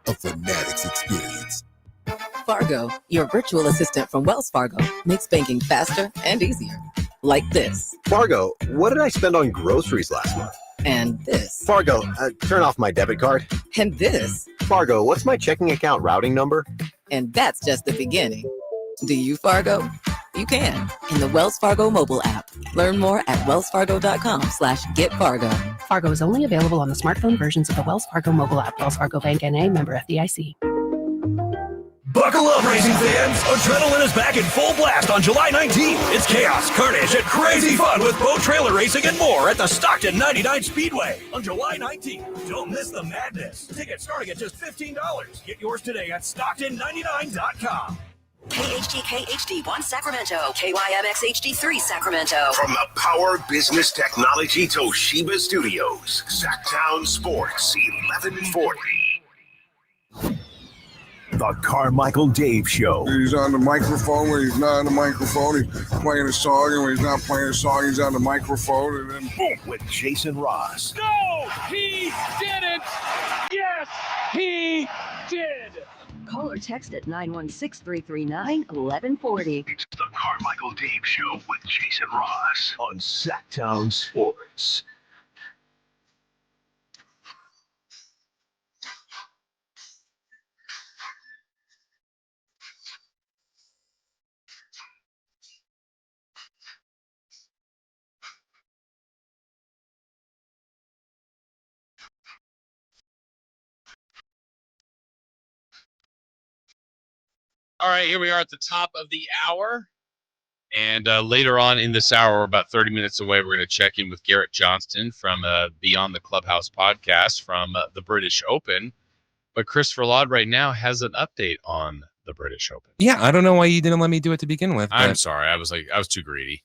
A Fanatics experience. Fargo, your virtual assistant from Wells Fargo, makes banking faster and easier. Like this. Fargo, what did I spend on groceries last month? And this. Fargo, turn off my debit card. And this. Fargo, what's my checking account routing number? And that's just the beginning. Do you Fargo? You can in the Wells Fargo mobile app. Learn more at wellsfargo.com/getfargo. Fargo is only available on the smartphone versions of the Wells Fargo mobile app. Wells Fargo Bank N.A., member FDIC. Buckle up, racing fans! Adrenaline is back in full blast on July 19th. It's chaos, carnage, and crazy fun with boat trailer racing and more at the Stockton 99 Speedway on July 19th. Don't miss the madness. Tickets starting at just $15. Get yours today at stockton99.com. KHD1 Sacramento, KYMX HD3 Sacramento. From the Power Business Technology Toshiba Studios, Sacktown Sports 1140. The Carmichael Dave Show. He's on the microphone when he's not on the microphone. He's playing a song, and when he's not playing a song, he's on the microphone, and then boom, with Jason Ross. No, he didn't. Yes, he did. Call or text at 916-339-1140. It's the Carmichael Dave Show with Jason Ross on Sacktown Sports. All right, here we are at the top of the hour. And later on in this hour, about 30 minutes away, we're going to check in with Garrett Johnston from Beyond the Clubhouse podcast from the British Open. But Christopher Laud right now has an update on the British Open. Yeah, I don't know why you didn't let me do it to begin with. I'm sorry. I was too greedy.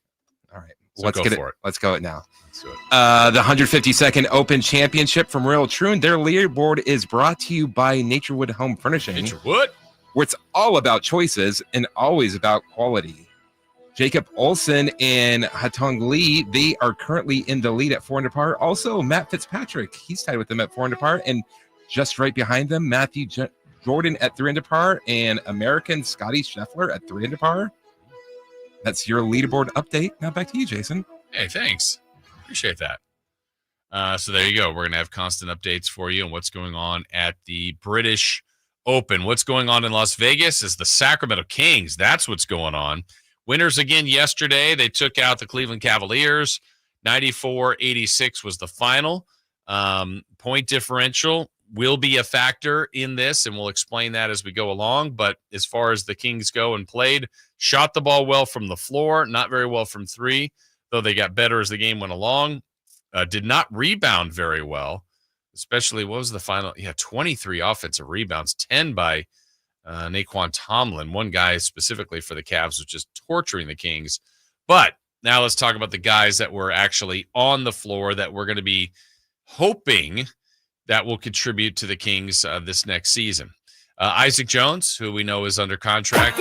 All right. So Let's go get for it. Let's go it now. Let's do it. The 152nd Open Championship from Royal Troon. Their leaderboard is brought to you by Naturewood Home Furnishing. Naturewood? Where it's all about choices and always about quality. Jacob Olsen and Hatong Lee, they are currently in the lead at 4 under par. Also, Matt Fitzpatrick, he's tied with them at 4 under par. And just right behind them, Matthew Jordan at 3 under par and American Scottie Scheffler at 3 under par. That's your leaderboard update. Now back to you, Jason. Hey, thanks. Appreciate that. So there you go. We're going to have constant updates for you on what's going on at the British Open. What's going on in Las Vegas is the Sacramento Kings. That's what's going on. Winners again yesterday. They took out the Cleveland Cavaliers. 94-86 was the final. Point differential will be a factor in this, and we'll explain that as we go along. But as far as the Kings go and played, shot the ball well from the floor, not very well from three, though they got better as the game went along. Did not rebound very well. Especially, what was the final? 23 offensive rebounds, 10 by Naquan Tomlin. One guy specifically for the Cavs was just torturing the Kings. But now let's talk about the guys that were actually on the floor that we're going to be hoping that will contribute to the Kings this next season. Isaac Jones, who we know is under contract.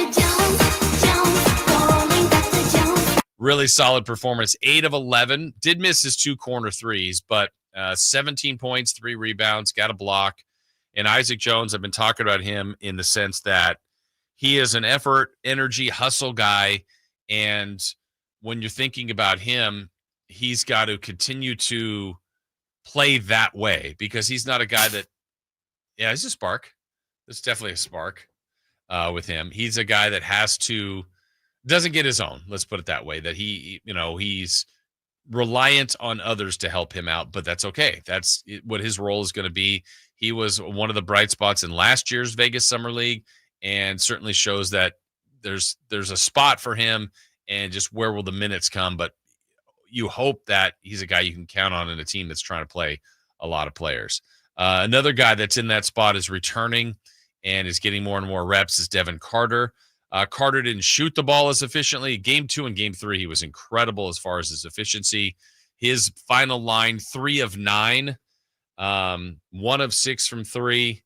Really solid performance, 8 of 11. Did miss his 2 corner threes, but 17 points, 3 rebounds, got a block. And Isaac Jones, I've been talking about him in the sense that he is an effort, energy, hustle guy. And when you're thinking about him, he's got to continue to play that way because he's not a guy that, he's a spark. There's definitely a spark with him. He's a guy that doesn't get his own. Let's put it that way, that he's reliant on others to help him out, but that's okay. That's what his role is going to be. He was one of the bright spots in last year's Vegas Summer League and certainly shows that there's a spot for him and just where will the minutes come. But you hope that he's a guy you can count on in a team that's trying to play a lot of players. Another guy that's in that spot is returning and is getting more and more reps is Devin Carter. Carter didn't shoot the ball as efficiently. Game 2 and Game 3, he was incredible as far as his efficiency. His final line, 3 of 9, 1 of 6 from 3,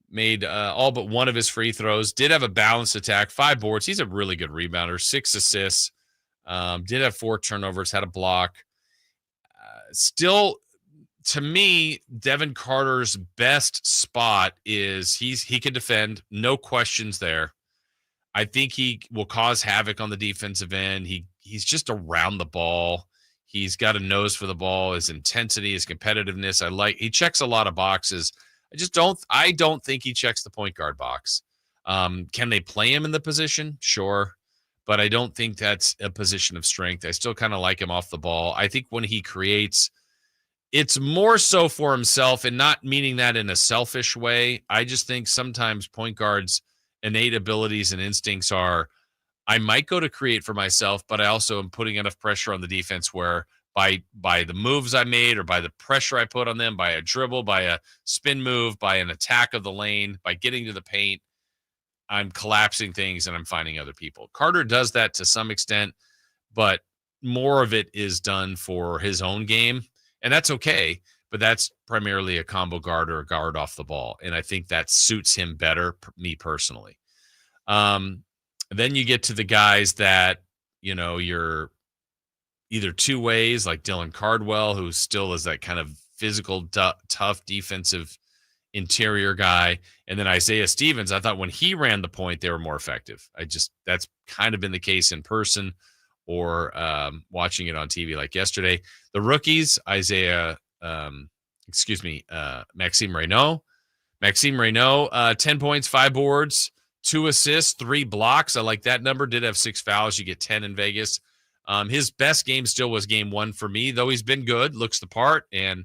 made all but one of his free throws. Did have a balanced attack, 5 boards. He's a really good rebounder, 6 assists. Did have 4 turnovers, had a block. Still to me, Devin Carter's best spot is he can defend, no questions there. I think he will cause havoc on the defensive end. He's just around the ball. He's got a nose for the ball. His intensity, his competitiveness. He checks a lot of boxes. I don't think he checks the point guard box. Can they play him in the position? Sure. But I don't think that's a position of strength. I still kind of like him off the ball. I think when he creates, it's more so for himself, and not meaning that in a selfish way. I just think sometimes point guards' innate abilities and instincts are, I might go to create for myself, but I also am putting enough pressure on the defense where by the moves I made, or by the pressure I put on them, by a dribble, by a spin move, by an attack of the lane, by getting to the paint, I'm collapsing things and I'm finding other people. Carter does that to some extent, but more of it is done for his own game, and that's okay, but that's primarily a combo guard or a guard off the ball, and I think that suits him better, me personally. Then you get to the guys that, you're either two ways, like Dylan Cardwell, who still is that kind of physical, tough defensive interior guy. And then Isaiah Stevens, I thought when he ran the point, they were more effective. That's kind of been the case in person or watching it on TV like yesterday. The rookies, Maxim Reno. 10 points, 5 boards, 2 assists, 3 blocks. I like that number. Did have 6 fouls. You get 10 in Vegas. His best game still was game 1 for me, though he's been good, looks the part, and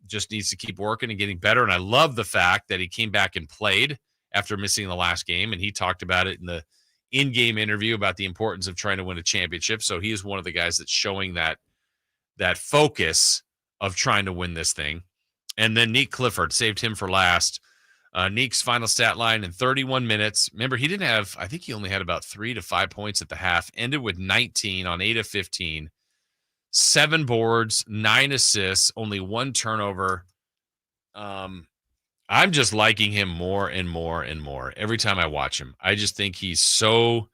just needs to keep working and getting better. And I love the fact that he came back and played after missing the last game, and he talked about it in the in-game interview about the importance of trying to win a championship. So he is one of the guys that's showing that focus of trying to win this thing. And then Nique Clifford, saved him for last. Nique's final stat line in 31 minutes. Remember, I think he only had about 3 to 5 points at the half, ended with 19 on 8 of 15, 7 boards, 9 assists, only 1 turnover. I'm just liking him more and more and more every time I watch him. I just think he's so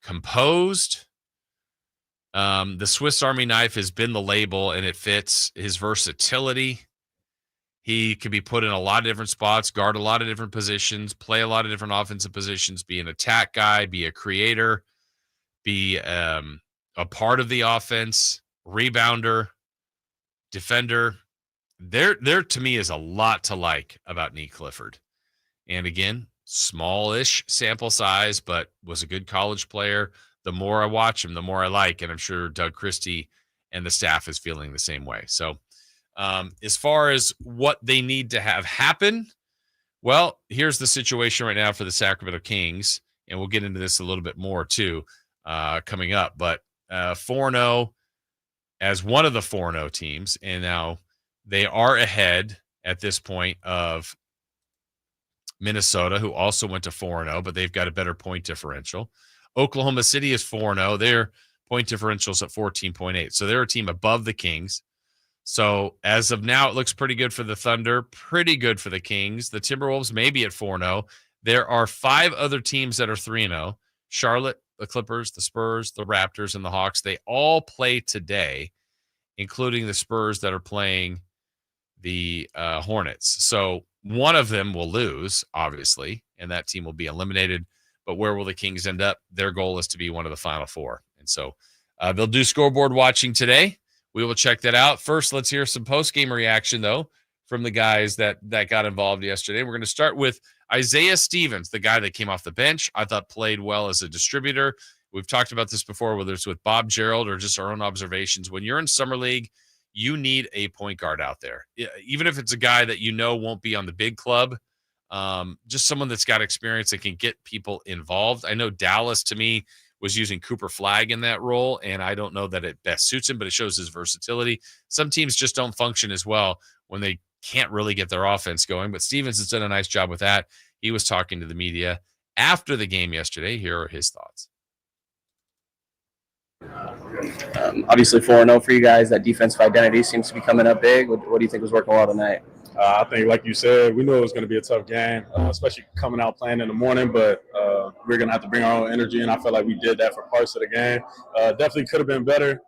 composed. The Swiss Army knife has been the label, and it fits his versatility. He could be put in a lot of different spots, guard a lot of different positions, play a lot of different offensive positions, be an attack guy, be a creator, be a part of the offense, rebounder, defender. There to me is a lot to like about Nique Clifford. And again, smallish sample size, but was a good college player. The more I watch him, the more I like, and I'm sure Doug Christie and the staff is feeling the same way. So as far as what they need to have happen, well, here's the situation right now for the Sacramento Kings, and we'll get into this a little bit more too coming up. But 4-0 as one of the 4-0 teams, and now they are ahead at this point of Minnesota, who also went to 4-0, but they've got a better point differential. Oklahoma City is 4-0. Their point differential is at 14.8. So they're a team above the Kings. So as of now, it looks pretty good for the Thunder, pretty good for the Kings. The Timberwolves may be at 4-0. There are 5 other teams that are 3-0. Charlotte, the Clippers, the Spurs, the Raptors, and the Hawks. They all play today, including the Spurs that are playing the Hornets. So one of them will lose, obviously, and that team will be eliminated. But where will the Kings end up? Their goal is to be one of the final 4. And so they'll do scoreboard watching today. We will check that out. First, let's hear some post-game reaction, though, from the guys that got involved yesterday. We're going to start with Isaiah Stevens, the guy that came off the bench, I thought played well as a distributor. We've talked about this before, whether it's with Bob Gerald or just our own observations. When you're in Summer League, you need a point guard out there. Even if it's a guy that won't be on the big club, just someone that's got experience that can get people involved. I know Dallas, to me, was using Cooper Flagg in that role, and I don't know that it best suits him, but it shows his versatility. Some teams just don't function as well when they can't really get their offense going, but Stevens has done a nice job with that. He was talking to the media after the game yesterday. Here are his thoughts. Obviously 4-0 for you guys. That defensive identity seems to be coming up big. What do you think was working well tonight? I think, like you said, we knew it was going to be a tough game, especially coming out playing in the morning, but we're going to have to bring our own energy, and I felt like we did that for parts of the game. Definitely could have been better,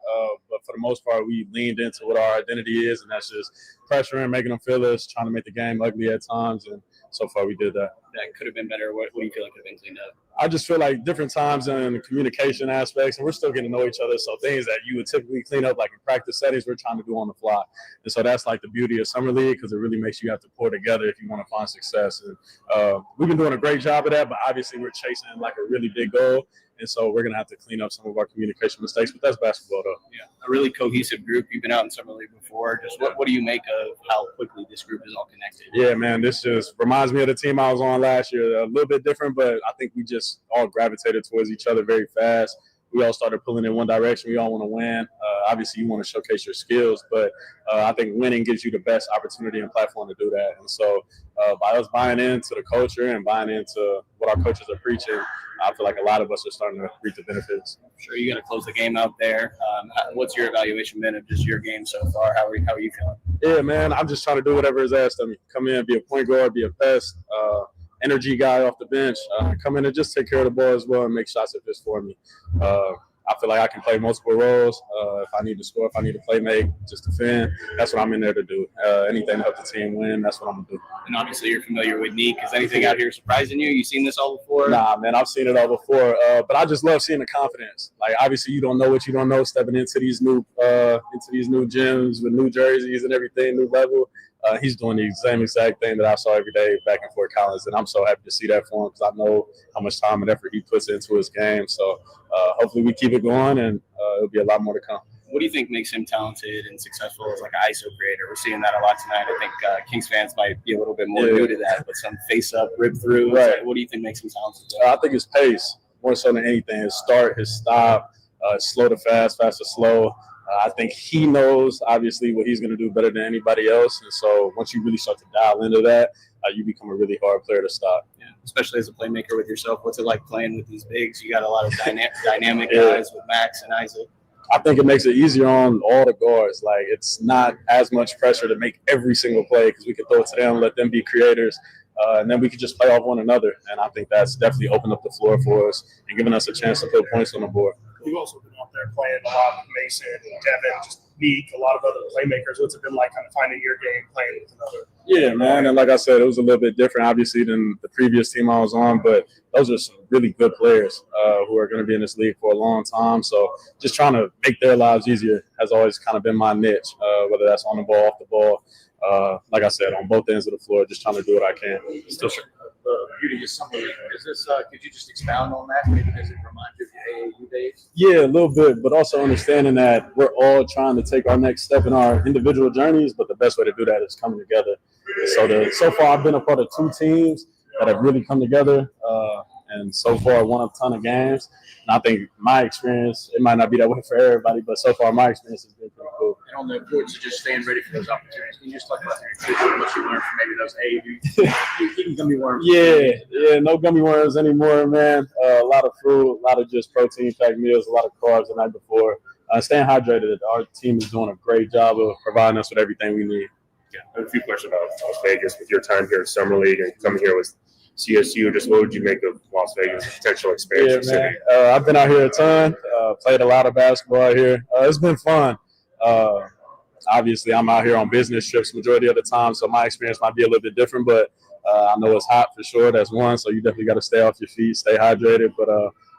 but for the most part, we leaned into what our identity is, and that's just pressuring, making them feel us, trying to make the game ugly at times, and so far we did that. That could have been better. What do you feel like could have been cleaned up? I just feel like different times in communication aspects, and we're still getting to know each other. So things that you would typically clean up, like in practice settings, we're trying to do on the fly. And so that's like the beauty of Summer League, because it really makes you have to pour together if you want to find success. And we've been doing a great job of that, but obviously we're chasing like a really big goal. And so we're going to have to clean up some of our communication mistakes, but that's basketball, though. Yeah, a really cohesive group. You've been out in Summer League before. Just what do you make of how quickly this group is all connected? Yeah, man, this just reminds me of the team I was on last year. A little bit different, but I think we just all gravitated towards each other very fast. We all started pulling in one direction. We all want to win. Obviously, you want to showcase your skills, but I think winning gives you the best opportunity and platform to do that. And so by us buying into the culture and buying into what our coaches are preaching, I feel like a lot of us are starting to reap the benefits. I'm sure you got to close the game out there. What's your evaluation been of just your game so far? How are you feeling? Yeah, man, I'm just trying to do whatever is asked of me. Come in, be a point guard, be a best energy guy off the bench. Come in and just take care of the ball as well and make shots if it's for me. I feel like I can play multiple roles. If I need to score, if I need to play make, just defend, that's what I'm in there to do. Anything to help the team win, that's what I'm going to do. And obviously you're familiar with Nique. Is anything out here surprising you? You seen this all before? Nah, man, I've seen it all before. But I just love seeing the confidence. Like, obviously you don't know what you don't know, stepping into these new gyms with new jerseys and everything, new level. He's doing the same exact thing that I saw every day back in Fort Collins, and I'm so happy to see that for him because I know how much time and effort he puts into his game. So hopefully we keep it going, and it'll be a lot more to come. What do you think makes him talented and successful as like an ISO creator? We're seeing that a lot tonight. I think Kings fans might be a little bit more new to that, but some face-up, rip-through. Right. What do you think makes him talented? I think his pace, more so than anything. His start, his stop, slow to fast, fast to slow. I think he knows, obviously, what he's going to do better than anybody else. And so once you really start to dial into that, you become a really hard player to stop. Yeah, especially as a playmaker with yourself. What's it like playing with these bigs? You got a lot of dynamic guys with Max and Isaac. I think it makes it easier on all the guards. Like, it's not as much pressure to make every single play because we can throw it to them, let them be creators, and then we can just play off one another. And I think that's definitely opened up the floor for us and given us a chance to put points on the board. You've also been out there playing a lot with Mason and Devin, just Nique, a lot of other playmakers. What's it been like kind of finding your game playing with another? Yeah, man. And like I said, it was a little bit different, obviously, than the previous team I was on. But those are some really good players who are going to be in this league for a long time. So just trying to make their lives easier has always kind of been my niche, whether that's on the ball, off the ball. Like I said, on both ends of the floor, just trying to do what I can. Still sure. Beauty is something. Is this? Could you just expound on that? Maybe does it remind you of your AAU days? Yeah, a little bit, but also understanding that we're all trying to take our next step in our individual journeys, but the best way to do that is coming together. So far, I've been a part of two teams that have really come together, and so far won a ton of games. And I think my experience, it might not be that way for everybody, but so far my experience has been pretty cool. And on the importance of just staying ready for those opportunities, can you just talk about what you learned from maybe those AAU eating gummy worms? Yeah, no gummy worms anymore, man. A lot of fruit, a lot of just protein-packed meals, a lot of carbs the night before. Staying hydrated. Our team is doing a great job of providing us with everything we need. Yeah, a few questions about Las Vegas with your time here in Summer League and coming here with CSU. Just what would you make of Las Vegas' potential expansion city? I've been out here a ton, played a lot of basketball out here. It's been fun. Obviously, I'm out here on business trips majority of the time, so my experience might be a little bit different, but I know it's hot for sure. That's one, so you definitely got to stay off your feet, stay hydrated. But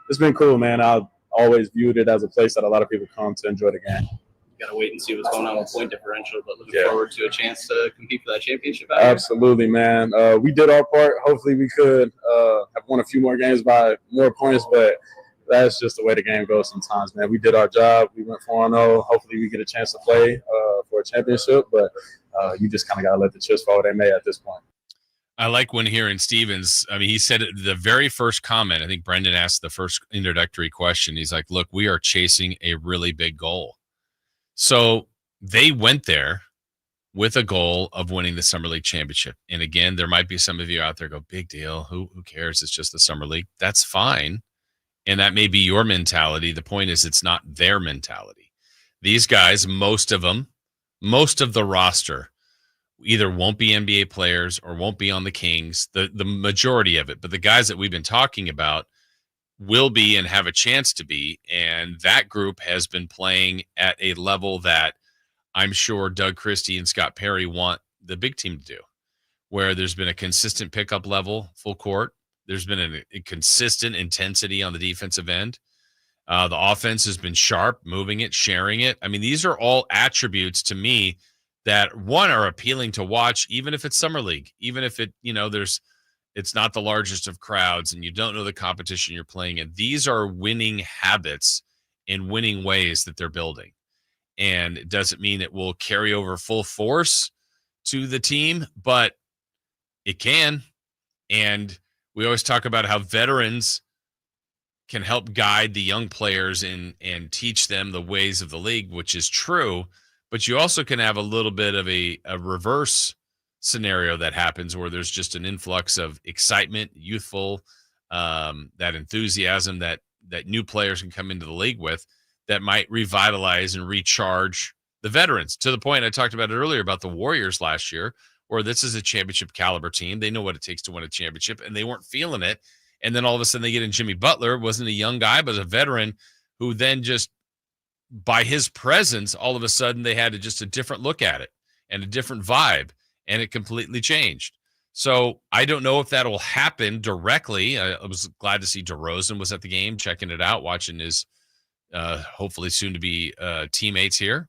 it's been cool, man. I've always viewed it as a place that a lot of people come to enjoy the game. Got to wait and see what's going on with point differential, but looking forward to a chance to compete for that championship. Absolutely, man. We did our part. Hopefully we could have won a few more games by more points, but that's just the way the game goes sometimes, man. We did our job. We went 4-0. Hopefully we get a chance to play for a championship, but you just kind of got to let the chips fall where they may at this point. I like when hearing Stevens. I mean, he said the very first comment, I think Brendan asked the first introductory question. He's like, look, we are chasing a really big goal. So they went there with a goal of winning the Summer League championship. And again, there might be some of you out there go, big deal. Who cares? It's just the Summer League. That's fine. And that may be your mentality. The point is it's not their mentality. These guys, most of the roster either won't be NBA players or won't be on the Kings, the majority of it. But the guys that we've been talking about, will be and have a chance to be. And that group has been playing at a level that I'm sure Doug Christie and Scott Perry want the big team to do, where there's been a consistent pickup level, full court. There's been a consistent intensity on the defensive end. The offense has been sharp, moving it, sharing it. I mean, these are all attributes to me that, one, are appealing to watch, even if it's summer league, even if it's not the largest of crowds and you don't know the competition you're playing in. These are winning habits and winning ways that they're building. And it doesn't mean it will carry over full force to the team, but it can. And we always talk about how veterans can help guide the young players and teach them the ways of the league, which is true. But you also can have a little bit of a reverse scenario that happens where there's just an influx of excitement, youthful, that enthusiasm that new players can come into the league with, that might revitalize and recharge the veterans, to the point I talked about it earlier about the Warriors last year, where this is a championship caliber team. They know what it takes to win a championship, and they weren't feeling it. And then all of a sudden they get in Jimmy Butler, wasn't a young guy, but a veteran who then just, by his presence, all of a sudden they had just a different look at it and a different vibe, and it completely changed. So I don't know if that will happen directly. I was glad to see DeRozan was at the game, checking it out, watching his hopefully soon to be teammates here.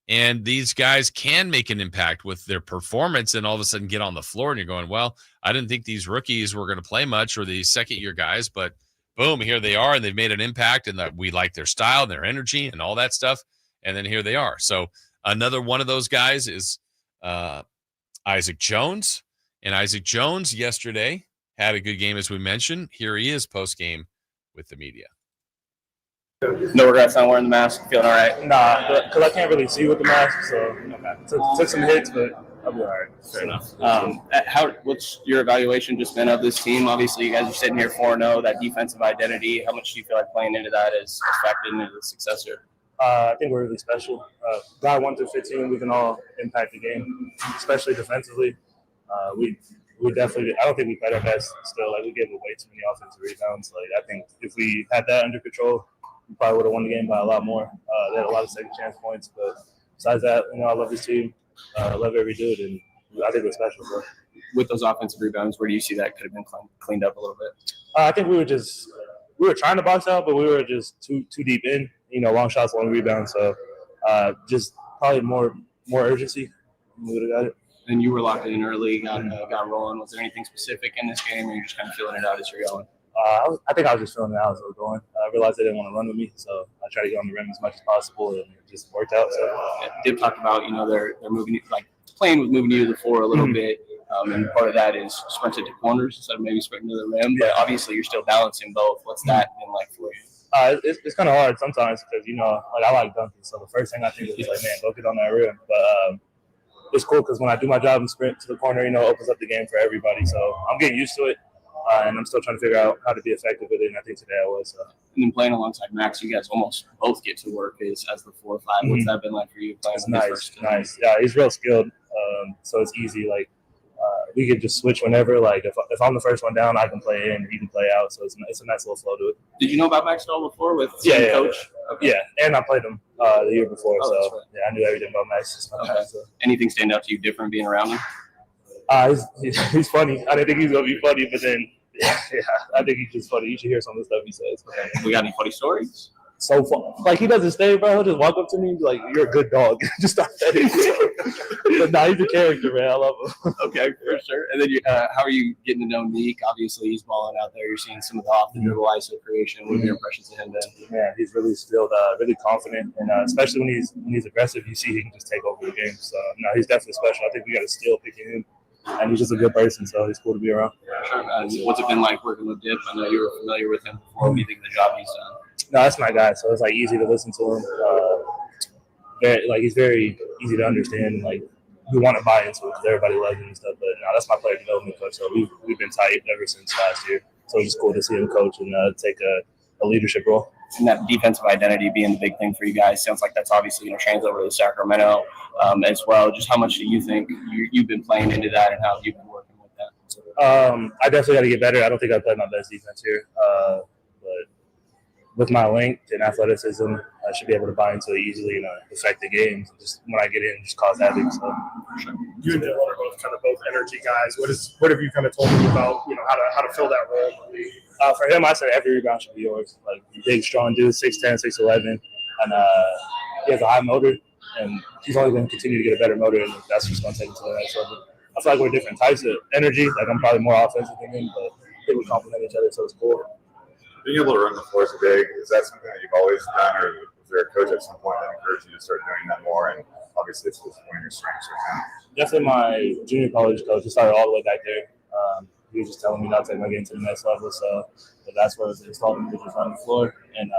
And these guys can make an impact with their performance and all of a sudden get on the floor and you're going, well, I didn't think these rookies were going to play much, or these second year guys, but boom, here they are, and they've made an impact, and that we like their style and their energy and all that stuff. And then here they are. So another one of those guys is Isaac Jones. And Isaac Jones yesterday had a good game, as we mentioned. Here he is post game with the media. No regrets on wearing the mask. Feeling all right? Nah, because I can't really see with the mask, so took some hits, but I'll be all right. Fair enough. What's your evaluation just been of this team? Obviously, you guys are sitting here 4-0. That defensive identity. How much do you feel like playing into that is factored into the success here? I think we're really special. Guy 1 through 15, we can all impact the game, especially defensively. We definitely. I don't think we played our best still. Like, we gave away too many offensive rebounds. Like, I think if we had that under control, we probably would have won the game by a lot more. They had a lot of second chance points, but besides that, I love this team. I love every dude, and I think we're special. Bro. With those offensive rebounds, where do you see that could have been cleaned up a little bit? I think we were trying to box out, but we were just too deep in. Long shots, long rebounds. So just probably more urgency. We would have got it. And you were locked in early, got rolling. Was there anything specific in this game, or you're just kind of feeling it out as you're going? I think I was just feeling it out as I was going. I realized they didn't want to run with me, so I tried to get on the rim as much as possible, and it just worked out. So Dib talked about they're moving, like playing with moving you to the floor a little bit, and part of that is sprinted to corners instead of maybe sprinting to the rim. But obviously, you're still balancing both. What's that been like for you? It's kind of hard sometimes because I like dunking, so the first thing I think is like, man, go get on that rim. But it's cool because when I do my job and sprint to the corner, it opens up the game for everybody. So I'm getting used to it. And I'm still trying to figure out how to be effective with it, and I think today I was. And then playing alongside Max, you guys almost both get to work as the 4-5. What's that been like for you? It's nice. Yeah, he's real skilled, so it's easy. Like we could just switch whenever. Like if I'm the first one down, I can play in, he can play out. So it's a nice little flow to it. Did you know about Max at all before with coach? Okay. Yeah, and I played him the year before, so right. Yeah, I knew everything about Max. Okay. So. Anything stand out to you different being around him? He's funny. I didn't think he was gonna be funny, but then. Yeah, I think he's just funny. You should hear some of the stuff he says. We got any funny stories? So fun. Like, he doesn't stay, bro. He'll just walk up to me and be like, "You're a good dog." Just start petting. But nah, he's a character, man. I love him. Okay, for sure. And then how are you getting to know Nique? Obviously, he's balling out there. You're seeing some of the off-the-dribble ISO creation. What are your impressions of him then? Yeah, he's really skilled, really confident, and especially when he's aggressive, you see he can just take over the game. So, no, he's definitely special. I think we got to steal picking him. And he's just a good person, so he's cool to be around. Sure. What's it been like working with Dip? I know you were familiar with him before. What do you think of the job he's done? No, that's my guy, so it's easy to listen to him. He's very easy to understand. Like, we want to buy into it because everybody loves him and stuff. But no, that's my player development coach. So we've been tight ever since last year. So it's just cool to see him coach and take a leadership role. And that defensive identity being the big thing for you guys sounds like that's obviously translate over to Sacramento as well. Just how much do you think you've been playing into that, and how have you been working with that? I definitely got to get better. I don't think I played my best defense here, but with my length and athleticism, I should be able to buy into it easily and affect the games. Just when I get in, just cause havoc. So, You and Dylan are both energy guys. What have you kind of told him about how to fill that role? For him, I said every rebound should be yours. Like big, strong dude, 6'10", 6'11", and he has a high motor, and he's only going to continue to get a better motor, and that's just going to take him to the next level. I feel like we're different types of energy. Like I'm probably more offensive than him, but I think we complement each other, so it's cool. Being able to run the floor so big, is that something that you've always done, or was there a coach at some point that encouraged you to start doing that more? And obviously, it's one of your strengths right now. Definitely my junior college coach. He started all the way back there. He was just telling me not to take my game to the next level. So that's what it was installed me to just run the floor. And,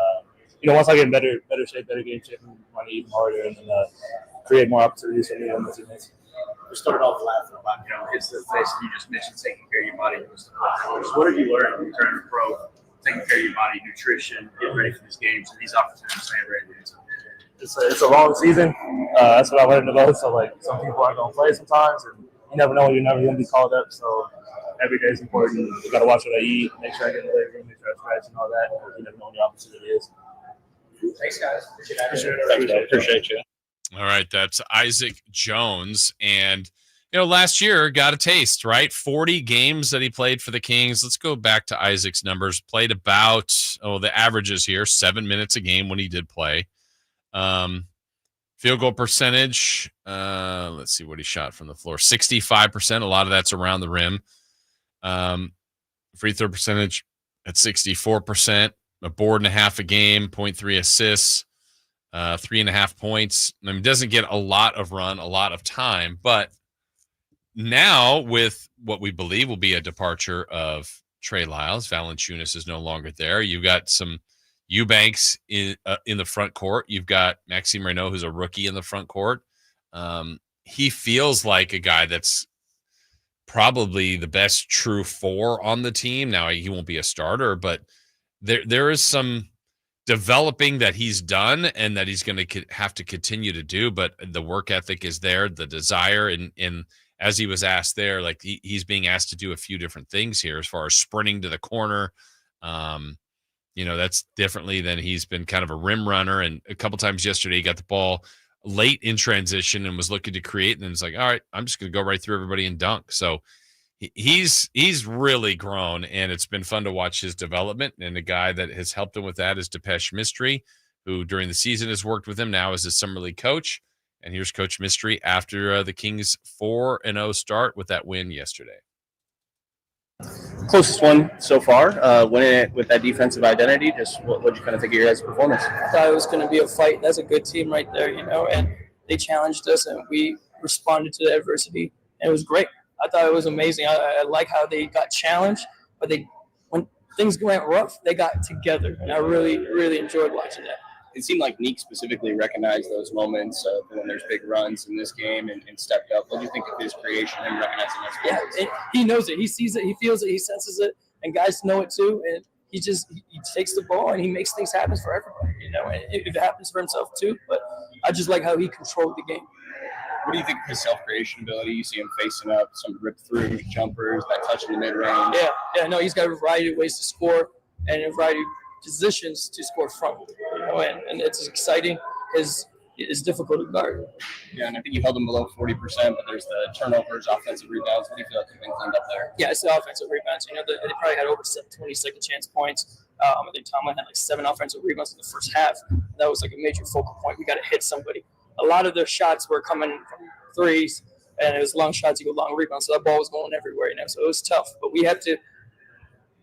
once I get in better shape, better game shape, I'm run even harder and then create more opportunities for me and my teammates. We started off laughing about, hits to the face. You just mentioned taking care of your body. What have you learned when you turn pro? Taking care of your body, nutrition, getting ready for these games, and these opportunities, staying ready. It's a long season. That's what I learned the most. So, some people aren't going to play sometimes, and you never know when you're never going to be called up. So, every day is important. You got to watch what I eat, make sure I get in the weight room, make sure I stretch and all that. You never know when your opportunity is. Thanks, guys. Appreciate you. All right, that's Isaac Jones. And, last year got a taste, right? 40 games that he played for the Kings. Let's go back to Isaac's numbers. Played about, the averages here, 7 minutes a game when he did play. Field goal percentage, let's see what he shot from the floor. 65%. A lot of that's around the rim. Free throw percentage at 64%. A board and a half a game, 0.3 assists, 3.5 points. I mean, doesn't get a lot of run, a lot of time, but now with what we believe will be a departure of Trey Lyles, Valanciunas is no longer there. You've got some Eubanks in the front court. You've got Maxim Reno, who's a rookie in the front court. He feels like a guy that's probably the best true four on the team. Now, he won't be a starter, but there is some developing that he's done and that he's going to have to continue to do, but the work ethic is there, the desire, and as he was asked there, he's being asked to do a few different things here as far as sprinting to the corner. That's differently than he's been kind of a rim runner, and a couple times yesterday he got the ball late in transition and was looking to create, and then it's like, all right, I'm just going to go right through everybody and dunk. So he's really grown, and it's been fun to watch his development. And the guy that has helped him with that is Depeche Mystery, who during the season has worked with him now as his summer league coach. And here's Coach Mystery after the Kings 4-0 start with that win yesterday. Closest one so far, winning it with that defensive identity. Just what did you kind of think of your guys' performance? I thought it was going to be a fight. That's a good team right there, and they challenged us, and we responded to the adversity, and it was great. I thought it was amazing. I like how they got challenged, but when things went rough, they got together, and I really, really enjoyed watching that. It seemed like Nique specifically recognized those moments when there's big runs in this game and stepped up. What do you think of his creation and recognizing those moments? Yeah, he knows it. He sees it. He feels it. He senses it. And guys know it too. And he takes the ball and he makes things happen for everybody. And it happens for himself too. But I just like how he controlled the game. What do you think of his self-creation ability? You see him facing up, some rip-through jumpers, that touch in the mid-range. Yeah. No, he's got a variety of ways to score and a variety of positions to score from, and it's exciting because it's difficult to guard. Yeah, and I think you held them below 40%, but there's the turnovers, offensive rebounds. What do you feel like you've been cleaned up there? Yeah, it's the offensive rebounds. They probably had over 20 second chance points. I think Tomlin had 7 offensive rebounds in the first half. That was a major focal point. We got to hit somebody. A lot of their shots were coming from threes, and it was long shots, you go long rebounds, so that ball was going everywhere. So it was tough, but we had to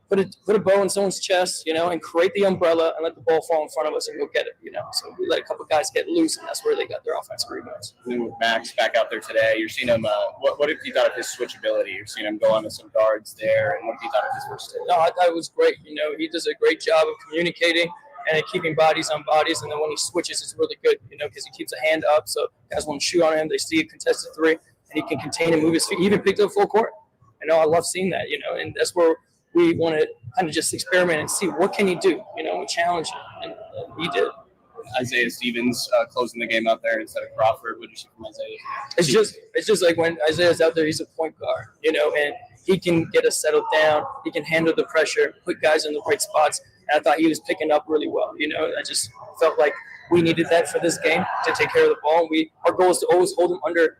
put a bow in someone's chest, and create the umbrella and let the ball fall in front of us and go get it, So we let a couple guys get loose, and that's where they got their offensive rebounds. And then with Max back out there today, you're seeing him. What have you thought of his switchability? You're seeing him go on to some guards there, and what have you thought of his versatility? No, I thought it was great. He does a great job of communicating and keeping bodies on bodies, and then when he switches, it's really good, because he keeps a hand up, so guys won't shoot on him. They see a contested three, and he can contain and move his feet. He even picked up full court. I love seeing that, and that's where we want to kind of just experiment and see what can he do, and challenge him, and he did. Isaiah Stevens closing the game out there instead of Crawford. What did you see from Isaiah? It's just like when Isaiah's out there, he's a point guard, and he can get us settled down. He can handle the pressure, put guys in the right spots. And I thought he was picking up really well. I just felt like we needed that for this game to take care of the ball. Our goal is to always hold them under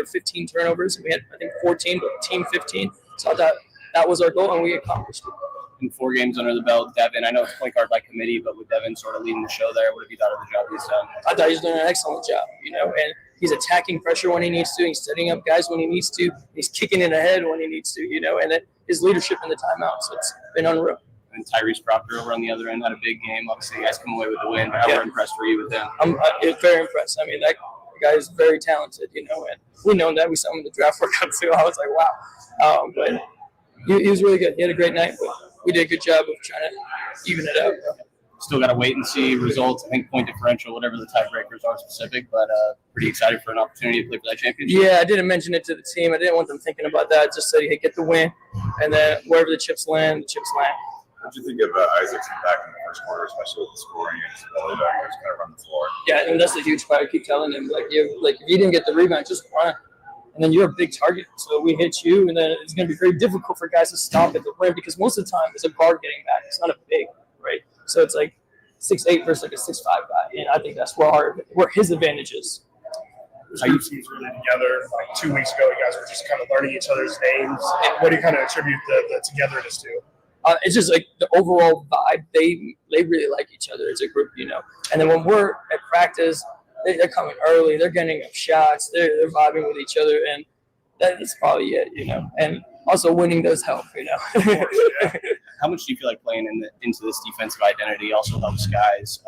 15 turnovers. We had, I think, 14, but team 15. So I thought that was our goal, and we accomplished it. In 4 games under the belt, Devin, I know it's point guard by committee, but with Devin sort of leading the show there, what have you thought of the job he's done? I thought he's doing an excellent job, and he's attacking pressure when he needs to. He's setting up guys when he needs to. He's kicking in the head when he needs to, and his leadership in the timeouts, it's been unreal. And Tyrese Proctor over on the other end had a big game. Obviously, you guys come away with the win, but how impressed were you with him? I'm very impressed. I mean, that guy is very talented, and we know that. We saw him in the draft workout too. I was like, wow. But he was really good. He had a great night, but we did a good job of trying to even it out. Still got to wait and see results. I think point differential, whatever the tiebreakers are specific, but pretty excited for an opportunity to play for that championship. Yeah, I didn't mention it to the team. I didn't want them thinking about that. I just said, hey, get the win, and then wherever the chips land, the chips land. What did you think of Isaac's impact in the first quarter, especially with the scoring and his ability to just kind of run the floor? Yeah, and that's a huge part. I keep telling him, if you didn't get the rebound, just run. And then you're a big target. So we hit you, and then it's going to be very difficult for guys to stop at the rim because most of the time it's a guard getting back. It's not a big, right? So it's like 6'8" versus like a 6'5" guy. And I think that's where his advantage is. How you teams really together? Like 2 weeks ago, you guys were just kind of learning each other's names. What do you kind of attribute the togetherness to? It's just like the overall vibe. They really like each other as a group, And then when we're at practice, they're coming early. They're getting up shots. They're vibing with each other, and that's probably it, And also winning does help, How much do you feel like playing into this defensive identity also helps guys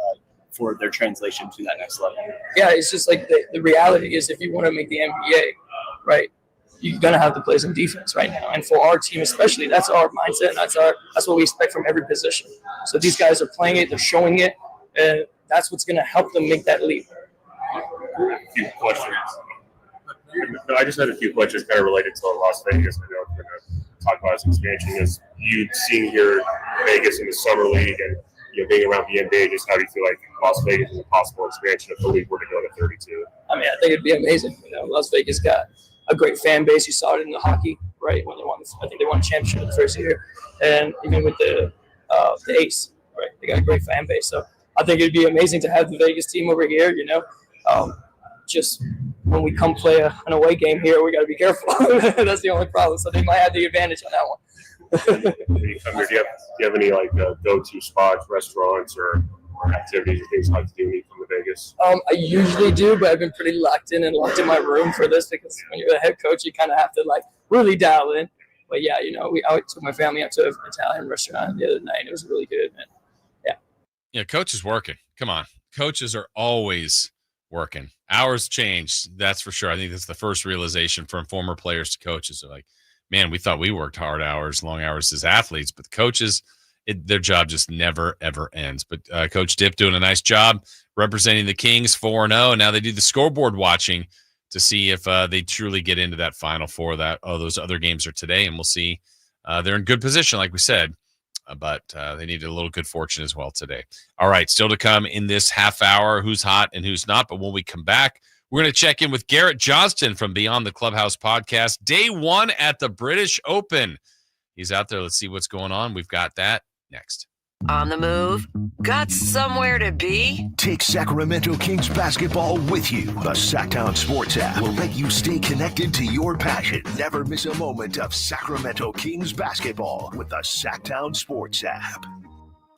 for their translation to that next level? Yeah, it's just like the reality is if you want to make the NBA, right, you're gonna have to play some defense right now. And for our team especially, that's our mindset. That's what we expect from every position. So these guys are playing it, they're showing it, and that's what's gonna help them make that leap. A few questions. I just had a few questions kind of related to Las Vegas. I know we're going to talk about this expansion. Is you seeing here Vegas in the summer league and being around the NBA, just how do you feel like Las Vegas is a possible expansion if the league were to go to 32? I mean, I think it'd be amazing. Las Vegas got a great fan base. You saw it in the hockey, right? When they won, I think they won a championship the first year, and even with the Ace, right? They got a great fan base. So I think it'd be amazing to have the Vegas team over here. Just when we come play an away game here, we got to be careful. That's the only problem. So they might have the advantage on that one. When you come here, do you have any go-to spots, restaurants, or activities or things like to do when you come to Vegas? I usually do, but I've been pretty locked in in my room for this because when you're the head coach, you kind of have to really dial in. But yeah, I took my family out to an Italian restaurant the other night. It was really good, man. Yeah, coach is working. Come on, coaches are always working. Hours change, that's for sure. I think that's the first realization from former players to coaches. They're like, man, we thought we worked hard hours, long hours as athletes, but the coaches, their job just never, ever ends. But Coach Dip doing a nice job representing the Kings 4-0, and now they do the scoreboard watching to see if they truly get into that Final Four. Those other games are today, and we'll see. They're in good position, like we said, but they needed a little good fortune as well today. All right, still to come in this half hour, who's hot and who's not. But when we come back, we're going to check in with Garrett Johnston from Beyond the Clubhouse podcast. Day 1 at the British Open. He's out there. Let's see what's going on. We've got that next. On the move? Got somewhere to be? Take Sacramento Kings basketball with you. The Sacktown Sports app will let you stay connected to your passion. Never miss a moment of Sacramento Kings basketball with the Sacktown Sports app.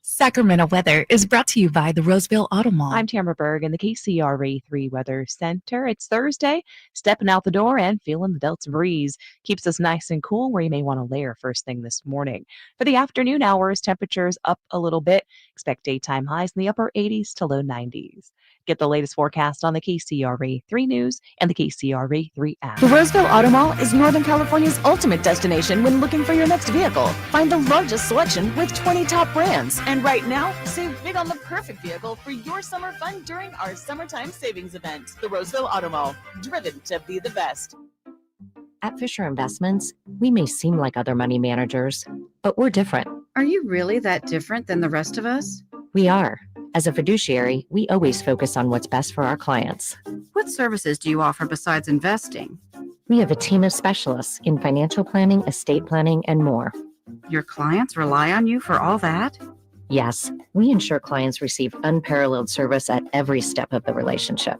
Sacramento weather is brought to you by the Roseville Auto Mall. I'm Tamara Berg in the KCRA 3 Weather Center. It's Thursday, stepping out the door and feeling the Delta breeze. Keeps us nice and cool where you may want to layer first thing this morning. For the afternoon hours, temperatures up a little bit. Expect daytime highs in the upper 80s to low 90s. Get the latest forecast on the KCRA 3 News and the KCRA 3 app. The Roseville Auto Mall is Northern California's ultimate destination when looking for your next vehicle. Find the largest selection with 20 top brands. And right now, save big on the perfect vehicle for your summer fun during our summertime savings event. The Roseville Auto Mall, driven to be the best. At Fisher Investments, we may seem like other money managers, but we're different. Are you really that different than the rest of us? We are. As a fiduciary, we always focus on what's best for our clients. What services do you offer besides investing? We have a team of specialists in financial planning, estate planning, and more. Your clients rely on you for all that? Yes, we ensure clients receive unparalleled service at every step of the relationship.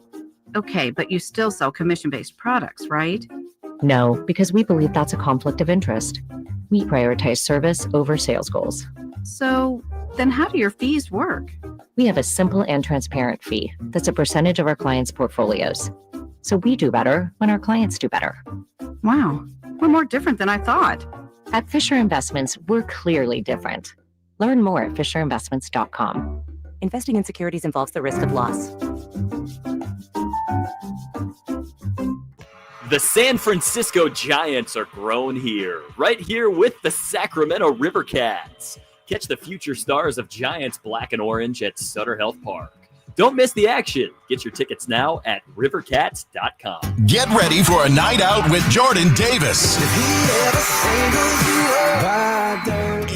Okay, but you still sell commission-based products, right? No, because we believe that's a conflict of interest. We prioritize service over sales goals. So then how do your fees work? We have a simple and transparent fee that's a percentage of our clients' portfolios. So we do better when our clients do better. Wow, we're more different than I thought. At Fisher Investments, we're clearly different. Learn more at fisherinvestments.com. Investing in securities involves the risk of loss. The San Francisco Giants are grown here, right here with the Sacramento River Cats. Catch the future stars of Giants Black and Orange at Sutter Health Park. Don't miss the action. Get your tickets now at rivercats.com. Get ready for a night out with Jordan Davis.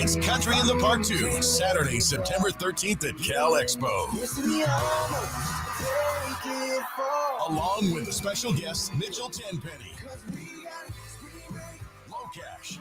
It's Country in the Park 2, Saturday, September 13th at Cal Expo. Along with the special guests Mitchell Tenpenny, Locash,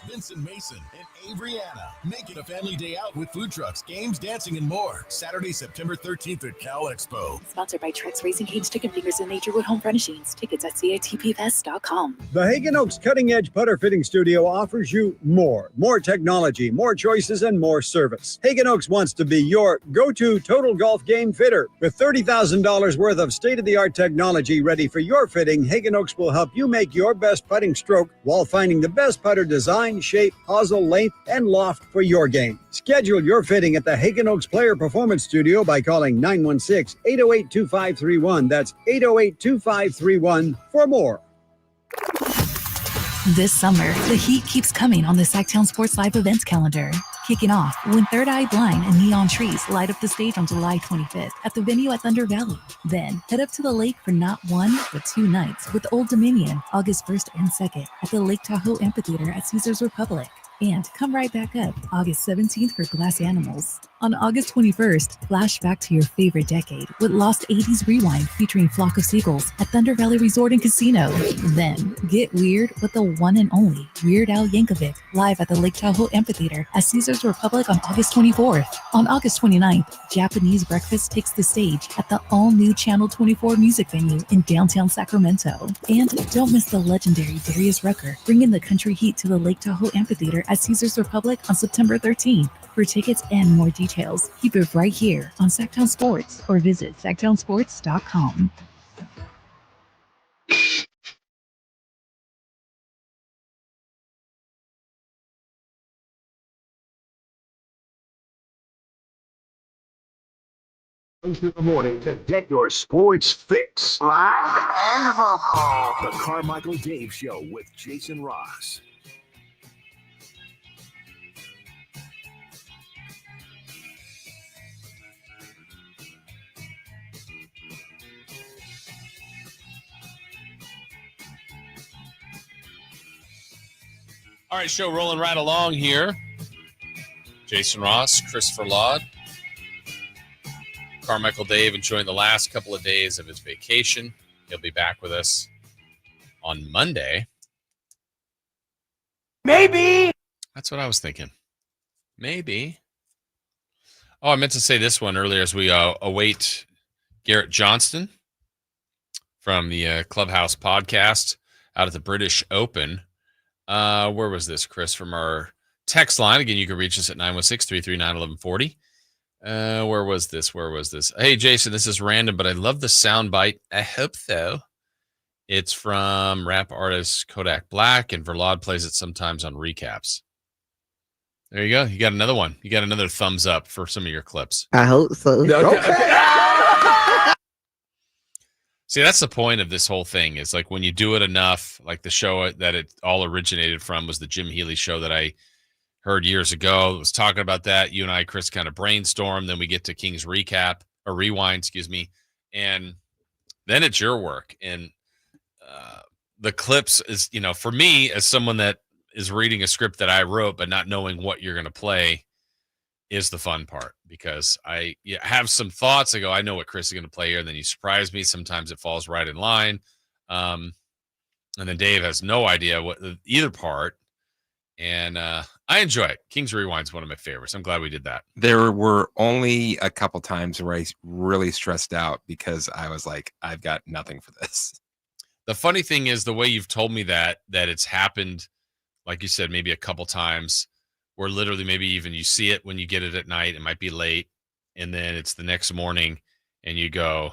Vincent Mason, and Avriana. Make it a family day out with food trucks, games, dancing, and more. Saturday, September 13th at Cal Expo. Sponsored by Trex Racing Canes, Chicken Fingers, and Naturewood Home Furnishings. Tickets at catpfest.com. The Hagen Oaks Cutting Edge Putter Fitting Studio offers you more technology, more choices, and more service. Hagen Oaks wants to be your go-to total golf game fitter. With $30,000 worth of state-of-the-art technology ready for your fitting, Hagen Oaks will help you make your best putting stroke while finding the best putter design, shape, hosel, length, and loft for your game. Schedule your fitting at the Hagen Oaks Player Performance Studio by calling 916-808-2531. That's 808-2531 for more. This summer, the heat keeps coming on the Sacktown Sports Live events calendar. Kicking off when Third Eye Blind and Neon Trees light up the stage on July 25th at the venue at Thunder Valley. Then head up to the lake for not one, but 2 nights with Old Dominion, August 1st and 2nd at the Lake Tahoe Amphitheater at Caesars Republic. And come right back up August 17th for Glass Animals. On August 21st, flash back to your favorite decade with Lost 80s Rewind featuring Flock of Seagulls at Thunder Valley Resort and Casino. Then get weird with the one and only Weird Al Yankovic live at the Lake Tahoe Amphitheater at Caesars Republic on August 24th. On August 29th, Japanese Breakfast takes the stage at the all-new Channel 24 music venue in downtown Sacramento. And don't miss the legendary Darius Rucker bringing the country heat to the Lake Tahoe Amphitheater at Caesars Republic on September 13th. For tickets and more details, keep it right here on Sacktown Sports or visit sacktownsports.com. Into the morning to get your sports fix. Live and vocal. The Carmichael Dave Show with Jason Ross. All right, show rolling right along here. Jason Ross, Christopher Laud, Carmichael Dave enjoying the last couple of days of his vacation. He'll be back with us on Monday. Maybe. That's what I was thinking. Maybe. Oh, I meant to say this one earlier as we await Garrett Johnston from the Clubhouse podcast out at the British Open. Where was this, Chris? From our text line. Again, you can reach us at 916-339-1140. Where was this? Hey, Jason, this is random, but I love the soundbite. I hope so. It's from rap artist Kodak Black, and Verlaud plays it sometimes on recaps. There you go. You got another one. You got another thumbs up for some of your clips. I hope so. See, that's the point of this whole thing is like when you do it enough, like the show that it all originated from was the Jim Healy show that I heard years ago. It was talking about that. You and I, Chris, kind of brainstormed. Then we get to King's Rewind, and then it's your work. And the clips is, for me as someone that is reading a script that I wrote, but not knowing what you're going to play is the fun part because I have some thoughts. I go, I know what Chris is going to play here. And then you surprise me. Sometimes it falls right in line. And then Dave has no idea what either part. And I enjoy it. King's Rewind is one of my favorites. I'm glad we did that. There were only a couple times where I really stressed out because I was like, I've got nothing for this. The funny thing is the way you've told me that it's happened, like you said, maybe a couple times where literally maybe even you see it when you get it at night. It might be late. And then it's the next morning and you go,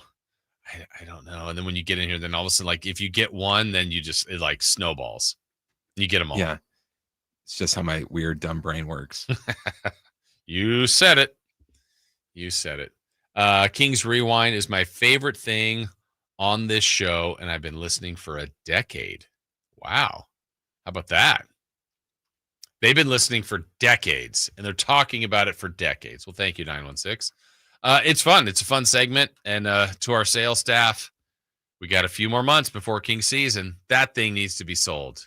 I don't know. And then when you get in here, then all of a sudden, like if you get one, then it like snowballs. You get them all. Yeah. It's just how my weird, dumb brain works. You said it. You said it. King's Rewind is my favorite thing on this show, and I've been listening for a decade. Wow. How about that? They've been listening for decades, and they're talking about it for decades. Well, thank you, 916. It's fun. It's a fun segment, and to our sales staff, we got a few more months before King season. That thing needs to be sold.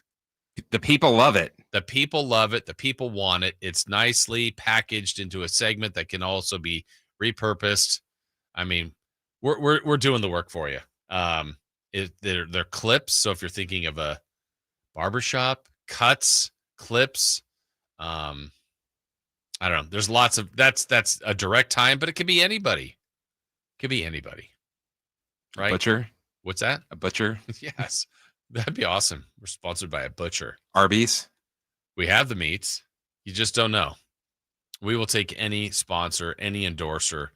The people love it. The people love it. The people want it. It's nicely packaged into a segment that can also be repurposed. I mean, we're doing the work for you. They're clips. So if you're thinking of a barbershop, cuts, clips, I don't know. There's lots of that's a direct time, but it could be anybody. Could be anybody. Right? Butcher. What's that? A butcher. Yes. That'd be awesome. We're sponsored by a butcher. Arby's. We have the meats. You just don't know. We will take any sponsor, any endorser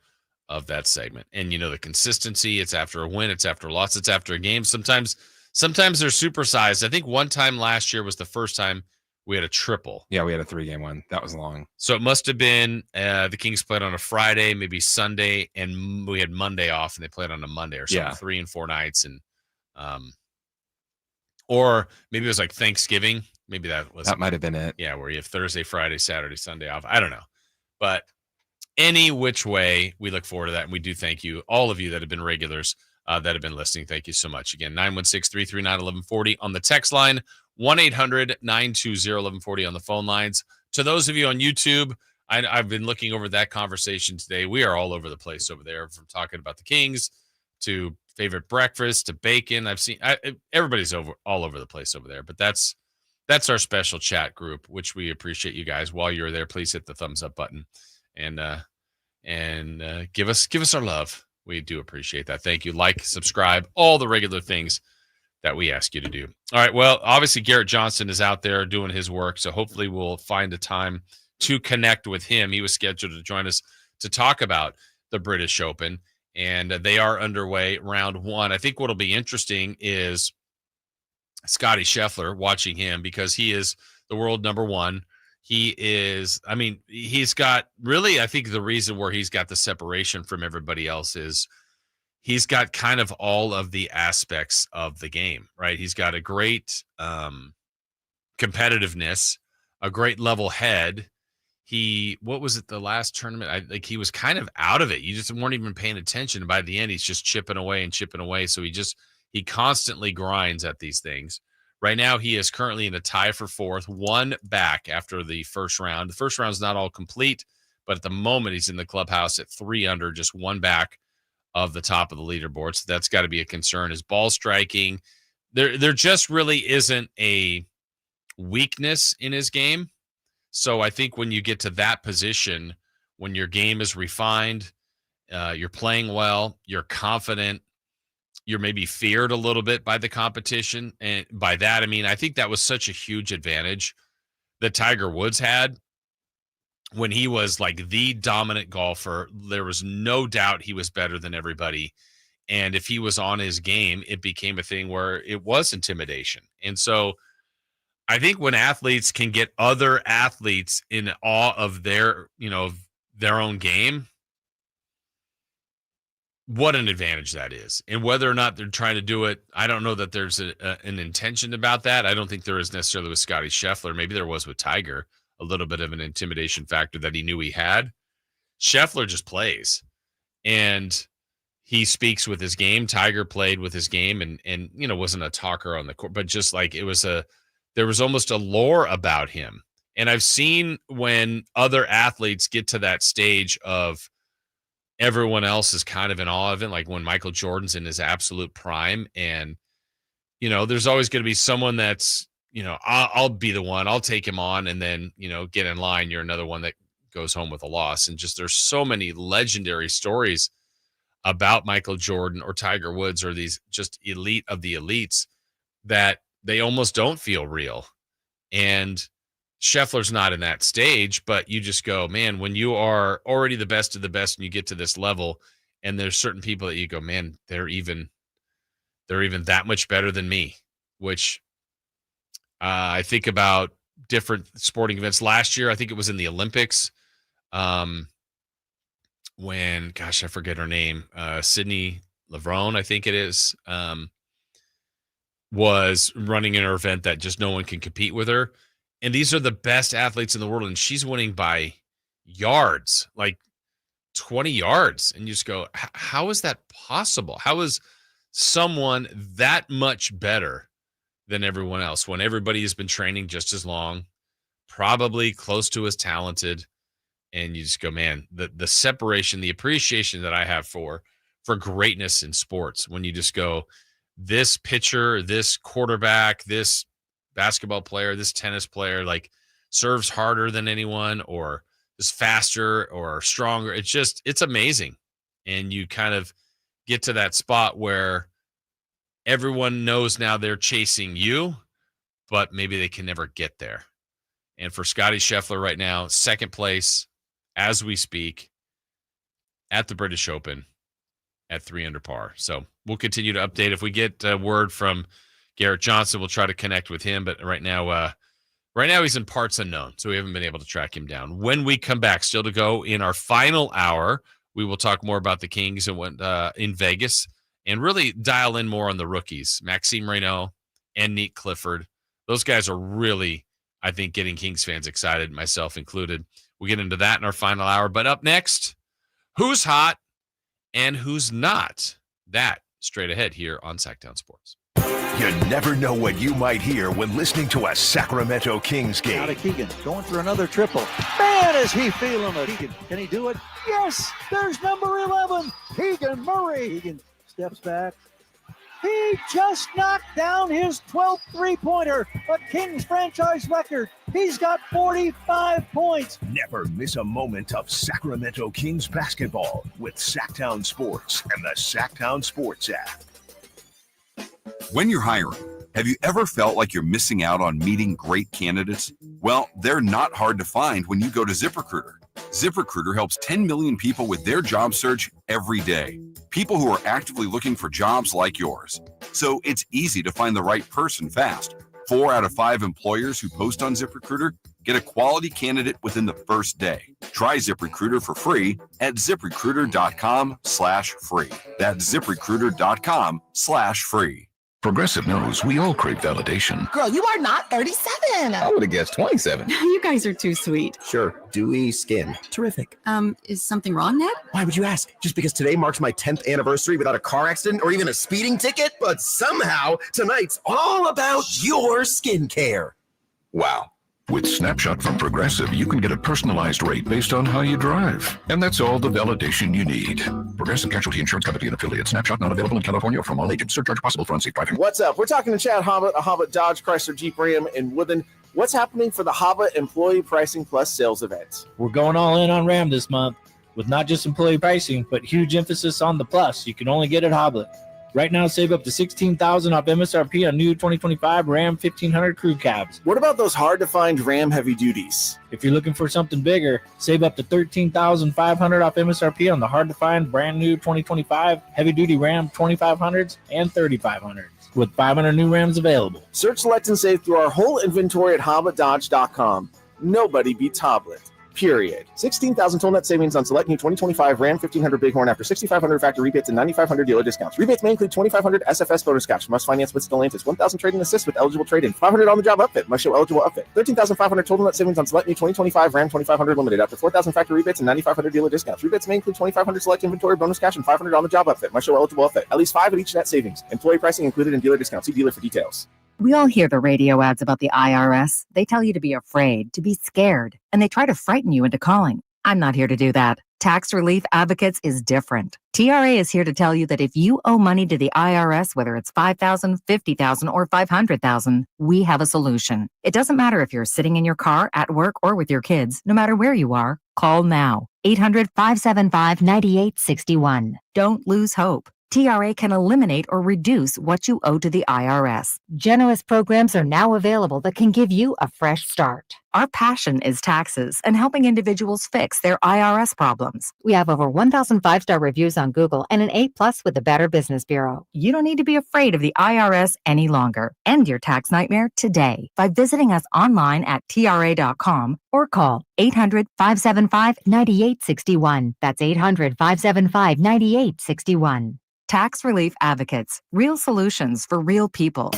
of that segment. And you know the consistency. It's after a win. It's after a loss. It's after a game. Sometimes they're supersized. I think one time last year was the first time we had a triple. Yeah, we had a 3-game one. That was long. So it must have been the Kings played on a Friday, maybe Sunday, and we had Monday off, and they played on a Monday or something. Yeah. 3 and 4 nights, and or maybe it was like Thanksgiving. Maybe that might have been it. Yeah, where you have Thursday, Friday, Saturday, Sunday off. I don't know. But any which way, we look forward to that. And we do thank you, all of you that have been regulars that have been listening. Thank you so much. Again, 916-339-1140 on the text line, 1-800-920-1140 on the phone lines. To those of you on YouTube, I've been looking over that conversation today. We are all over the place over there, from talking about the Kings to favorite breakfast to bacon. I've seen everybody's all over the place over there, but that's our special chat group, which we appreciate you guys. While you're there, please hit the thumbs up button and give us our love. We do appreciate that. Thank you. Like, subscribe, all the regular things that we ask you to do. All right. Well, obviously Garrett Johnston is out there doing his work, so hopefully we'll find a time to connect with him. He was scheduled to join us to talk about the British Open, and they are underway, round 1. I think what'll be interesting is Scottie Scheffler, watching him, because he is the world number 1. He is, I mean, he's got really, I think the reason where he's got the separation from everybody else is he's got kind of all of the aspects of the game, right? He's got a great competitiveness, a great level head. What was it, the last tournament? He was kind of out of it. You just weren't even paying attention. By the end, he's just chipping away. So he constantly grinds at these things. Right now, he is currently in a tie for 4th, 1 back after the first round. The first round's not all complete, but at the moment, he's in the clubhouse at 3 under, just 1 back of the top of the leaderboard. So that's got to be a concern. His ball striking, there just really isn't a weakness in his game. So I think when you get to that position, when your game is refined, you're playing well, you're confident, you're maybe feared a little bit by the competition. And by that, I mean, I think that was such a huge advantage that Tiger Woods had when he was like the dominant golfer. There was no doubt he was better than everybody. And if he was on his game, it became a thing where it was intimidation. And so I think when athletes can get other athletes in awe of their own game, what an advantage that is. And whether or not they're trying to do it, I don't know that there's an intention about that. I don't think there is necessarily with Scottie Scheffler. Maybe there was with Tiger, a little bit of an intimidation factor that he knew he had. Scheffler just plays, and he speaks with his game. Tiger played with his game and wasn't a talker on the court, but just like there was almost a lore about him. And I've seen when other athletes get to that stage of everyone else is kind of in awe of it, like when Michael Jordan's in his absolute prime, and there's always going to be someone that's I'll be the one. I'll take him on, and then get in line. You're another one that goes home with a loss. And just there's so many legendary stories about Michael Jordan or Tiger Woods or these just elite of the elites that they almost don't feel real. And Scheffler's not in that stage, but you just go, man, when you are already the best of the best and you get to this level, and there's certain people that you go, man, they're even that much better than me, which I think about different sporting events. Last year, I think it was in the Olympics, when, gosh, I forget her name, Sydney Levrone, I think it is, was running in her event that just no one can compete with her. And these are the best athletes in the world, and she's winning by yards, like 20 yards. And you just go, how is that possible? How is someone that much better than everyone else when everybody has been training just as long, probably close to as talented? And you just go, man, the separation, the appreciation that I have for greatness in sports, when you just go, this pitcher, this quarterback, this basketball player, this tennis player, like serves harder than anyone, or is faster or stronger. It's amazing. And you kind of get to that spot where everyone knows now they're chasing you, but maybe they can never get there. And for Scottie Scheffler right now, second place as we speak at the British Open at 3 under par. So we'll continue to update. If we get word from Garrett Johnston, we'll try to connect with him. But right now he's in parts unknown, so we haven't been able to track him down. When we come back, still to go in our final hour, we will talk more about the Kings and what in Vegas, and really dial in more on the rookies, Maxim Reno and Nique Clifford. Those guys are really, I think, getting Kings fans excited, myself included. We'll get into that in our final hour. But up next, who's hot and who's not? That straight ahead here on Sacktown Sports. You never know what you might hear when listening to a Sacramento Kings game. Out of Keegan, going for another triple. Man, is he feeling it. Keegan, can he do it? Yes, there's number 11, Keegan Murray. Keegan steps back. He just knocked down his 12th three-pointer, a Kings franchise record. He's got 45 points. Never miss a moment of Sacramento Kings basketball with Sacktown Sports and the Sacktown Sports app. When you're hiring, have you ever felt like you're missing out on meeting great candidates? Well, they're not hard to find when you go to ZipRecruiter. ZipRecruiter helps 10 million people with their job search every day. People who are actively looking for jobs like yours. So it's easy to find the right person fast. 4 out of 5 employers who post on ZipRecruiter get a quality candidate within the first day. Try ZipRecruiter for free at ZipRecruiter.com/free. That's ZipRecruiter.com/free. Progressive knows we all crave validation. Girl, you are not 37. I would have guessed 27. You guys are too sweet. Sure. Dewy skin. Terrific. Is something wrong, Ned? Why would you ask? Just because today marks my 10th anniversary without a car accident or even a speeding ticket? But somehow, tonight's all about your skincare. Wow. With Snapshot from Progressive, you can get a personalized rate based on how you drive. And that's all the validation you need. Progressive Casualty Insurance Company and affiliates. Snapshot not available in California from all agents. Surcharge possible for unsafe driving. What's up? We're talking to Chad Hobbit, a Hobbit Dodge Chrysler Jeep Ram in Woodland. What's happening for the Hobbit Employee Pricing Plus sales event? We're going all in on Ram this month with not just employee pricing, but huge emphasis on the plus. You can only get at Hobbit. Right now, save up to $16,000 off MSRP on new 2025 Ram 1500 crew cabs. What about those hard-to-find Ram heavy duties? If you're looking for something bigger, save up to $13,500 off MSRP on the hard-to-find brand new 2025 heavy-duty Ram 2500s and 3500s, with 500 new Rams available. Search, select, and save through our whole inventory at HobbitDodge.com. Nobody beats Hobbit. Period. $16,000 total net savings on select new 2025 Ram 1500 Bighorn after $6,500 factory rebates and $9,500 dealer discounts. Rebates may include $2,500 SFS bonus cash. Must finance with Stellantis. $1,000 trade-in assist with eligible trade-in. $500 on the job upfit. Must show eligible upfit. $13,500 total net savings on select new 2025 Ram 2500 Limited after $4,000 factory rebates and $9,500 dealer discounts. Rebates may include $2,500 select inventory bonus cash and $500 on the job upfit. Must show eligible upfit. At least 5 at each net savings. Employee pricing included in dealer discounts. See dealer for details. We all hear the radio ads about the IRS. They tell you to be afraid, to be scared, and they try to frighten you into calling. I'm not here to do that. Tax Relief Advocates is different. TRA is here to tell you that if you owe money to the IRS, whether it's $5,000, $50,000, or $500,000, we have a solution. It doesn't matter if you're sitting in your car, at work, or with your kids. No matter where you are, call now. 800-575-9861. Don't lose hope. TRA can eliminate or reduce what you owe to the IRS. Generous programs are now available that can give you a fresh start. Our passion is taxes and helping individuals fix their IRS problems. We have over 1,000 5-star reviews on Google and an A+ with the Better Business Bureau. You don't need to be afraid of the IRS any longer. End your tax nightmare today by visiting us online at TRA.com or call 800-575-9861. That's 800-575-9861. Tax Relief Advocates. Real solutions for real people.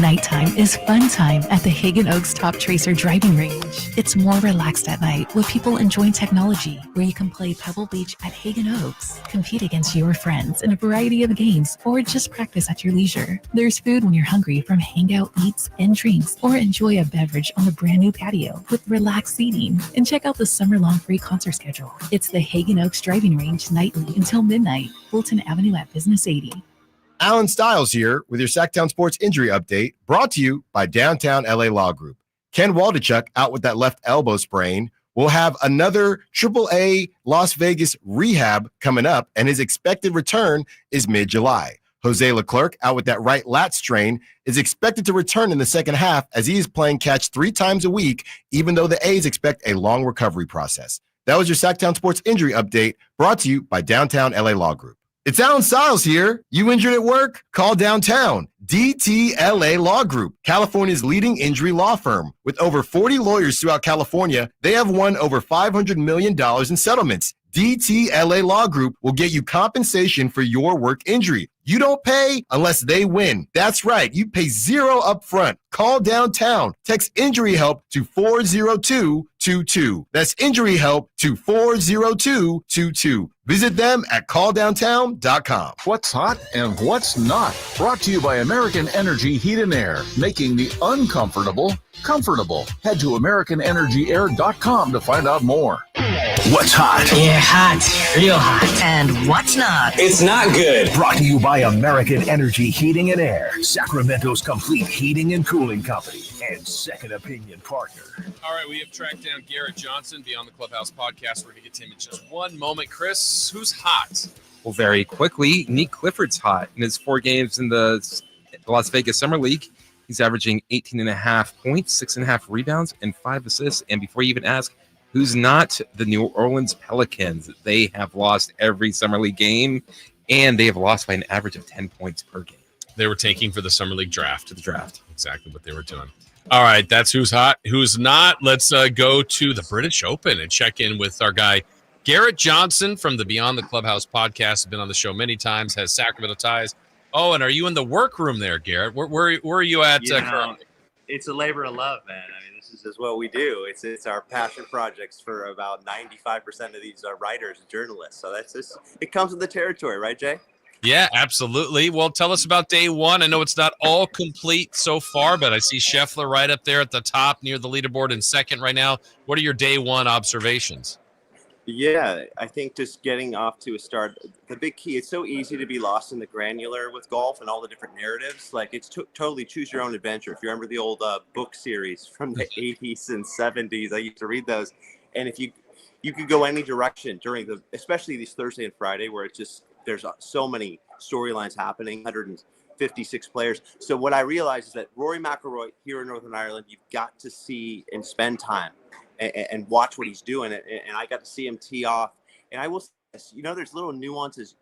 Nighttime is fun time at the Hagen Oaks Top Tracer driving range. It's more relaxed at night with people enjoying technology, where you can play Pebble Beach at Hagen Oaks, compete against your friends in a variety of games, or just practice at your leisure. There's food when you're hungry from hangout eats and drinks, or enjoy a beverage on the brand new patio with relaxed seating. And check out the summer-long free concert schedule. It's the Hagen Oaks driving range nightly until midnight, Fulton Avenue at Business 80. Alan Stiles here with your Sacktown Sports Injury Update, brought to you by Downtown LA Law Group. Ken Waldichuk, out with that left elbow sprain, will have another AAA Las Vegas rehab coming up, and his expected return is mid-July. Jose Leclerc, out with that right lat strain, is expected to return in the second half as he is playing catch 3 times a week, even though the A's expect a long recovery process. That was your Sacktown Sports Injury Update, brought to you by Downtown LA Law Group. It's Alan Stiles here. You injured at work? Call Downtown. DTLA Law Group, California's leading injury law firm. With over 40 lawyers throughout California, they have won over $500 million in settlements. DTLA Law Group will get you compensation for your work injury. You don't pay unless they win. That's right. You pay $0 up front. Call Downtown. Text injury help to 40222. That's injury help to 40222. Visit them at calldowntown.com. What's hot and what's not? Brought to you by American Energy Heat and Air, making the uncomfortable comfortable. Head to AmericanEnergyAir.com to find out more. What's hot? Yeah, hot. Real hot. And what's not? It's not good. Brought to you by American Energy Heating and Air, Sacramento's complete heating and cooling company, and second opinion partner. All right, we have tracked down Garrett Johnston, Beyond the Clubhouse podcast. We're going to get to him in just one moment. Chris, who's hot? Well, very quickly, Nique Clifford's hot. In his 4 games in the Las Vegas Summer League, he's averaging 18.5 points, 6.5 rebounds, and 5 assists. And before you even ask, who's not? The New Orleans Pelicans. They have lost every Summer League game, and they have lost by an average of 10 points per game. They were taking for the Summer League draft. Exactly what they were doing. All right, that's who's hot. Who's not? Let's go to the British Open and check in with our guy, Garrett Johnston from the Beyond the Clubhouse podcast. Has been on the show many times, has Sacramento ties. Oh, and are you in the workroom there, Garrett? Where are you at currently? It's a labor of love, man. I mean, this is what we do. It's our passion projects for about 95% of these writers and journalists. So that's just, it comes with the territory, right, Jay? Yeah, absolutely. Well, tell us about day one. I know it's not all complete so far, but I see Scheffler right up there at the top near the leaderboard in second right now. What are your day one observations? Yeah, I think just getting off to a start, the big key, it's so easy to be lost in the granular with golf and all the different narratives. Like, it's totally choose your own adventure. If you remember the old book series from the 80s and 70s, I used to read those. And if you could go any direction during especially these Thursday and Friday, where it's just, there's so many storylines happening, 156 players. So what I realized is that Rory McIlroy here in Northern Ireland, you've got to see and spend time and watch what he's doing. And I got to see him tee off. And I will say this, there's little nuances.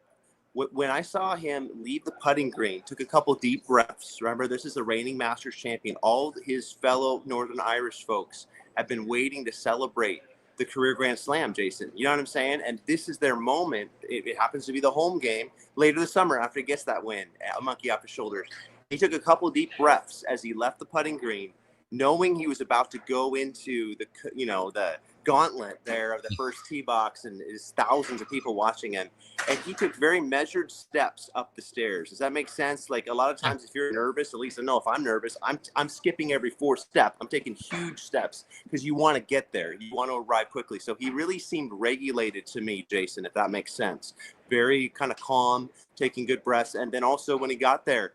When I saw him leave the putting green, took a couple deep breaths. Remember, this is the reigning Masters champion. All his fellow Northern Irish folks have been waiting to celebrate the career Grand Slam, Jason. You know what I'm saying? And this is their moment. It happens to be the home game later this summer after he gets that win, a monkey off his shoulders. He took a couple deep breaths as he left the putting green, knowing he was about to go into the gauntlet there of the first tee box, and is thousands of people watching him. And he took very measured steps up the stairs. Does that make sense? Like a lot of times, if you're nervous, at least I know if I'm nervous, I'm skipping every 4 step. I'm taking huge steps because you want to get there. You want to arrive quickly. So he really seemed regulated to me, Jason, if that makes sense. Very kind of calm, taking good breaths. And then also when he got there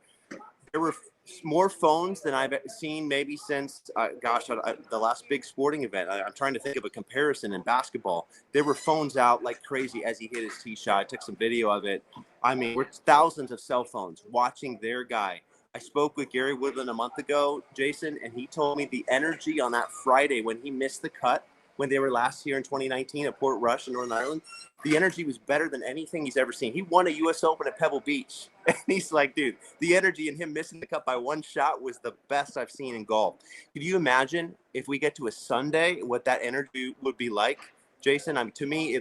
were more phones than I've seen maybe since, the last big sporting event. I'm trying to think of a comparison in basketball. There were phones out like crazy as he hit his tee shot. I took some video of it. I mean, we're thousands of cell phones watching their guy. I spoke with Gary Woodland a month ago, Jason, and he told me the energy on that Friday when he missed the cut, when they were last year in 2019 at Port Rush in Northern Ireland, the energy was better than anything he's ever seen. He won a U.S. Open at Pebble Beach. And he's like, dude, the energy in him missing the cut by 1 shot was the best I've seen in golf. Could you imagine if we get to a Sunday, what that energy would be like? Jason, I mean, to me,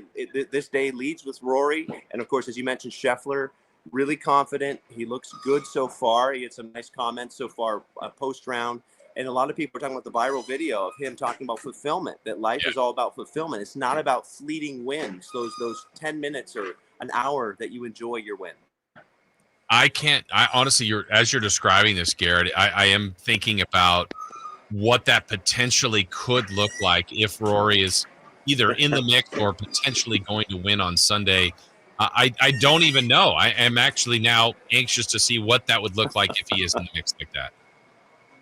this day leads with Rory. And, of course, as you mentioned, Scheffler, really confident. He looks good so far. He had some nice comments so far post-round. And a lot of people are talking about the viral video of him talking about fulfillment, that life is all about fulfillment. It's not about fleeting wins, those 10 minutes or an hour that you enjoy your win. I honestly, as you're describing this, Garrett, I am thinking about what that potentially could look like if Rory is either in the mix or potentially going to win on Sunday. I don't even know. I am actually now anxious to see what that would look like if he is in the mix like that.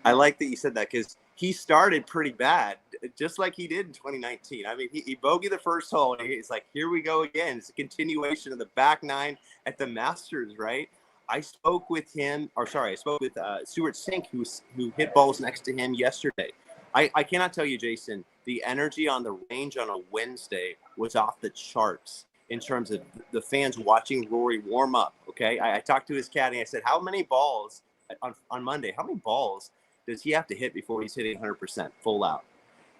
I like that you said that because he started pretty bad, just like he did in 2019. I mean, he bogeyed the first hole, and he's like, here we go again. It's a continuation of the back 9 at the Masters, right? I spoke with Stuart Sink, who hit balls next to him yesterday. I cannot tell you, Jason, the energy on the range on a Wednesday was off the charts in terms of the fans watching Rory warm up, okay? I talked to his caddy. I said, how many balls on Monday, how many balls does he have to hit before he's hitting 100% full out?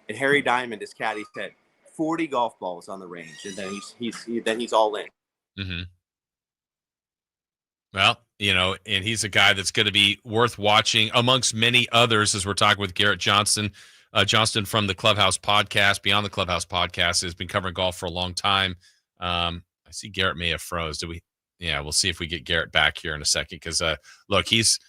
And Harry Diamond, his caddy, said 40 golf balls on the range, and then he's all in. Mm-hmm. Well, and he's a guy that's going to be worth watching amongst many others, as we're talking with Garrett Johnston. Johnston from the Clubhouse Podcast, Beyond the Clubhouse Podcast, has been covering golf for a long time. I see Garrett may have froze. We'll see if we get Garrett back here in a second because, look, he's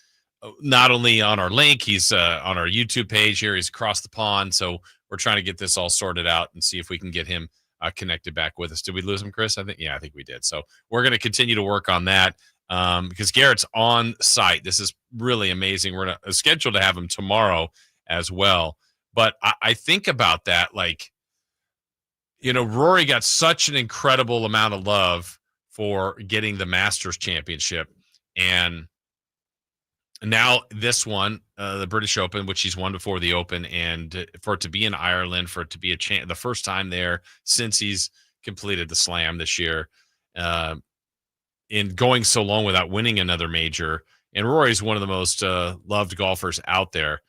not only on our link, he's on our YouTube page here. He's across the pond. So we're trying to get this all sorted out and see if we can get him connected back with us. Did we lose him, Chris? I think we did. So we're going to continue to work on that because Garrett's on site. This is really amazing. We're scheduled to have him tomorrow as well. But I think about that, like, Rory got such an incredible amount of love for getting the Masters Championship. And now this one, the British Open, which he's won before the Open, and for it to be in Ireland, for it to be the first time there since he's completed the Slam this year, in going so long without winning another major. And Rory's one of the most loved golfers out there,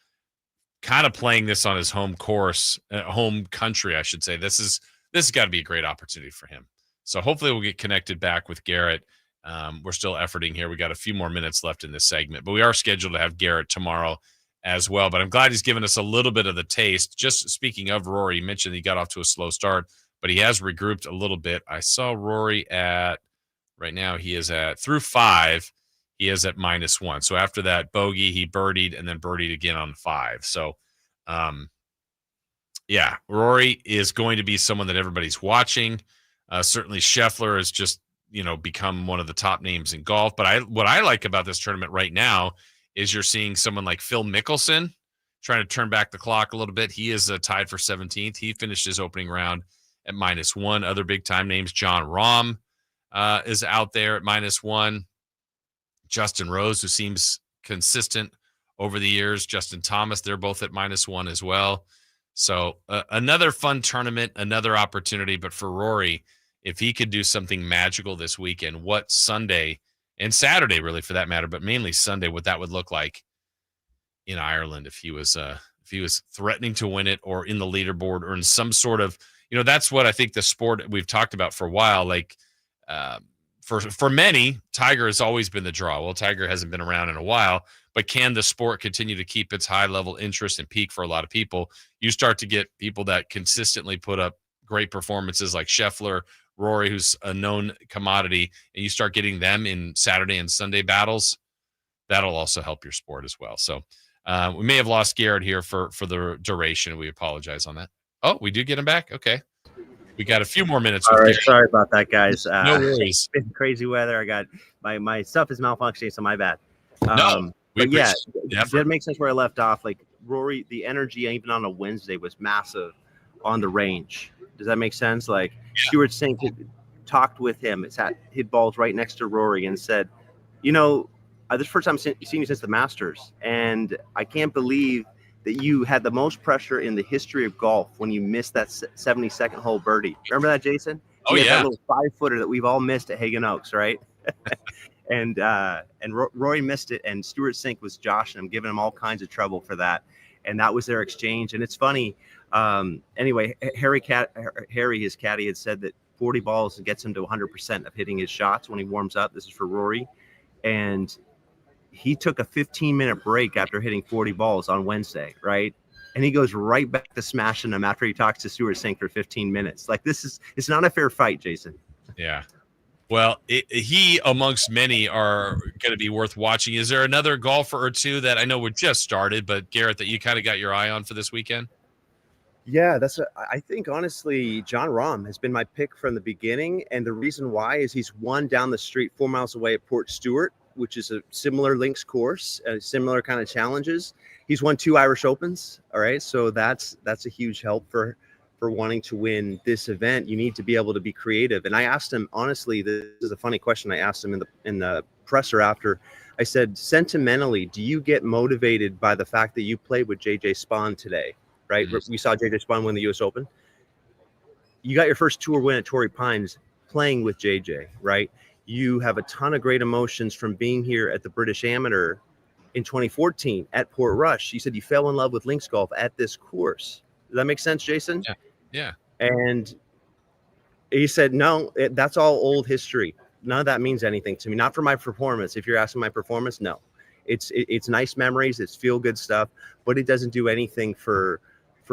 kind of playing this on his home course, home country, I should say. This has got to be a great opportunity for him. So hopefully we'll get connected back with Garrett. We're still efforting here. We got a few more minutes left in this segment, but we are scheduled to have Garrett tomorrow as well. But I'm glad he's given us a little bit of the taste. Just speaking of Rory, you mentioned he got off to a slow start, but he has regrouped a little bit. I saw Rory right now he is through 5. He is at -1. So after that bogey, he birdied and then birdied again on 5. So, Rory is going to be someone that everybody's watching. Certainly Scheffler has just, become one of the top names in golf. But what I like about this tournament right now is you're seeing someone like Phil Mickelson trying to turn back the clock a little bit. He is tied for 17th. He finished his opening round at -1. Other big time names, John Rahm is out there at -1. Justin Rose, who seems consistent over the years. Justin Thomas, they're both at -1 as well. So another fun tournament, another opportunity. But for Rory, if he could do something magical this weekend, what Sunday and Saturday, really, for that matter, but mainly Sunday, what that would look like in Ireland if he was threatening to win it or in the leaderboard or in some sort of, that's what I think the sport we've talked about for a while. Like for many, Tiger has always been the draw. Well, Tiger hasn't been around in a while, but can the sport continue to keep its high level interest and peak for a lot of people? You start to get people that consistently put up great performances like Scheffler, Rory, who's a known commodity, and you start getting them in Saturday and Sunday battles, that'll also help your sport as well. So we may have lost Garrett here for the duration. We apologize on that. Oh, we do get him back? Okay. We got a few more minutes. All with right, Garrett. sorry about that, guys. No worries. It's been crazy weather. I got my stuff is malfunctioning, so my bad. We but yeah, appreciate the effort. that makes sense where I left off. Like Rory, the energy even on a Wednesday was massive on the range. Does that make sense? Like Stuart Sink talked with him. Hit balls right next to Rory and said, this is the first time I've seen you since the Masters, and I can't believe that you had the most pressure in the history of golf when you missed that 72nd hole birdie. Remember that, Jason? Oh, He had yeah. that little 5-footer that we've all missed at Hagen Oaks, right? and Rory missed it, and Stuart Sink was joshing him, giving him all kinds of trouble for that. And that was their exchange. And it's funny. Anyway, Harry, his caddy, had said that 40 balls gets him to 100% of hitting his shots when he warms up. This is for Rory. And he took a 15-minute break after hitting 40 balls on Wednesday, right? And he goes right back to smashing them after he talks to Stuart Sink for 15 minutes. Like it's not a fair fight, Jason. Yeah. Well, he amongst many are going to be worth watching. Is there another golfer or two that I know we're just started, but Garrett, that you kind of got your eye on for this weekend? Yeah, I think honestly, John Rahm has been my pick from the beginning. And the reason why is he's won down the street 4 miles away at Port Stewart, which is a similar links course, similar kind of challenges. He's won 2 Irish Opens. All right. So that's a huge help for wanting to win this event. You need to be able to be creative. And I asked him, honestly, this is a funny question. I asked him in the presser after. I said, sentimentally, do you get motivated by the fact that you played with JJ Spaun today? Right. Mm-hmm. We saw JJ Spaun win the US Open. You got your first tour win at Torrey Pines playing with JJ, right? You have a ton of great emotions from being here at the British Amateur in 2014 at Port Rush. You said you fell in love with links golf at this course. Does that make sense, Jason? Yeah. And he said, no, that's all old history. None of that means anything to me. Not for my performance. If you're asking my performance, no. It's nice memories. It's feel good stuff, but it doesn't do anything for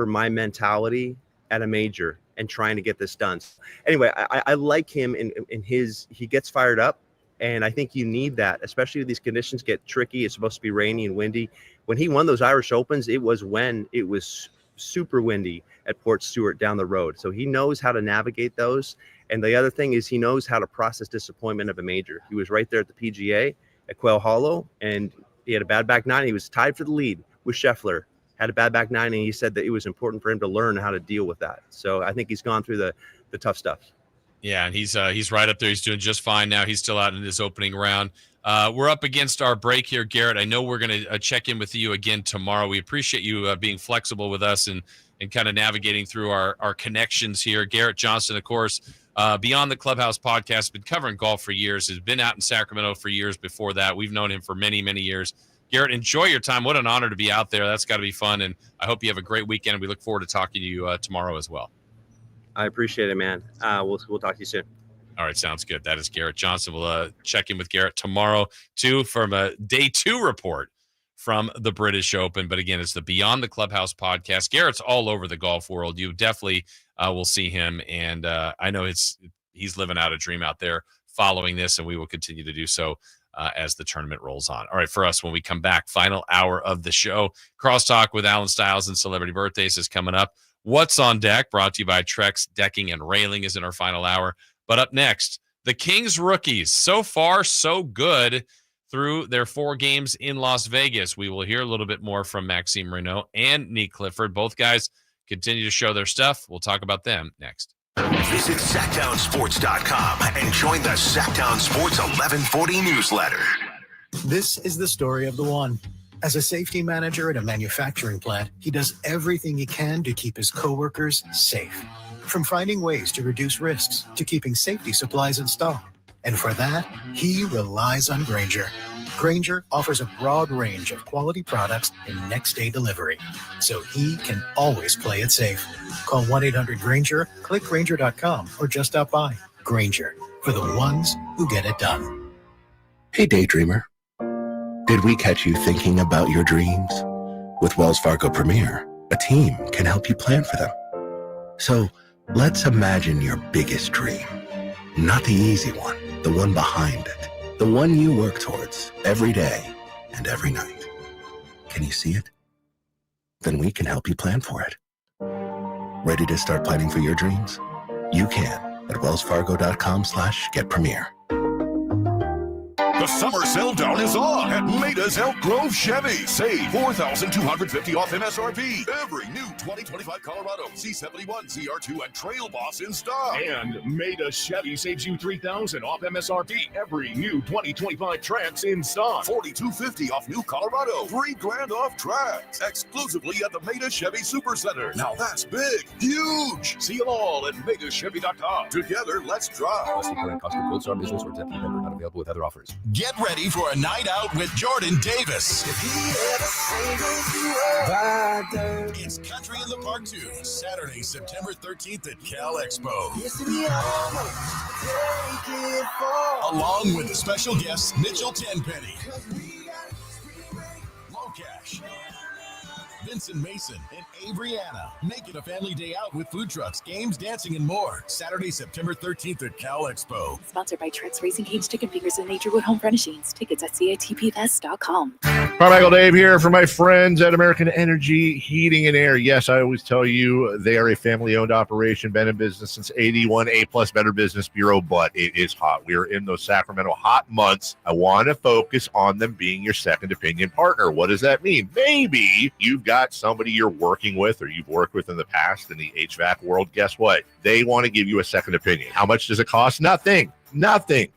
my mentality at a major and trying to get this done. Anyway, I like him in he gets fired up, and I think you need that, especially if these conditions get tricky. It's supposed to be rainy and windy. When he won those Irish Opens, it was when it was super windy at Port Stewart down the road. So he knows how to navigate those. And the other thing is he knows how to process disappointment of a major. He was right there at the PGA at Quail Hollow, and he had a bad back nine. He was tied for the lead with Scheffler. Had a bad back nine, and he said that it was important for him to learn how to deal with that. So I think he's gone through the tough stuff. Yeah, and he's right up there. He's doing just fine now. He's still out in his opening round. We're up against our break here, Garrett. I know we're going to check in with you again tomorrow. We appreciate you being flexible with us and kind of navigating through our connections here. Garrett Johnston, of course, Beyond the Clubhouse podcast, has been covering golf for years. Has been out in Sacramento for years before that. We've known him for many, many years. Garrett, enjoy your time. What an honor to be out there. That's got to be fun, and I hope you have a great weekend. We look forward to talking to you tomorrow as well. I appreciate it, man. We'll talk to you soon. All right, sounds good. That is Garrett Johnston. We'll check in with Garrett tomorrow, too, from a day 2 report from the British Open. But again, it's the Beyond the Clubhouse podcast. Garrett's all over the golf world. You definitely will see him, and I know he's living out a dream out there following this, and we will continue to do so as the tournament rolls on. All right, for us, when we come back, final hour of the show, Crosstalk with Alan Stiles and Celebrity Birthdays is coming up. What's on Deck, brought to you by Trex Decking and Railing, is in our final hour. But up next, the Kings rookies. So far, so good through their 4 games in Las Vegas. We will hear a little bit more from Maxim Reno and Nique Clifford. Both guys continue to show their stuff. We'll talk about them next. Visit SacktownSports.com and join the Sacktown Sports 1140 newsletter. This is the story of the one. As a safety manager at a manufacturing plant, he does everything he can to keep his coworkers safe. From finding ways to reduce risks to keeping safety supplies in stock. And for that, he relies on Grainger. Grainger offers a broad range of quality products and next-day delivery, so he can always play it safe. Call 1-800-GRAINGER, click Grainger.com, or just stop by. Grainger, for the ones who get it done. Hey, daydreamer. Did we catch you thinking about your dreams? With Wells Fargo Premier, a team can help you plan for them. So Let's imagine your biggest dream. Not the easy one, the one behind it. The one you work towards every day and every night. Can you see it? Then we can help you plan for it. Ready to start planning for your dreams? You can at wellsfargo.com/getpremier. The summer sell down is on at Maida's Elk Grove Chevy. Save $4,250 off MSRP. Every new 2025 Colorado, C71, CR2, and Trail Boss in stock. And Maida Chevy saves you $3,000 off MSRP. Every new 2025 Trax in stock. $4,250 off new Colorado. $3,000 off Trax. Exclusively at the Maida Chevy Supercenter. Now that's big, huge. See them all at MaidaChevy.com. Together, let's drive. Current cost of quotes are business or temporary member not available with other offers. Get ready for a night out with Jordan Davis. It's Country in the Park 2, Saturday, September 13th at Cal Expo. Along with the special guests Mitchell Tenpenny, Locash, Vincent Mason, and Averyana. Make it a family day out with food trucks, games, dancing, and more. Saturday, September 13th at Cal Expo. Sponsored by Trex Racing Cage, Chicken Fingers, and Naturewood Home Furnishings. Tickets at catpfest.com. Carmichael Dave here for my friends at American Energy Heating and Air. Yes, I always tell you they are a family-owned operation, been in business since 81, A-plus Better Business Bureau, but it is hot. We are in those Sacramento hot months. I want to focus on them being your second opinion partner. What does that mean? Maybe you've got somebody you're working with or you've worked with in the past in the HVAC world. Guess what? They want to give you a second opinion. How much does it cost? Nothing.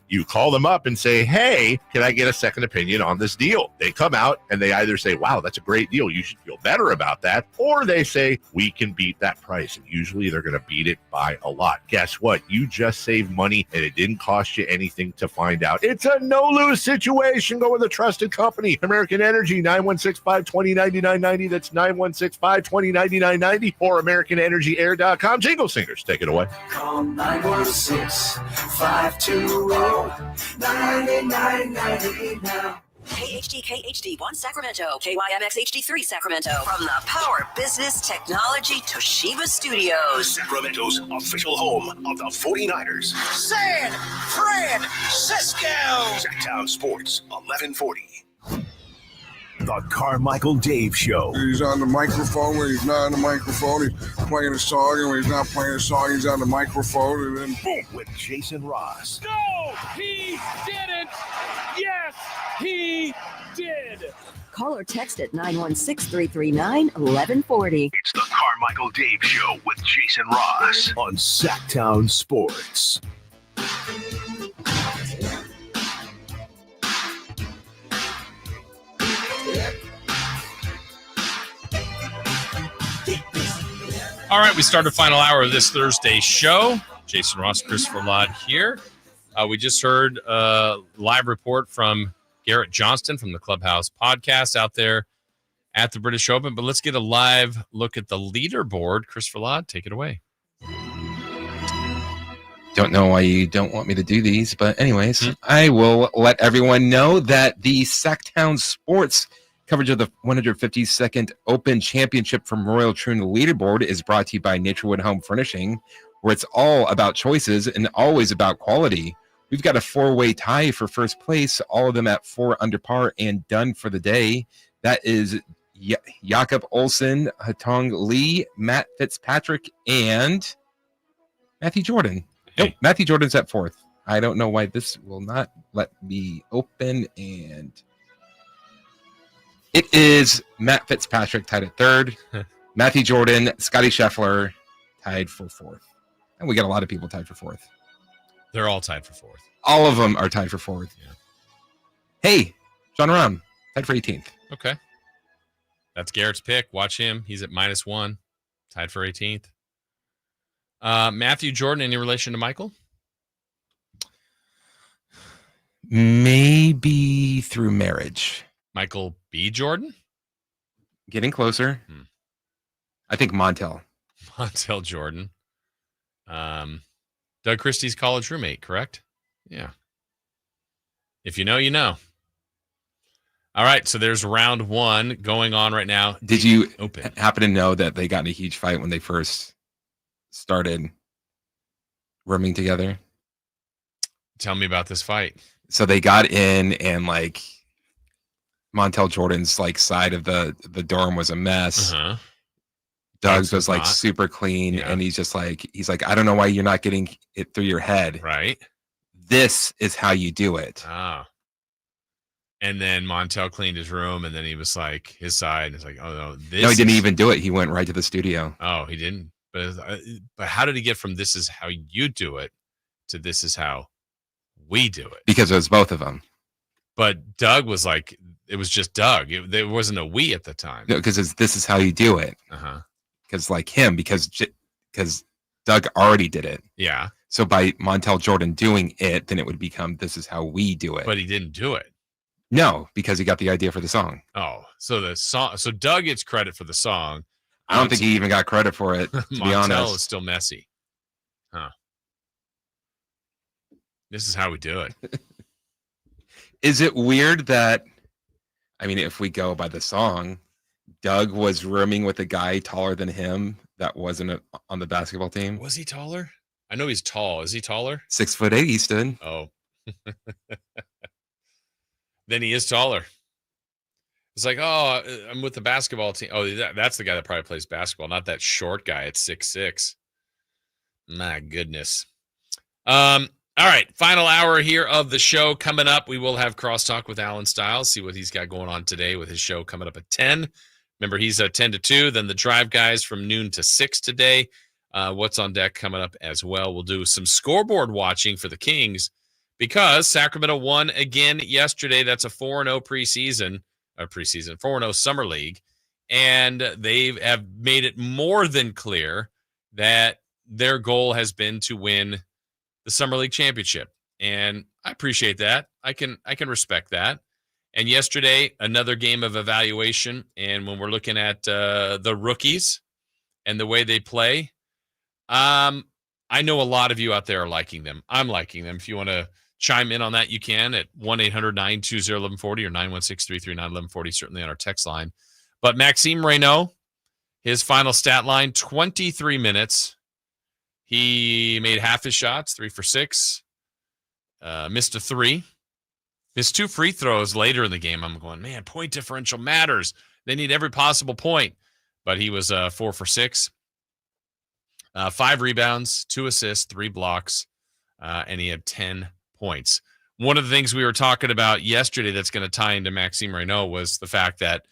You call them up and say, hey, can I get a second opinion on this deal? They come out and they either say, wow, that's a great deal, you should feel better about that. Or they say, we can beat that price. And usually they're going to beat it by a lot. Guess what? You just saved money and it didn't cost you anything to find out. It's a no-lose situation. Go with a trusted company. American Energy, 916-520-9990. That's 916-520-9990 or AmericanEnergyAir.com. Jingle Singers, take it away. Call 916-520-9990 now. KHD 1 Sacramento, KYMX HD3 Sacramento. From the Power Business Technology Toshiba Studios. Sacramento's official home of the 49ers. San Francisco. Sacktown Sports, 1140. The Carmichael Dave Show. He's on the microphone when he's not on the microphone. He's playing a song, and when he's not playing a song, he's on the microphone, and then boom. With Jason Ross. No, he didn't. Yes, he did. Call or text at 916-339-1140. It's the Carmichael Dave Show with Jason Ross on Sacktown Sports. All right, we start the final hour of this Thursday show. Jason Ross, Christopher Ladd here. We just heard a live report from Garrett Johnston from the Clubhouse podcast out there at the British Open. But let's get a live look at the leaderboard. Christopher Ladd, take it away. Don't know why you don't want me to do these, but anyways, I will let everyone know that the Sacktown Sports coverage of the 152nd Open Championship from Royal Troon Leaderboard is brought to you by Naturewood Home Furnishing, where it's all about choices and always about quality. We've got a four-way tie for first place, all of them at 4 under par and done for the day. That is Jakob Olsen, Hatong Lee, Matt Fitzpatrick, and Matthew Jordan. Hey. Nope, Matthew Jordan's at 4th. I don't know why this will not let me open, and it is Matt Fitzpatrick tied at 3rd. Matthew Jordan, Scottie Scheffler tied for 4th. And we got a lot of people tied for 4th. They're all tied for 4th. All of them are tied for 4th. Yeah. Hey, John Rahm, tied for 18th. Okay. That's Garrett's pick. Watch him. He's at -1, tied for 18th. Matthew Jordan, any relation to Michael? Maybe through marriage. Michael B. Jordan? Getting closer. I think Montel. Montel Jordan. Doug Christie's college roommate, correct? Yeah. If you know, you know. All right, so there's round 1 going on right now. Did you happen to know that they got in a huge fight when they first started rooming together. Tell me about this fight. So they got in, and like Montel Jordan's like side of the dorm was a mess. Doug's was like super clean, and he's like, I don't know why you're not getting it through your head. Right. This is how you do it. Ah. And then Montel cleaned his room, and then he was like, his side, and it's like, oh no, this. No, he didn't even do it. He went right to the studio. Oh, he didn't. But how did he get from this is how you do it to this is how we do it? Because it was both of them. But Doug was like, it was just Doug. There wasn't a we at the time. No, because this is how you do it. Because like him, because Doug already did it. Yeah. So by Montel Jordan doing it, then it would become this is how we do it. But he didn't do it. No, because he got the idea for the song. Oh, so the song. So Doug gets credit for the song. I don't think he even got credit for it, to be honest. Montel is still messy. Huh. This is how we do it. Is it weird that, I mean, if we go by the song, Doug was rooming with a guy taller than him that wasn't on the basketball team? Was he taller? I know he's tall. Is he taller? 6'8" he stood. Oh. Then he is taller. It's like, oh, I'm with the basketball team. Oh, that's the guy that probably plays basketball, not that short guy at 6'6". My goodness. All right, final hour here of the show coming up. We will have crosstalk with Alan Stiles, see what he's got going on today with his show coming up at 10. Remember, he's 10 to 2. Then the Drive Guys from noon to 6 today. What's on deck coming up as well. We'll do some scoreboard watching for the Kings because Sacramento won again yesterday. That's a 4-0 preseason, 4-0 summer league. And they have made it more than clear that their goal has been to win the summer league championship. And I appreciate that. I can respect that. And yesterday, another game of evaluation. And when we're looking at the rookies and the way they play, I know a lot of you out there are liking them. I'm liking them. If you want to chime in on that, you can at 1-800-920-1140 or 916-339-1140, certainly on our text line. But Maxim Reno, his final stat line, 23 minutes. He made half his shots, 3 for 6, missed a 3, missed 2 free throws later in the game. I'm going, man, point differential matters. They need every possible point. But he was 4 for 6, 5 rebounds, 2 assists, 3 blocks, and he had 10 points. One of the things we were talking about yesterday that's going to tie into Maxim Reno was the fact that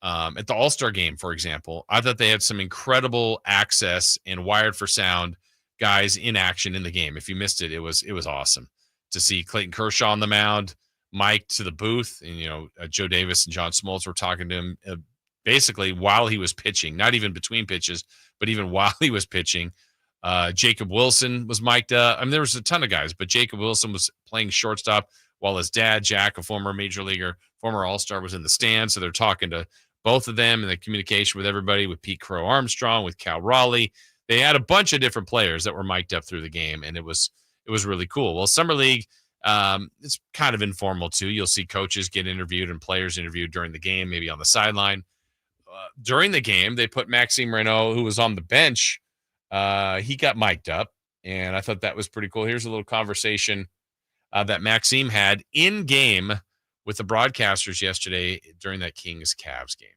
at the All-Star game, for example, I thought they had some incredible access and wired for sound guys in action in the game. If you missed it, it was awesome to see Clayton Kershaw on the mound, Mike to the booth, and Joe Davis and John Smoltz were talking to him basically while he was pitching, not even between pitches, but even while he was pitching. Jacob Wilson was mic'd up. I mean, there was a ton of guys, but Jacob Wilson was playing shortstop while his dad, Jack, a former major leaguer, former All-Star, was in the stand. So they're talking to both of them and the communication with everybody, with Pete Crow Armstrong, with Cal Raleigh. They had a bunch of different players that were mic'd up through the game, and it was really cool. Well, Summer League, it's kind of informal too. You'll see coaches get interviewed and players interviewed during the game, maybe on the sideline. During the game, they put Maxim Reno, who was on the bench. He got mic'd up, and I thought that was pretty cool. Here's a little conversation that Maxim had in game with the broadcasters yesterday during that Kings-Cavs game.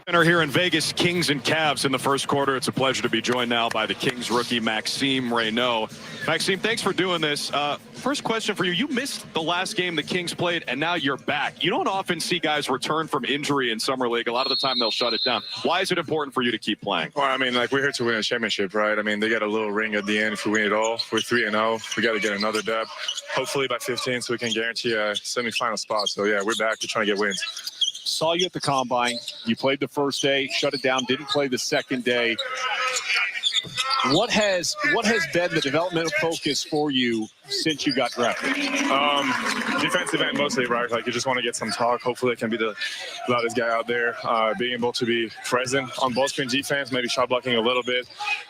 Center here in Vegas, Kings and Cavs in the first quarter. It's a pleasure to be joined now by the Kings rookie, Maxim Reno. Maxim, thanks for doing this. First question for you. You missed the last game the Kings played, and now you're back. You don't often see guys return from injury in Summer League. A lot of the time, they'll shut it down. Why is it important for you to keep playing? Well, I mean, we're here to win a championship, right? I mean, they got a little ring at the end if we win it all. We're 3-0. We got to get another dub, hopefully by 15, so we can guarantee a semifinal spot. So, yeah, we're back to trying to get wins. Saw you at the Combine. You played the first day, shut it down, didn't play the second day. What has been the developmental focus for you since you got drafted? Defensive end mostly, right? You just want to get some talk. Hopefully I can be the loudest guy out there. Being able to be present on ball screen defense, maybe shot blocking a little bit.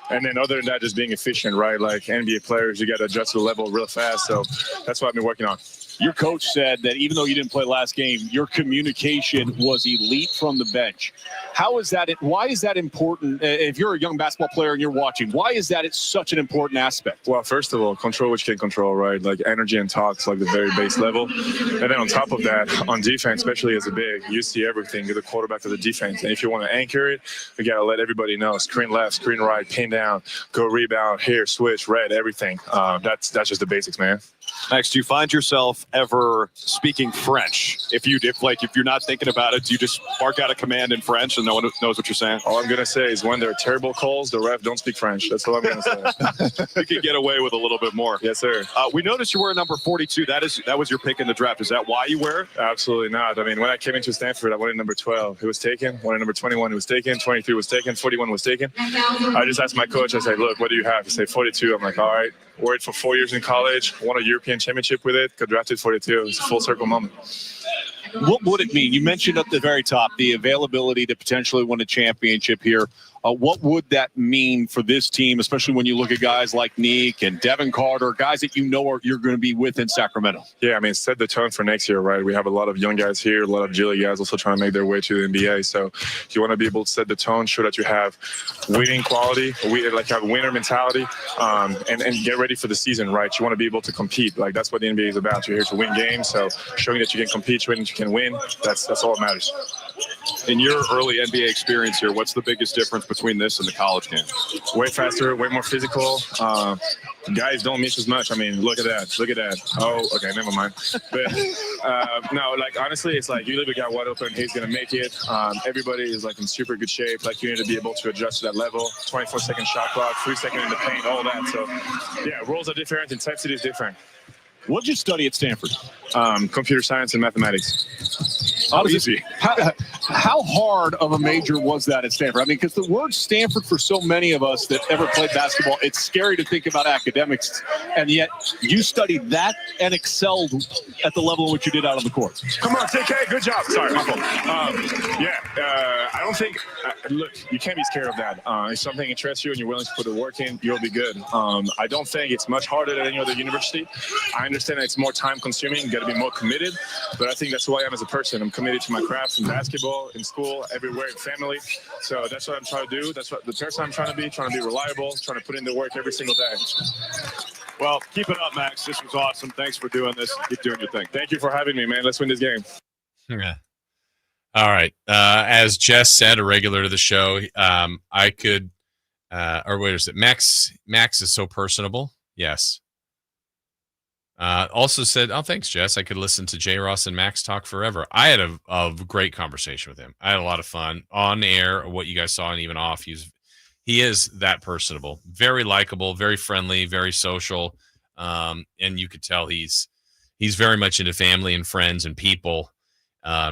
And then other than that, just being efficient, right? Like NBA players, you got to adjust to the level real fast. So that's what I've been working on. Your coach said that even though you didn't play last game, your communication was elite from the bench. How is that? Why is that important? If you're a young basketball player and you're watching, why is that it's such an important aspect? Well, first of all, control what you can control, right? Like energy and talks, like the very base level. And then on top of that, on defense, especially as a big, you see everything. You're the quarterback of the defense. And if you want to anchor it, you got to let everybody know. Screen left, screen right, pin down, go rebound, here, switch, red, everything. That's just the basics, man. Max, do you find yourself ever speaking French? If you're not thinking about it, do you just bark out a command in French and no one knows what you're saying? All I'm going to say is when there are terrible calls, the ref don't speak French. That's all I'm going to say. You can get away with a little bit more. Yes, sir. We noticed you wear number 42. That was your pick in the draft. Is that why you wear it? Absolutely not. I mean, when I came into Stanford, I wanted number 12. It was taken. Wanted number 21. It was taken. 23 was taken. 41 was taken. I just asked my coach. I said, look, what do you have? He said 42. I'm like, all right. Wore it for 4 years in college. Won a European championship with it. Got drafted 42. It was a full circle moment. What would it mean? You mentioned at the very top the availability to potentially win a championship here. What would that mean for this team, especially when you look at guys like Nique and Devin Carter, guys that you're going to be with in Sacramento? Yeah, I mean, set the tone for next year, right? We have a lot of young guys here, a lot of Gilly guys also trying to make their way to the NBA. So you want to be able to set the tone, show that you have winning quality, have winner mentality, and get ready for the season, right? You want to be able to compete. Like, that's what the NBA is about. You're here to win games. So showing that you can compete, showing that you can win, that's all that matters. In your early NBA experience here, what's the biggest difference between this and the college game? Way faster, way more physical. Guys don't miss as much. I mean, look at that. Look at that. Oh, okay, never mind. But no, like, honestly, it's like you leave a guy wide open, he's going to make it. Everybody is like in super good shape. Like, you need to be able to adjust to that level. 24-second shot clock, 3 seconds in the paint, all that. So, yeah, roles are different. Intensity is different. What did you study at Stanford? Computer science and mathematics. How easy. How hard of a major was that at Stanford? I mean, because the word Stanford for so many of us that ever played basketball, it's scary to think about academics, and yet you studied that and excelled at the level in which you did out on the court. Come on, TK, good job. Sorry, my fault. I don't think, look, you can't be scared of that. If something interests you and you're willing to put the work in, you'll be good. I don't think it's much harder than any other university. I understand that it's more time consuming, you got to be more committed, but I think that's who I am as a person. I'm committed to my craft in basketball, in school, everywhere, in family. So that's what I'm trying to do. That's what the person I'm trying to be reliable, trying to put in the work every single day. Well, keep it up, Max. This was awesome. Thanks for doing this. Keep doing your thing. Thank you for having me, man. Let's win this game. Yeah. All right. As Jess said, a regular to the show, I could, or wait a second. Max is so personable. Yes. Also said, oh, thanks, Jess. I could listen to J. Ross and Max talk forever. I had a great conversation with him. I had a lot of fun on air, what you guys saw, and even off. He is that personable, very likable, very friendly, very social. And you could tell he's very much into family and friends and people,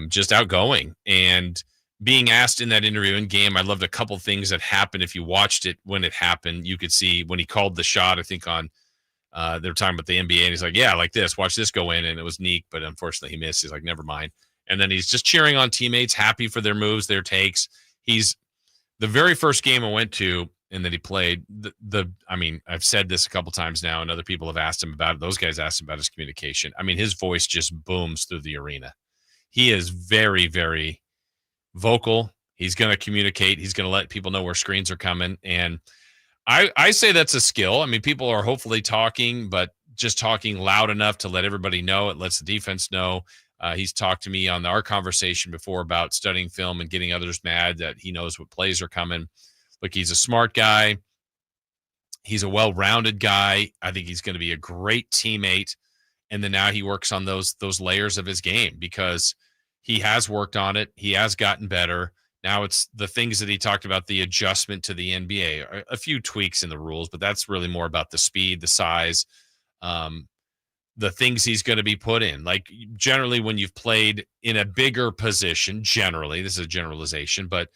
just outgoing. And being asked in that interview in game, I loved a couple things that happened. If you watched it when it happened, you could see when he called the shot, I think on they were talking about the NBA, and he's like, yeah, like this, watch this go in. And it was Nique, but unfortunately he missed. He's like, never mind. And then he's just cheering on teammates, happy for their moves, their takes. He's the very first game I went to and that he played, I mean, I've said this a couple times now, and other people have asked him about it. Those guys asked him about his communication. I mean, his voice just booms through the arena. He is very, very vocal. He's going to communicate. He's going to let people know where screens are coming. And I say that's a skill. I mean, people are hopefully talking, but just talking loud enough to let everybody know. It lets the defense know. He's talked to me on our conversation before about studying film and getting others mad that he knows what plays are coming. Look, he's a smart guy. He's a well-rounded guy. I think he's going to be a great teammate. And then now he works on those layers of his game because he has worked on it. He has gotten better. Now it's the things that he talked about, the adjustment to the NBA, a few tweaks in the rules, but that's really more about the speed, the size, the things he's going to be put in. Like generally when you've played in a bigger position, generally, this is a generalization, but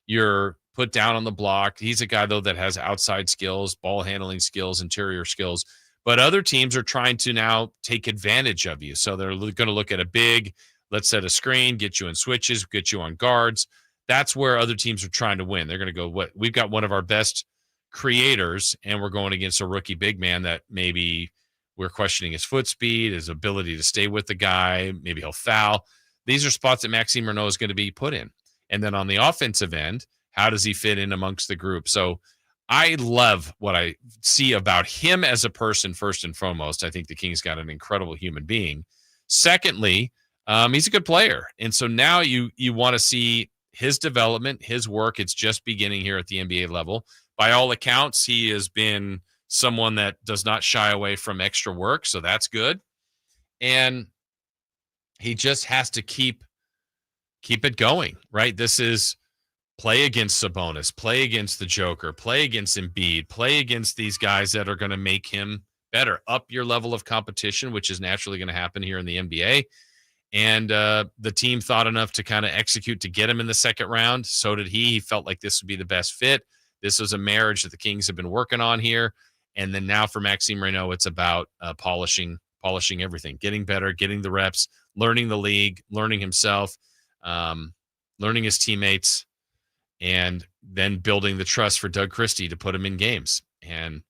you're put down on the block. He's a guy, though, that has outside skills, ball handling skills, interior skills. But other teams are trying to now take advantage of you. So they're going to look at a big, let's set a screen, get you in switches, get you on guards. That's where other teams are trying to win. They're going to go, we've got one of our best creators, and we're going against a rookie big man that maybe We're questioning his foot speed, his ability to stay with the guy. Maybe he'll foul. These are spots that Maxim Reno is going to be put in. And then on the offensive end, how does he fit in amongst the group? So I love what I see about him as a person, first and foremost. I think the Kings got an incredible human being. Secondly, he's a good player. And so now you want to see his development, his work. It's just beginning here at the NBA level. By all accounts, he has been someone that does not shy away from extra work, so that's good. And he just has to keep it going, right? This is play against Sabonis, play against the Joker, play against Embiid, play against these guys that are going to make him better, up your level of competition, which is naturally going to happen here in the NBA. And the team thought enough to kind of execute to get him in the second round. So did he. He felt like this would be the best fit. This was a marriage that the Kings have been working on here. And then now for Maxim Reno, it's about polishing everything, getting better, getting the reps, learning the league, learning himself, learning his teammates, and then building the trust for Doug Christie to put him in games. And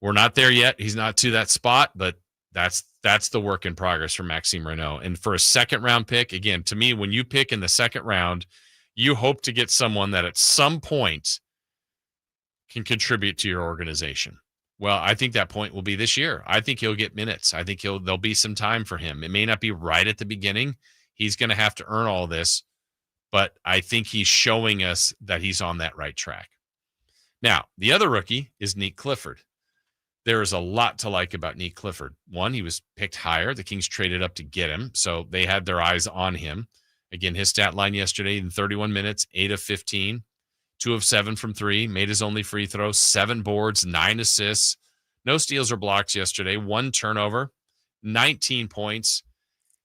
we're not there yet. He's not to that spot, but that's the work in progress for Maxim Reno. And for a second round pick, again, to me, when you pick in the second round, you hope to get someone that at some point can contribute to your organization. Well, I think that point will be this year. I think he'll get minutes. I think there'll be some time for him. It may not be right at the beginning. He's going to have to earn all this, but I think he's showing us that he's on that right track. Now, the other rookie is Nique Clifford. There is a lot to like about Nique Clifford. One, he was picked higher. The Kings traded up to get him, so they had their eyes on him. Again, his stat line yesterday in 31 minutes, 8 of 15, 2 of 7 from 3, made his only free throw, 7 boards, 9 assists, no steals or blocks yesterday, 1 turnover, 19 points,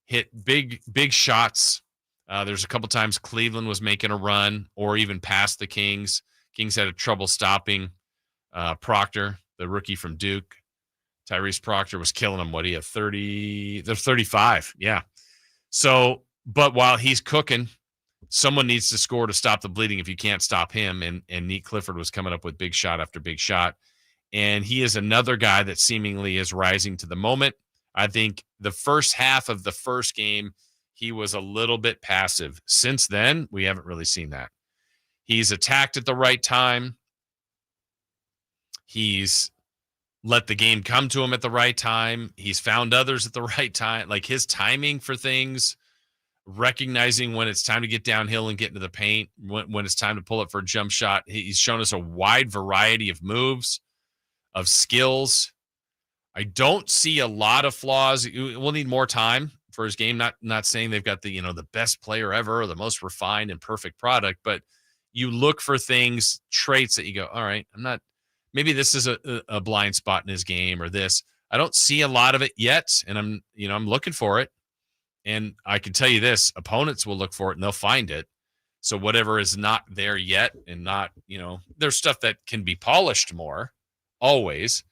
hit big shots. There's a couple times Cleveland was making a run or even past the Kings. Kings had trouble stopping Proctor, the rookie from Duke. Tyrese Proctor was killing him. What, he had 30? They're 35. Yeah. So, but while he's cooking, someone needs to score to stop the bleeding if you can't stop him. And Nique Clifford was coming up with big shot after big shot. And he is another guy that seemingly is rising to the moment. I think the first half of the first game, he was a little bit passive. Since then, we haven't really seen that. He's attacked at the right time. He's let the game come to him at the right time. He's found others at the right time. Like his timing for things, recognizing when it's time to get downhill and get into the paint, when it's time to pull it for a jump shot. He's shown us a wide variety of moves, of skills. I don't see a lot of flaws. We'll need more time for his game. Not saying they've got the best player ever or the most refined and perfect product, but you look for things, traits that you go, all right, maybe this is a blind spot in his game or this. I don't see a lot of it yet, and I'm looking for it. And I can tell you this, opponents will look for it and they'll find it. So whatever is not there yet and not, there's stuff that can be polished more always,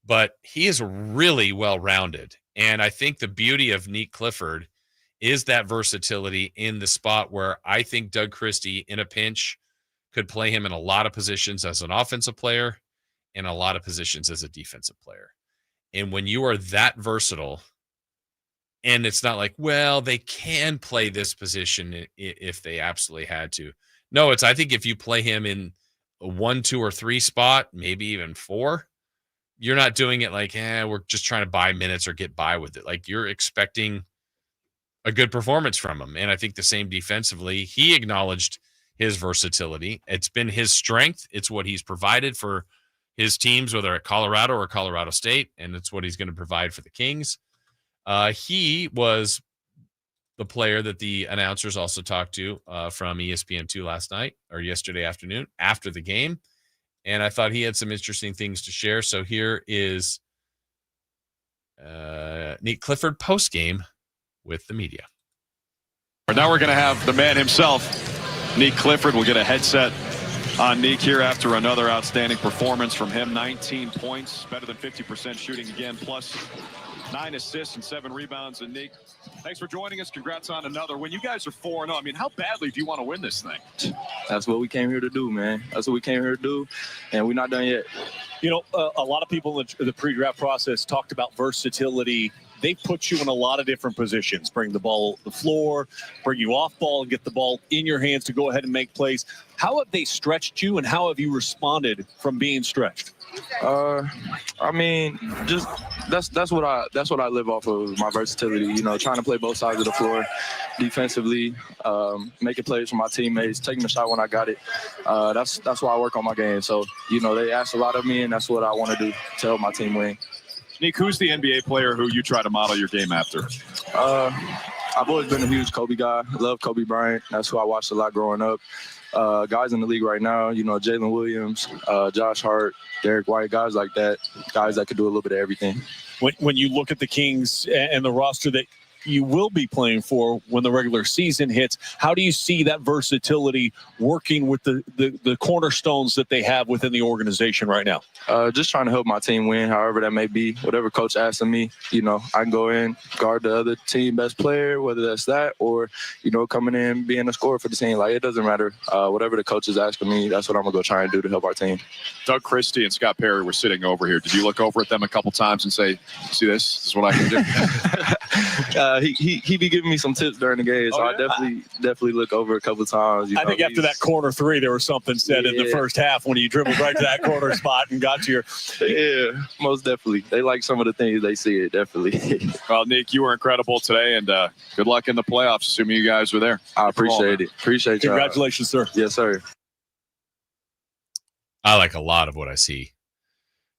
but he is really well-rounded. And I think the beauty of Nique Clifford is that versatility in the spot where I think Doug Christie in a pinch could play him in a lot of positions as an offensive player and a lot of positions as a defensive player. And when you are that versatile, and it's not like, well, they can play this position if they absolutely had to. No, I think if you play him in a 1, 2, or 3 spot, maybe even 4, you're not doing it like, we're just trying to buy minutes or get by with it. Like you're expecting a good performance from him. And I think the same defensively, he acknowledged his versatility. It's been his strength. It's what he's provided for his teams, whether at Colorado or Colorado State, and it's what he's going to provide for the Kings. He was the player that the announcers also talked to from ESPN2 last night or yesterday afternoon after the game. And I thought he had some interesting things to share. So here is Nique Clifford post-game with the media. Now we're going to have the man himself, Nique Clifford. We'll get a headset Nique here after another outstanding performance from him. 19 points, better than 50% shooting again, plus 9 assists and 7 rebounds. And Nique, thanks for joining us. Congrats on another. When you guys are 4-0, I mean, how badly do you want to win this thing? That's what we came here to do, man. That's what we came here to do, and we're not done yet. You know, a lot of people in the pre-draft process talked about versatility. They put you in a lot of different positions, bring the ball to the floor, bring you off ball, and get the ball in your hands to go ahead and make plays. How have they stretched you, and how have you responded from being stretched? I mean, just that's what I live off of, my versatility. You know, trying to play both sides of the floor, defensively, making plays for my teammates, taking the shot when I got it. That's why I work on my game. So, you know, they ask a lot of me, and that's what I want to do to help my team win. Nique, who's the NBA player who you try to model your game after? I've always been a huge Kobe guy. I love Kobe Bryant. That's who I watched a lot growing up. Guys in the league right now, you know, Jalen Williams, Josh Hart, Derek White, guys like that, guys that could do a little bit of everything. When you look at the Kings and the roster that you will be playing for when the regular season hits, how do you see that versatility working with the cornerstones that they have within the organization right now? Just trying to help my team win, however that may be. Whatever coach asks of me, you know, I can go in, guard the other team best player, whether that's that or, you know, coming in, being a scorer for the team. Like, it doesn't matter. Whatever the coach is asking me, that's what I'm going to go try and do to help our team. Doug Christie and Scott Perry were sitting over here. Did you look over at them a couple times and say, see this? This is what I can do? He be giving me some tips during the game, so I definitely look over a couple times. I think after that corner three, there was something said in the first half when you dribbled right to that corner spot and got to your. Yeah, most definitely. They like some of the things they see. It definitely. Well, Nique, you were incredible today, and good luck in the playoffs. Assuming you guys were there. I appreciate it. Appreciate you. Congratulations, sir. Yes, sir. I like a lot of what I see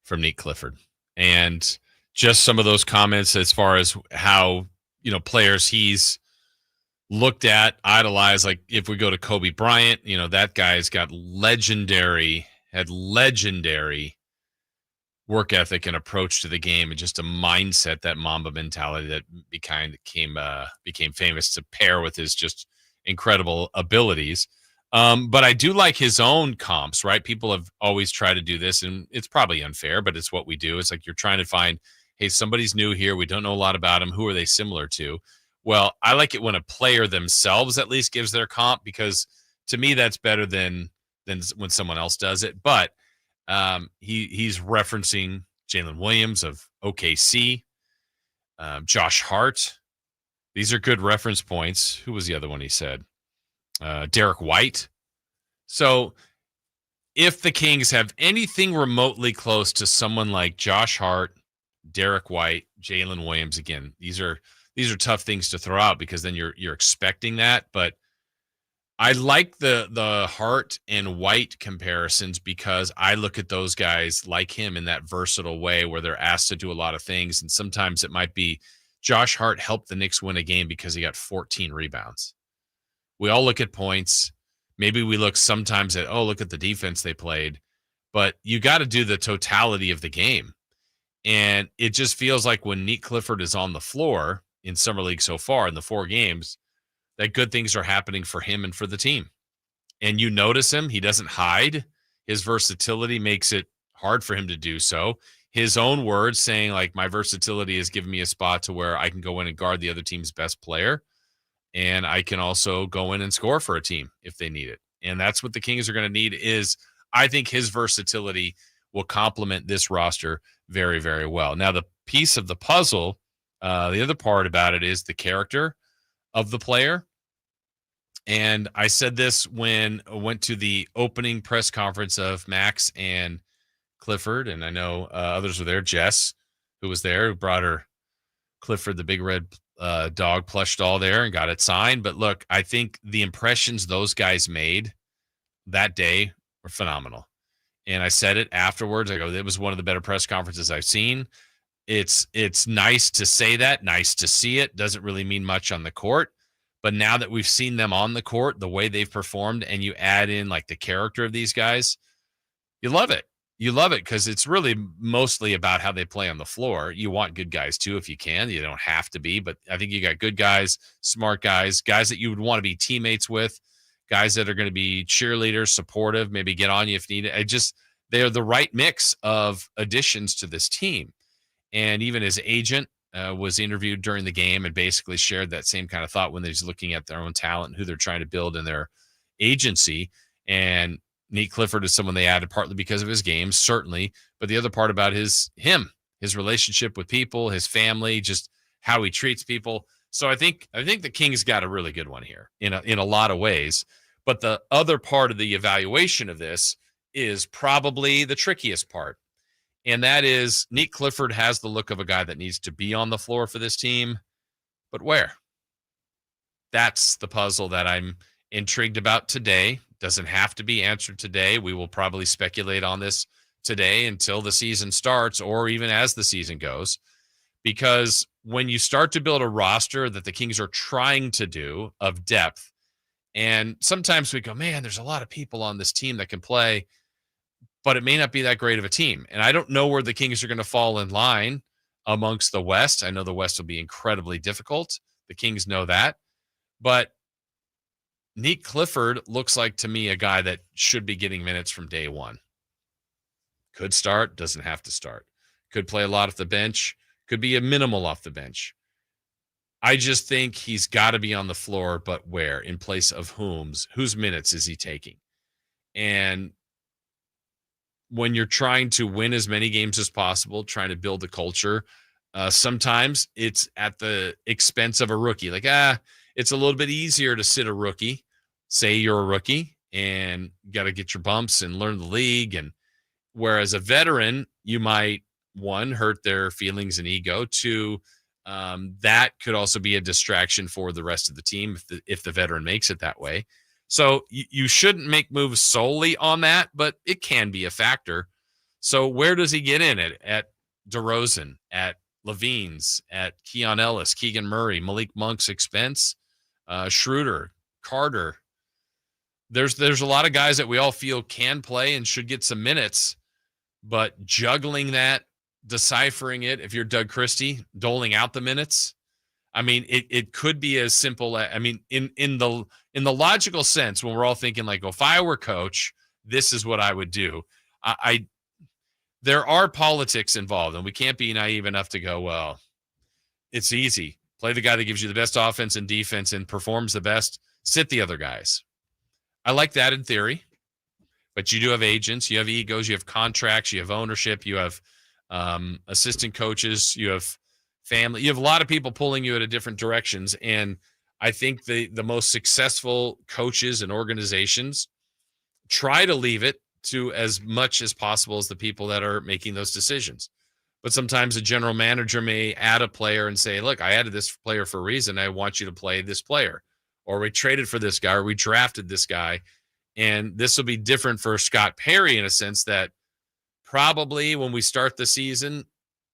from Nique Clifford, and just some of those comments as far as how, you know, players he's looked at, idolized. Like if we go to Kobe Bryant, you know, that guy's got legendary work ethic and approach to the game, and just a mindset, that Mamba mentality that became famous to pair with his just incredible abilities. But I do like his own comps, right? People have always tried to do this, and it's probably unfair, but it's what we do. It's like you're trying to find, hey, somebody's new here. We don't know a lot about them. Who are they similar to? Well, I like it when a player themselves at least gives their comp, because to me that's better than when someone else does it. But he's referencing Jalen Williams of OKC, Josh Hart. These are good reference points. Who was the other one he said? Derek White. So if the Kings have anything remotely close to someone like Josh Hart, Derek White, Jalen Williams, again, these are tough things to throw out because then you're expecting that. But I like the Hart and White comparisons because I look at those guys like him in that versatile way where they're asked to do a lot of things. And sometimes it might be Josh Hart helped the Knicks win a game because he got 14 rebounds. We all look at points. Maybe we look sometimes at, oh, look at the defense they played. But you got to do the totality of the game. And it just feels like when Nique Clifford is on the floor in Summer League so far in the 4 games, that good things are happening for him and for the team. And you notice him. He doesn't hide. His versatility makes it hard for him to do so. His own words saying, like, my versatility has given me a spot to where I can go in and guard the other team's best player. And I can also go in and score for a team if they need it. And that's what the Kings are going to need is, I think his versatility will complement this roster very, very well. Now, the piece of the puzzle, the other part about it is the character of the player. And I said this when I went to the opening press conference of Max and Clifford, and I know others were there. Jess, who was there, who brought her Clifford, the big red dog plush doll there, and got it signed. But look, I think the impressions those guys made that day were phenomenal. And I said it afterwards. I go, it was one of the better press conferences I've seen. It's nice to say that, nice to see it. Doesn't really mean much on the court. But now that we've seen them on the court, the way they've performed, and you add in like the character of these guys, you love it. You love it because it's really mostly about how they play on the floor. You want good guys too if you can. You don't have to be, but I think you got good guys, smart guys, guys that you would want to be teammates with, guys that are going to be cheerleaders, supportive, maybe get on you if needed. They're the right mix of additions to this team. And even his agent was interviewed during the game and basically shared that same kind of thought when he's looking at their own talent and who they're trying to build in their agency. And Nique Clifford is someone they added partly because of his game, certainly, but the other part about his relationship with people, his family, just how he treats people. So I think the Kings got a really good one here in a lot of ways. But the other part of the evaluation of this is probably the trickiest part. And that is Nique Clifford has the look of a guy that needs to be on the floor for this team, but where? That's the puzzle that I'm intrigued about today. Doesn't have to be answered today. We will probably speculate on this today until the season starts or even as the season goes. Because when you start to build a roster that the Kings are trying to do of depth, and sometimes we go, man, there's a lot of people on this team that can play, but it may not be that great of a team. And I don't know where the Kings are going to fall in line amongst the West. I know the West will be incredibly difficult. The Kings know that. But Nique Clifford looks like to me a guy that should be getting minutes from day one. Could start, doesn't have to start. Could play a lot off the bench, could be a minimal off the bench. I just think he's got to be on the floor, but where? In place of whose minutes is he taking? And when you're trying to win as many games as possible, trying to build a culture, sometimes it's at the expense of a rookie. Like, it's a little bit easier to sit a rookie, say you're a rookie, and got to get your bumps and learn the league. And whereas a veteran, you might, one, hurt their feelings and ego. Two, that could also be a distraction for the rest of the team if the veteran makes it that way. So you shouldn't make moves solely on that, but it can be a factor. So where does he get in at DeRozan, at Levine's, at Keon Ellis, Keegan Murray, Malik Monk's expense, Schroeder, Carter? There's a lot of guys that we all feel can play and should get some minutes, but juggling that, deciphering it, if you're Doug Christie, doling out the minutes, I mean, it could be as simple as, I mean, in the logical sense, when we're all thinking like, if I were coach, this is what I would do. There are politics involved, and we can't be naive enough to go, well, it's easy. Play the guy that gives you the best offense and defense and performs the best. Sit the other guys. I like that in theory, but you do have agents, you have egos, you have contracts, you have ownership, you have assistant coaches, you have family, you have a lot of people pulling you in different directions. And I think the most successful coaches and organizations try to leave it to as much as possible as the people that are making those decisions. But sometimes a general manager may add a player and say, look, I added this player for a reason. I want you to play this player. Or we traded for this guy, or we drafted this guy. And this will be different for Scott Perry in a sense that probably when we start the season,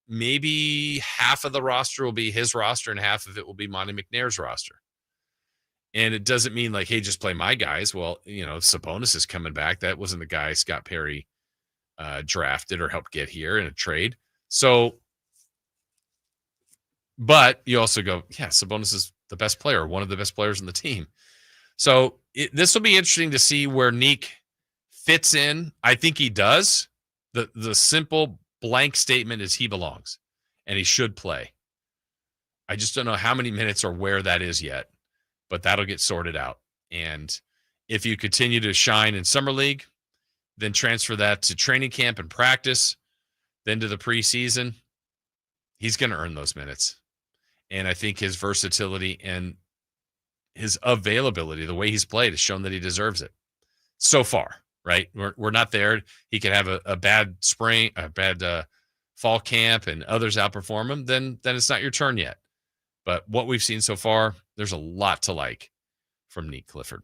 maybe half of the roster will be his roster and half of it will be Monty McNair's roster. And it doesn't mean like, hey, just play my guys. Well, Sabonis is coming back. That wasn't the guy Scott Perry drafted or helped get here in a trade. So, but you also go, yeah, Sabonis is the best player, one of the best players on the team. So this will be interesting to see where Nique fits in. I think he does. The simple blank statement is he belongs and he should play. I just don't know how many minutes or where that is yet, but that'll get sorted out. And if you continue to shine in summer league, then transfer that to training camp and practice, then to the preseason, he's going to earn those minutes. And I think his versatility and his availability, the way he's played, has shown that he deserves it so far, right? We're not there. He could have a bad spring, a bad fall camp, and others outperform him. Then it's not your turn yet. But what we've seen so far, there's a lot to like from Nique Clifford.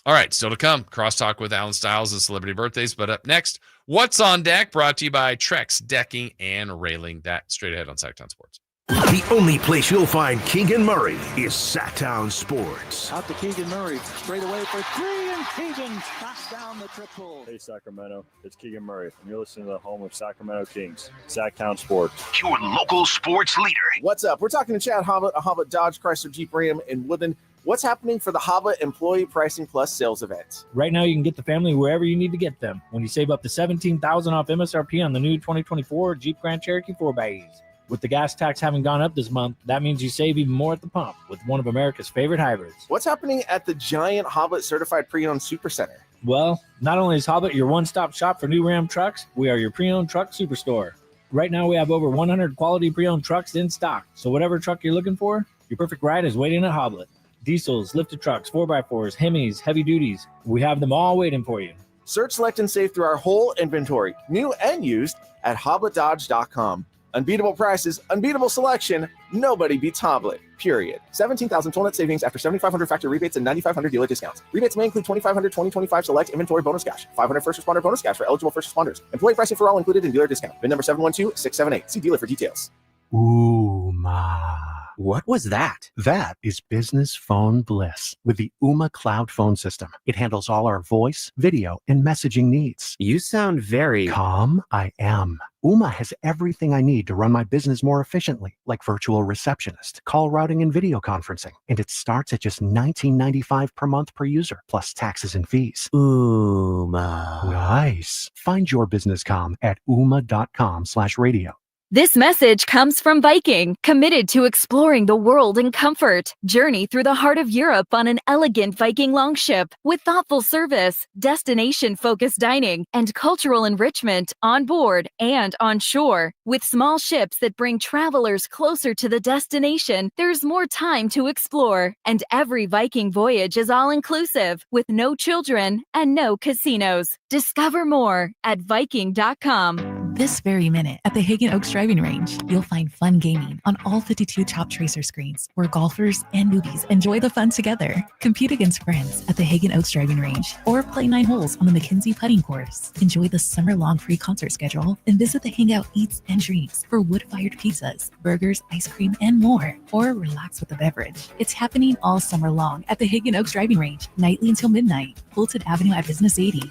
All right, still to come. Crosstalk with Alan Stiles and celebrity birthdays. But up next, What's on Deck, brought to you by Trex Decking and Railing. That straight ahead on Sacktown Sports. The only place you'll find Keegan Murray is Sacktown Sports. Out to Keegan Murray, straight away for three, and Keegan knocks down the triple. Hey, Sacramento, it's Keegan Murray, and you're listening to the home of Sacramento Kings, Sacktown Sports. Your local sports leader. What's up? We're talking to Chad Hobbit, Hobbit Dodge Chrysler Jeep Ram in Woodland. What's happening for the Hoblet Employee Pricing Plus sales event? Right now, you can get the family wherever you need to get them when you save up to $17,000 off MSRP on the new 2024 Jeep Grand Cherokee 4xEs. With the gas tax having gone up this month, that means you save even more at the pump with one of America's favorite hybrids. What's happening at the giant Hoblet Certified Pre-Owned Supercenter? Well, not only is Hoblet your one-stop shop for new Ram trucks, we are your pre-owned truck superstore. Right now, we have over 100 quality pre-owned trucks in stock, so whatever truck you're looking for, your perfect ride is waiting at Hoblet. Diesels, lifted trucks, 4x4s, Hemis, heavy duties, we have them all waiting for you. Search, select, and save through our whole inventory, new and used, at HobletDodge.com. Unbeatable prices, unbeatable selection, nobody beats Hoblet, period. 17,000 total net savings after 7,500 factory rebates and 9,500 dealer discounts. Rebates may include 2,500 2025 select inventory bonus cash, 500 first responder bonus cash for eligible first responders. Employee pricing for all included in dealer discount. VIN number 712678. See dealer for details. Ooma. What was that? That is business phone bliss with the Ooma cloud phone system. It handles all our voice, video, and messaging needs. You sound very calm. I am. Ooma has everything I need to run my business more efficiently, like virtual receptionist, call routing, and video conferencing. And it starts at just $19.95 per month per user, plus taxes and fees. Ooma. Nice. Find your business comm at ooma.com/radio. This message comes from Viking, committed to exploring the world in comfort. Journey through the heart of Europe on an elegant Viking longship with thoughtful service, destination-focused dining, and cultural enrichment on board and on shore. With small ships that bring travelers closer to the destination, there's more time to explore. And every Viking voyage is all-inclusive, with no children and no casinos. Discover more at Viking.com. This very minute at the Hagen Oaks Driving Range, you'll find fun gaming on all 52 top tracer screens where golfers and newbies enjoy the fun together. Compete against friends at the Hagen Oaks Driving Range or play 9 holes on the McKenzie putting course. Enjoy the summer-long free concert schedule and visit the Hangout Eats and Drinks for wood-fired pizzas, burgers, ice cream, and more. Or relax with a beverage. It's happening all summer long at the Hagen Oaks Driving Range, nightly until midnight. Fulton Avenue at Business 80.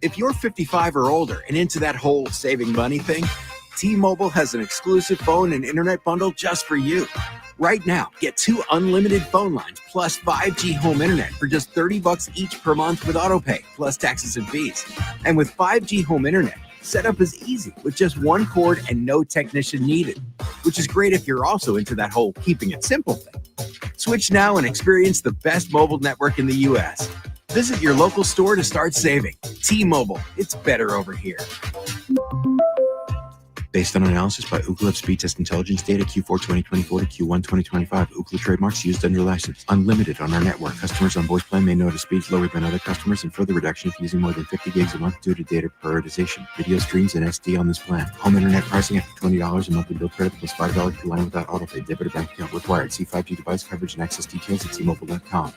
If you're 55 or older and into that whole saving money thing, T-Mobile has an exclusive phone and internet bundle just for you. Right now, get 2 unlimited phone lines plus 5G home internet for just $30 each per month with autopay, plus taxes and fees. And with 5G home internet, setup is easy with just 1 cord and no technician needed, which is great if you're also into that whole keeping it simple thing. Switch now and experience the best mobile network in the U.S. Visit your local store to start saving. T-Mobile, it's better over here. Based on analysis by Ookla Speed Test Intelligence data Q4 2024 to Q1 2025, Ookla trademarks used under license. Unlimited on our network. Customers on voice plan may notice speeds lower than other customers and further reduction if using more than 50 gigs a month due to data prioritization. Video streams and SD on this plan. Home internet pricing after $20 a monthly bill credit plus $5 per line without autopay. Debit or bank account required. See 5G device coverage and access details at T-Mobile.com.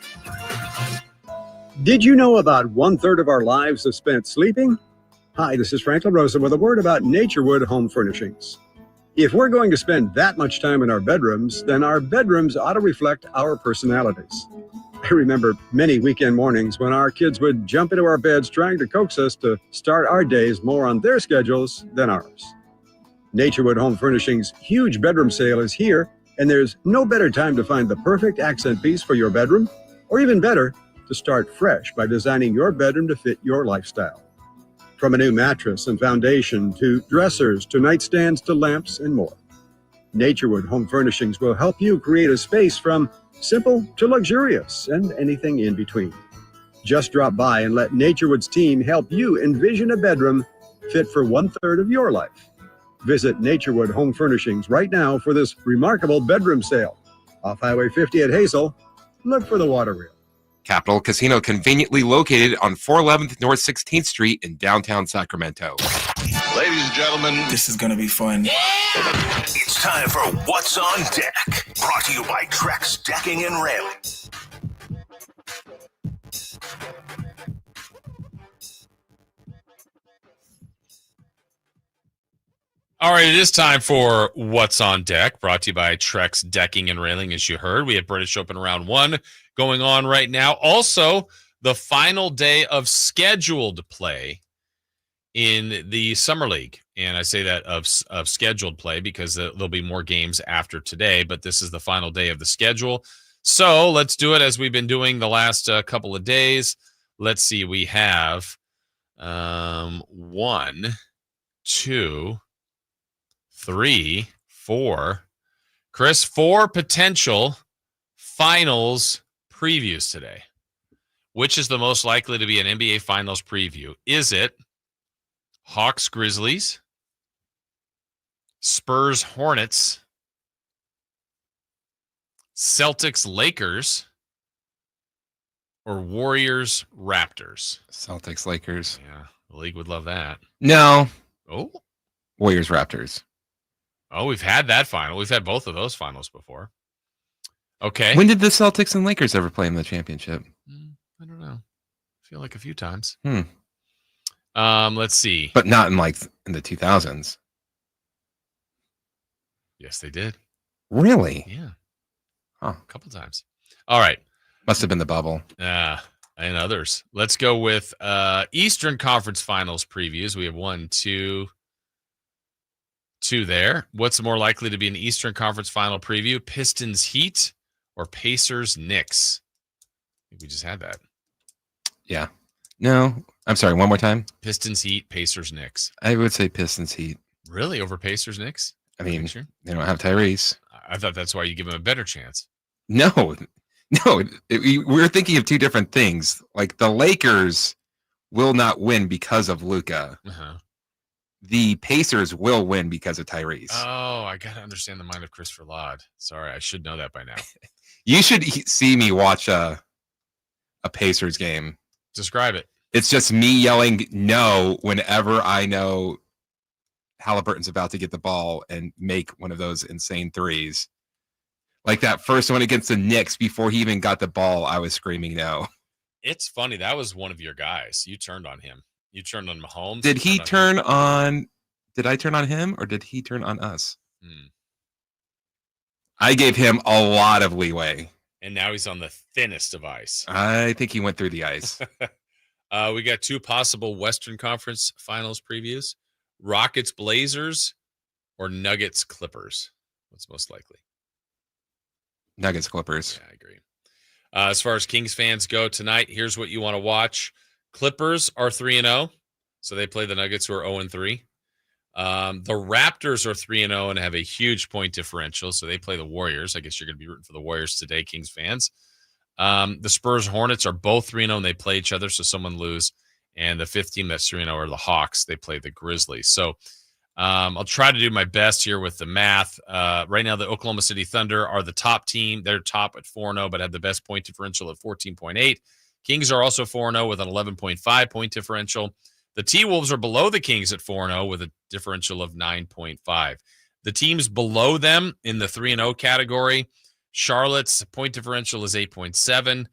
Did you know about 1/3 of our lives are spent sleeping? Hi, this is Franklin Rosa with a word about Naturewood Home Furnishings. If we're going to spend that much time in our bedrooms, then our bedrooms ought to reflect our personalities. I remember many weekend mornings when our kids would jump into our beds trying to coax us to start our days more on their schedules than ours. Naturewood Home Furnishings' huge bedroom sale is here, and there's no better time to find the perfect accent piece for your bedroom, or even better, to start fresh by designing your bedroom to fit your lifestyle. From a new mattress and foundation to dressers to nightstands to lamps and more. Naturewood Home Furnishings will help you create a space from simple to luxurious and anything in between. Just drop by and let Naturewood's team help you envision a bedroom fit for 1/3 of your life. Visit Naturewood Home Furnishings right now for this remarkable bedroom sale. Off Highway 50 at Hazel, look for the water wheel. Capital Casino, conveniently located on 411th North 16th Street in downtown Sacramento. Ladies and gentlemen, this is going to be fun. It's time for What's on Deck, brought to you by Trex Decking and Railing. All right, it is time for What's on Deck, brought to you by Trex Decking and Railing. As you heard, we have British Open Round 1 going on right now. Also, the final day of scheduled play in the Summer League. And I say that of scheduled play because there'll be more games after today, but this is the final day of the schedule. So let's do it as we've been doing the last couple of days. Let's see. We have 1, 2, 3, 4. Chris, 4 potential finals previews today. Which is the most likely to be an NBA Finals preview? Is it Hawks Grizzlies, Spurs Hornets, Celtics Lakers, or Warriors Raptors? Celtics Lakers. Yeah, the league would love that. No. Oh. Warriors Raptors. Oh, we've had that final. We've had both of those finals before. Okay. When did the Celtics and Lakers ever play in the championship? I don't know. I feel like a few times. Let's see. But not in the 2000s. Yes, they did. Really? Yeah. Huh. A couple times. All right. Must have been the bubble. And others. Let's go with Eastern Conference Finals previews. We have 1, 2 there. What's more likely to be an Eastern Conference Final preview? Pistons Heat or Pacers Knicks? I think we just had that. Yeah. No. I'm sorry. One more time. Pistons Heat, Pacers Knicks. I would say Pistons Heat. Really? Over Pacers Knicks? I mean, they don't have Tyrese. I thought that's why you give them a better chance. No. We're thinking of two different things. Like the Lakers will not win because of Luka. The Pacers will win because of Tyrese. Oh, I got to understand the mind of Christopher Ladd. Sorry, I should know that by now. You should see me watch a Pacers game. Describe it. It's just me yelling no whenever I know Halliburton's about to get the ball and make one of those insane threes. Like that first one against the Knicks, before he even got the ball, I was screaming no. It's funny. That was one of your guys. You turned on him. You turned on Mahomes. Did he turn on? Did I turn on him or did he turn on us? I gave him a lot of leeway. And now he's on the thinnest of ice. I think he went through the ice. We got 2 possible Western Conference Finals previews. Rockets Blazers or Nuggets Clippers? What's most likely? Nuggets Clippers. Yeah, I agree. As far as Kings fans go tonight, here's what you want to watch. Clippers are 3-0, so they play the Nuggets, who are 0-3. The Raptors are 3-0 and have a huge point differential, so they play the Warriors. I guess you're going to be rooting for the Warriors today, Kings fans. The Spurs Hornets are both 3-0 and they play each other, so someone lose. And the 5th team that's 3-0 are the Hawks. They play the Grizzlies. So I'll try to do my best here with the math. Right now, the Oklahoma City Thunder are the top team. They're top at 4-0, but have the best point differential at 14.8. Kings are also 4-0 with an 11.5 point differential. The T-Wolves are below the Kings at 4-0 with a differential of 9.5. The teams below them in the 3-0 category, Charlotte's point differential is 8.7.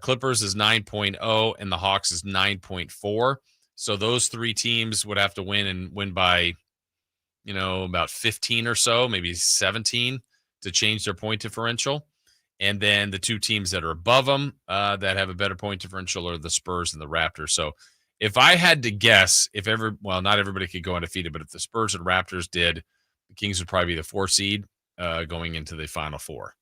Clippers is 9.0, and the Hawks is 9.4. So those 3 teams would have to win by, about 15 or so, maybe 17 to change their point differential. And then the 2 teams that are above them that have a better point differential are the Spurs and the Raptors. So if I had to guess, not everybody could go undefeated, but if the Spurs and Raptors did, the Kings would probably be the 4 seed going into the Final Four.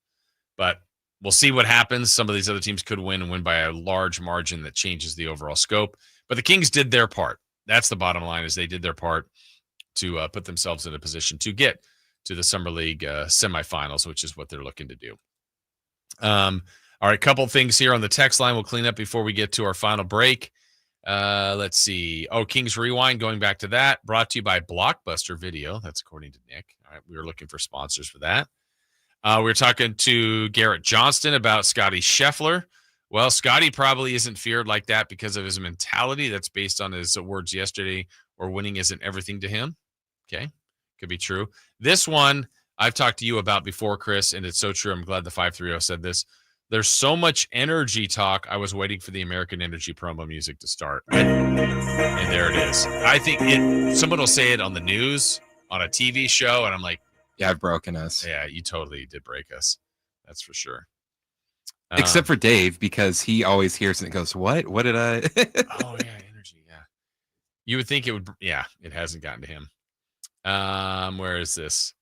But we'll see what happens. Some of these other teams could win and win by a large margin that changes the overall scope. But the Kings did their part. That's the bottom line, is they did their part to put themselves in a position to get to the Summer League semifinals, which is what they're looking to do. All right, couple things here on the text line we'll clean up before we get to our final break. Let's see. Kings Rewind, going back to that, brought to you by Blockbuster Video. That's according to Nick. All right, we were looking for sponsors for that. We were talking to Garrett Johnston about Scottie Scheffler. Well, Scottie probably isn't feared like that because of his mentality. That's based on his words yesterday, or winning isn't everything to him. Okay, could be true. This one I've talked to you about before, Chris, and it's so true. I'm glad the 530 said this. There's so much energy talk. I was waiting for the American Energy promo music to start. And there it is. I think someone will say it on the news, on a TV show, and I'm like, yeah, I've broken us. Yeah, you totally did break us. That's for sure. Except for Dave, because he always hears it and goes, what? What did I? Oh, yeah, energy, yeah. You would think it would, yeah, it hasn't gotten to him. Where is this?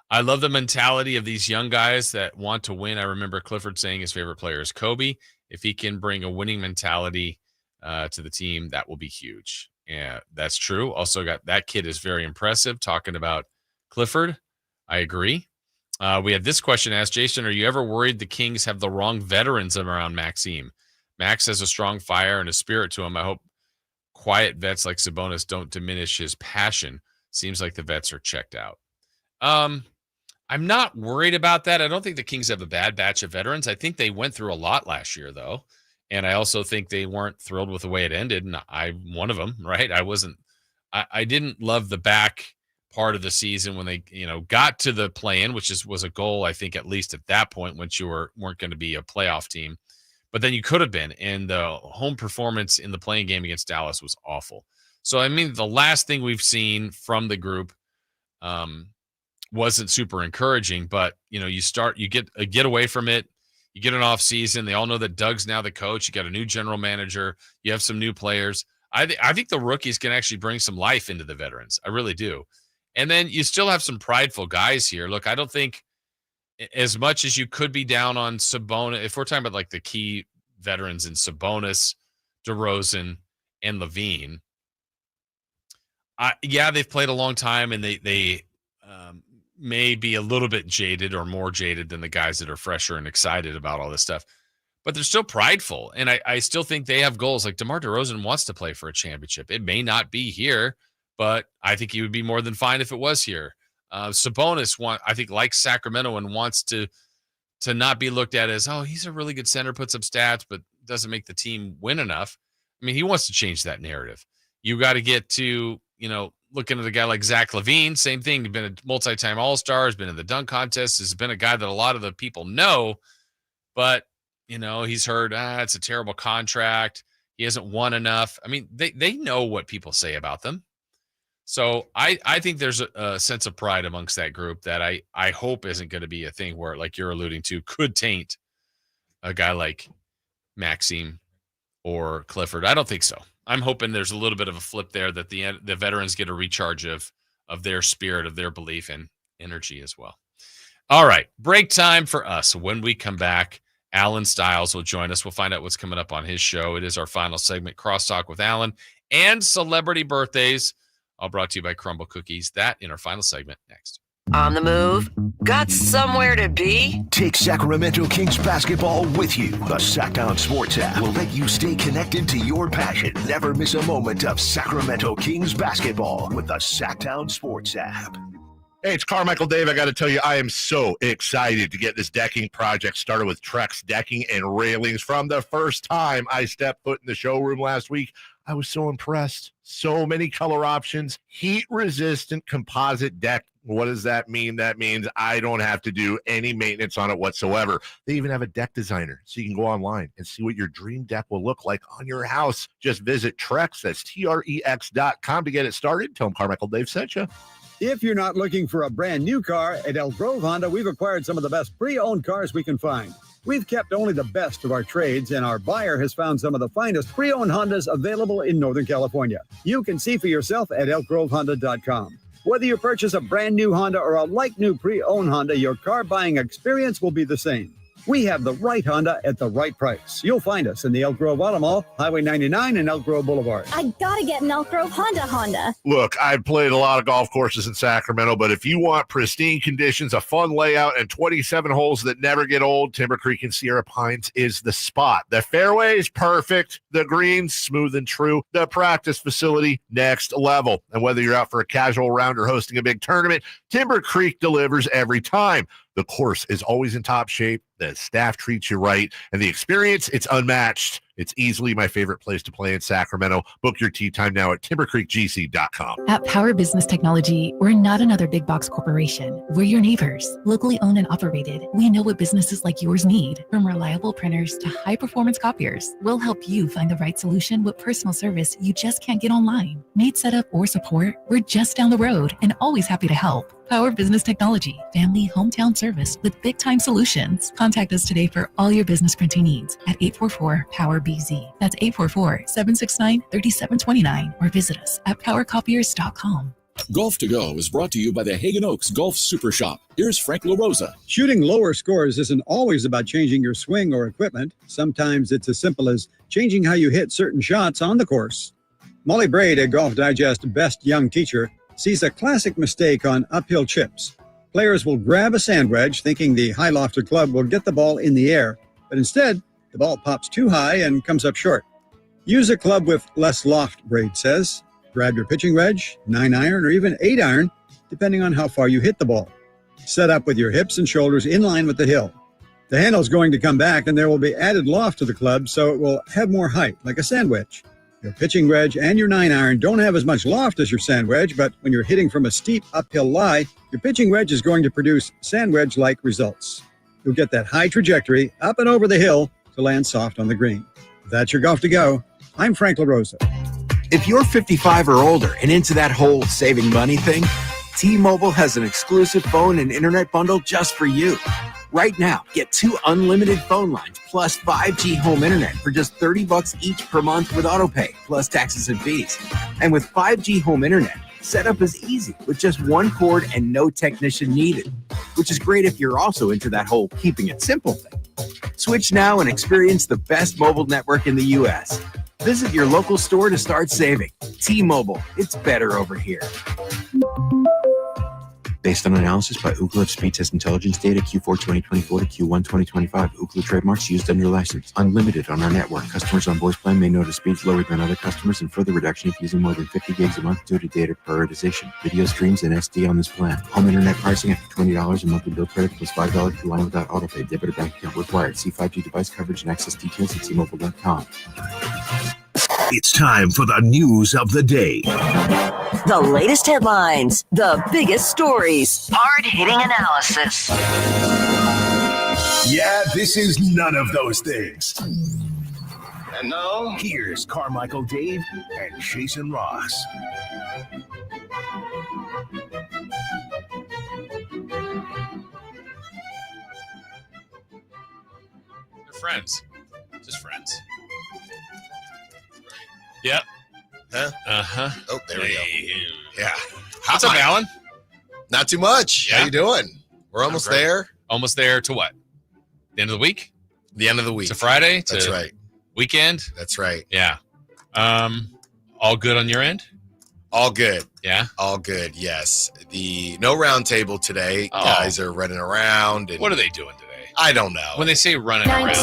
I love the mentality of these young guys that want to win. I remember Clifford saying his favorite player is Kobe. If he can bring a winning mentality to the team, that will be huge. Yeah, that's true. Also got that kid is very impressive. Talking about Clifford, I agree. We had this question asked, Jason, are you ever worried the Kings have the wrong veterans around Maxim? Max has a strong fire and a spirit to him. I hope quiet vets like Sabonis don't diminish his passion. Seems like the vets are checked out. I'm not worried about that. I don't think the Kings have a bad batch of veterans. I think they went through a lot last year, though. And I also think they weren't thrilled with the way it ended. And I'm one of them, right? I didn't love the back part of the season when they, got to the play-in, which was a goal, I think, at least at that point, once you weren't going to be a playoff team. But then you could have been. And the home performance in the playing game against Dallas was awful. So, I mean, the last thing we've seen from the group wasn't super encouraging, but, you get away from it. You get an off season. They all know that Doug's now the coach. You got a new general manager. You have some new players. I think the rookies can actually bring some life into the veterans. I really do. And then you still have some prideful guys here. Look, I don't think as much as you could be down on Sabonis, if we're talking about like the key veterans in Sabonis, DeRozan, and Levine. They've played a long time, and they may be a little bit jaded or more jaded than the guys that are fresher and excited about all this stuff, but they're still prideful. And I still think they have goals. Like DeMar DeRozan wants to play for a championship. It may not be here, but I think he would be more than fine if it was here. Sabonis I think likes Sacramento and wants to not be looked at as, oh, he's a really good center, puts up stats, but doesn't make the team win enough. I mean, he wants to change that narrative. You got to get to, looking at a guy like Zach LaVine, same thing. He's been a multi-time All-Star, has been in the dunk contest, has been a guy that a lot of the people know, but, he's heard, it's a terrible contract. He hasn't won enough. I mean, they know what people say about them. So I think there's a sense of pride amongst that group that I hope isn't going to be a thing where, like you're alluding to, could taint a guy like Maxim or Clifford. I don't think so. I'm hoping there's a little bit of a flip there, that the veterans get a recharge of their spirit, of their belief and energy as well. All right, break time for us. When we come back, Alan Stiles will join us. We'll find out what's coming up on his show. It is our final segment, Crosstalk with Alan, and celebrity birthdays, all brought to you by Crumble Cookies. That in our final segment next. On the move? Got somewhere to be? Take Sacramento Kings basketball with you. The Sacktown Sports app will let you stay connected to your passion. Never miss a moment of Sacramento Kings basketball with the Sacktown Sports app. Hey, it's Carmichael Dave. I got to tell you, I am so excited to get this decking project started with Trex Decking and Railings. From the first time I stepped foot in the showroom last week, I was so impressed. So many color options, heat-resistant composite deck. What does that mean? That means I don't have to do any maintenance on it whatsoever. They even have a deck designer, so you can go online and see what your dream deck will look like on your house. Just visit Trex, that's Trex.com to get it started. Tell them Carmichael Dave sent you. If you're not looking for a brand new car, at Elk Grove Honda, we've acquired some of the best pre-owned cars we can find. We've kept only the best of our trades, and our buyer has found some of the finest pre-owned Hondas available in Northern California. You can see for yourself at elkgrovehonda.com. Whether you purchase a brand new Honda or a like-new pre-owned Honda, your car buying experience will be the same. We have the right Honda at the right price. You'll find us in the Elk Grove Auto Mall, Highway 99 and Elk Grove Boulevard. I gotta get an Elk Grove Honda. Look, I've played a lot of golf courses in Sacramento, but if you want pristine conditions, a fun layout, and 27 holes that never get old, Timber Creek and Sierra Pines is the spot. The fairway is perfect, the greens smooth and true, the practice facility next level. And whether you're out for a casual round or hosting a big tournament, Timber Creek delivers every time. The course is always in top shape. The staff treats you right. And the experience, it's unmatched. It's easily my favorite place to play in Sacramento. Book your tee time now at timbercreekgc.com. At Power Business Technology, we're not another big box corporation. We're your neighbors, locally owned and operated. We know what businesses like yours need, from reliable printers to high-performance copiers. We'll help you find the right solution with personal service you just can't get online. Need setup or support? We're just down the road and always happy to help. Power Business Technology, family hometown service with big-time solutions. Contact us today for all your business printing needs at 844-POWER-BZ. That's 844-769-3729, or visit us at powercopiers.com. Golf to Go is brought to you by the Hagen Oaks Golf Super Shop. Here's Frank LaRosa. Shooting lower scores isn't always about changing your swing or equipment. Sometimes it's as simple as changing how you hit certain shots on the course. Molly Braid, a Golf Digest Best Young Teacher, sees a classic mistake on uphill chips. Players will grab a sand wedge thinking the high-lofted club will get the ball in the air, but instead, the ball pops too high and comes up short. Use a club with less loft, Braid says. Grab your pitching wedge, 9-iron, or even 8-iron, depending on how far you hit the ball. Set up with your hips and shoulders in line with the hill. The handle's going to come back, and there will be added loft to the club, so it will have more height, like a sand wedge. Your pitching wedge and your 9-iron don't have as much loft as your sand wedge, but when you're hitting from a steep uphill lie, your pitching wedge is going to produce sand wedge-like results. You'll get that high trajectory up and over the hill to land soft on the green. That's your Golf to Go. I'm Frank LaRosa. If you're 55 or older and into that whole saving money thing, T-Mobile has an exclusive phone and internet bundle just for you. Right now, get 2 unlimited phone lines plus 5G home internet for just $30 each per month with autopay, plus taxes and fees. And with 5G home internet, setup is easy with just 1 cord and no technician needed, which is great if you're also into that whole keeping it simple thing. Switch now and experience the best mobile network in the U.S. Visit your local store to start saving. T-Mobile, it's better over here. Based on analysis by Ookla Speed Test Intelligence data Q4 2024 to Q1 2025. Ookla trademarks used under license. Unlimited on our network. Customers on voice plan may notice speeds lower than other customers and further reduction if using more than 50 gigs a month due to data prioritization. Video streams and SD on this plan. Home internet pricing after $20 a monthly bill credit plus $5 per line without autopay. Debit or bank account required. See 5G device coverage and access details at T-Mobile.com. It's time for the news of the day. The latest headlines, the biggest stories, hard-hitting analysis. Yeah, this is none of those things. And now, here's Carmichael Dave and Jason Ross. They're friends. Just friends. Yep. Huh? Uh-huh. Oh, there we go. Yeah. What's up, Alan? Not too much. Yeah. How you doing? We're almost there. Almost there to what? The end of the week? The end of the week. To Friday? That's right. Weekend? That's right. Yeah. All good on your end? All good. Yeah? All good, yes. The no round table today. Oh. Guys are running around. And what are they doing today? I don't know. When they say running around.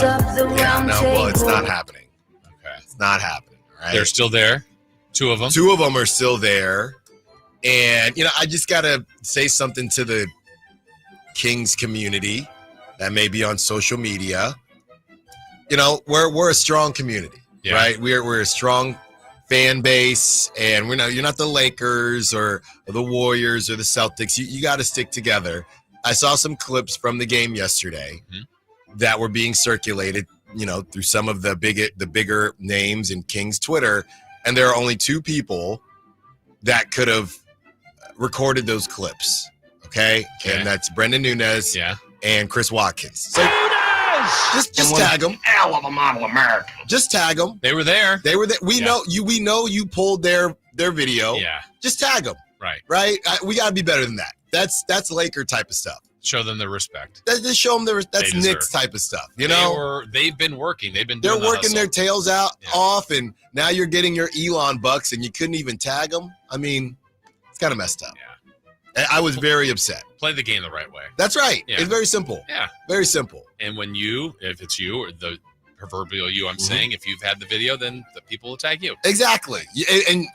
Well, it's not happening. Okay. It's not happening. Right? They're still there. 2 of them. 2 of them are still there. And, I just got to say something to the Kings community that may be on social media. We're a strong community, right? We're a strong fan base, and you're not the Lakers or the Warriors or the Celtics. You got to stick together. I saw some clips from the game yesterday that were being circulated through some of the bigger names in Kings Twitter, and there are only 2 people that could have recorded those clips. Okay. And that's Brendan Nunez and Chris Watkins. So just tag them. Hell of a model American. Just tag them. They were there. We know you pulled their video. Yeah. Just tag them. Right. We got to be better than that. That's Laker type of stuff. Show them the respect. Just show them that's Knicks type of stuff. They've been working. They're working their tails off, and now you're getting your Elon bucks, and you couldn't even tag them. I mean, it's kind of messed up. Yeah. I was very upset. Play the game the right way. That's right. Yeah. It's very simple. Yeah. Very simple. And when if it's you or the proverbial you, I'm saying, if you've had the video, then the people will tag you. Exactly. And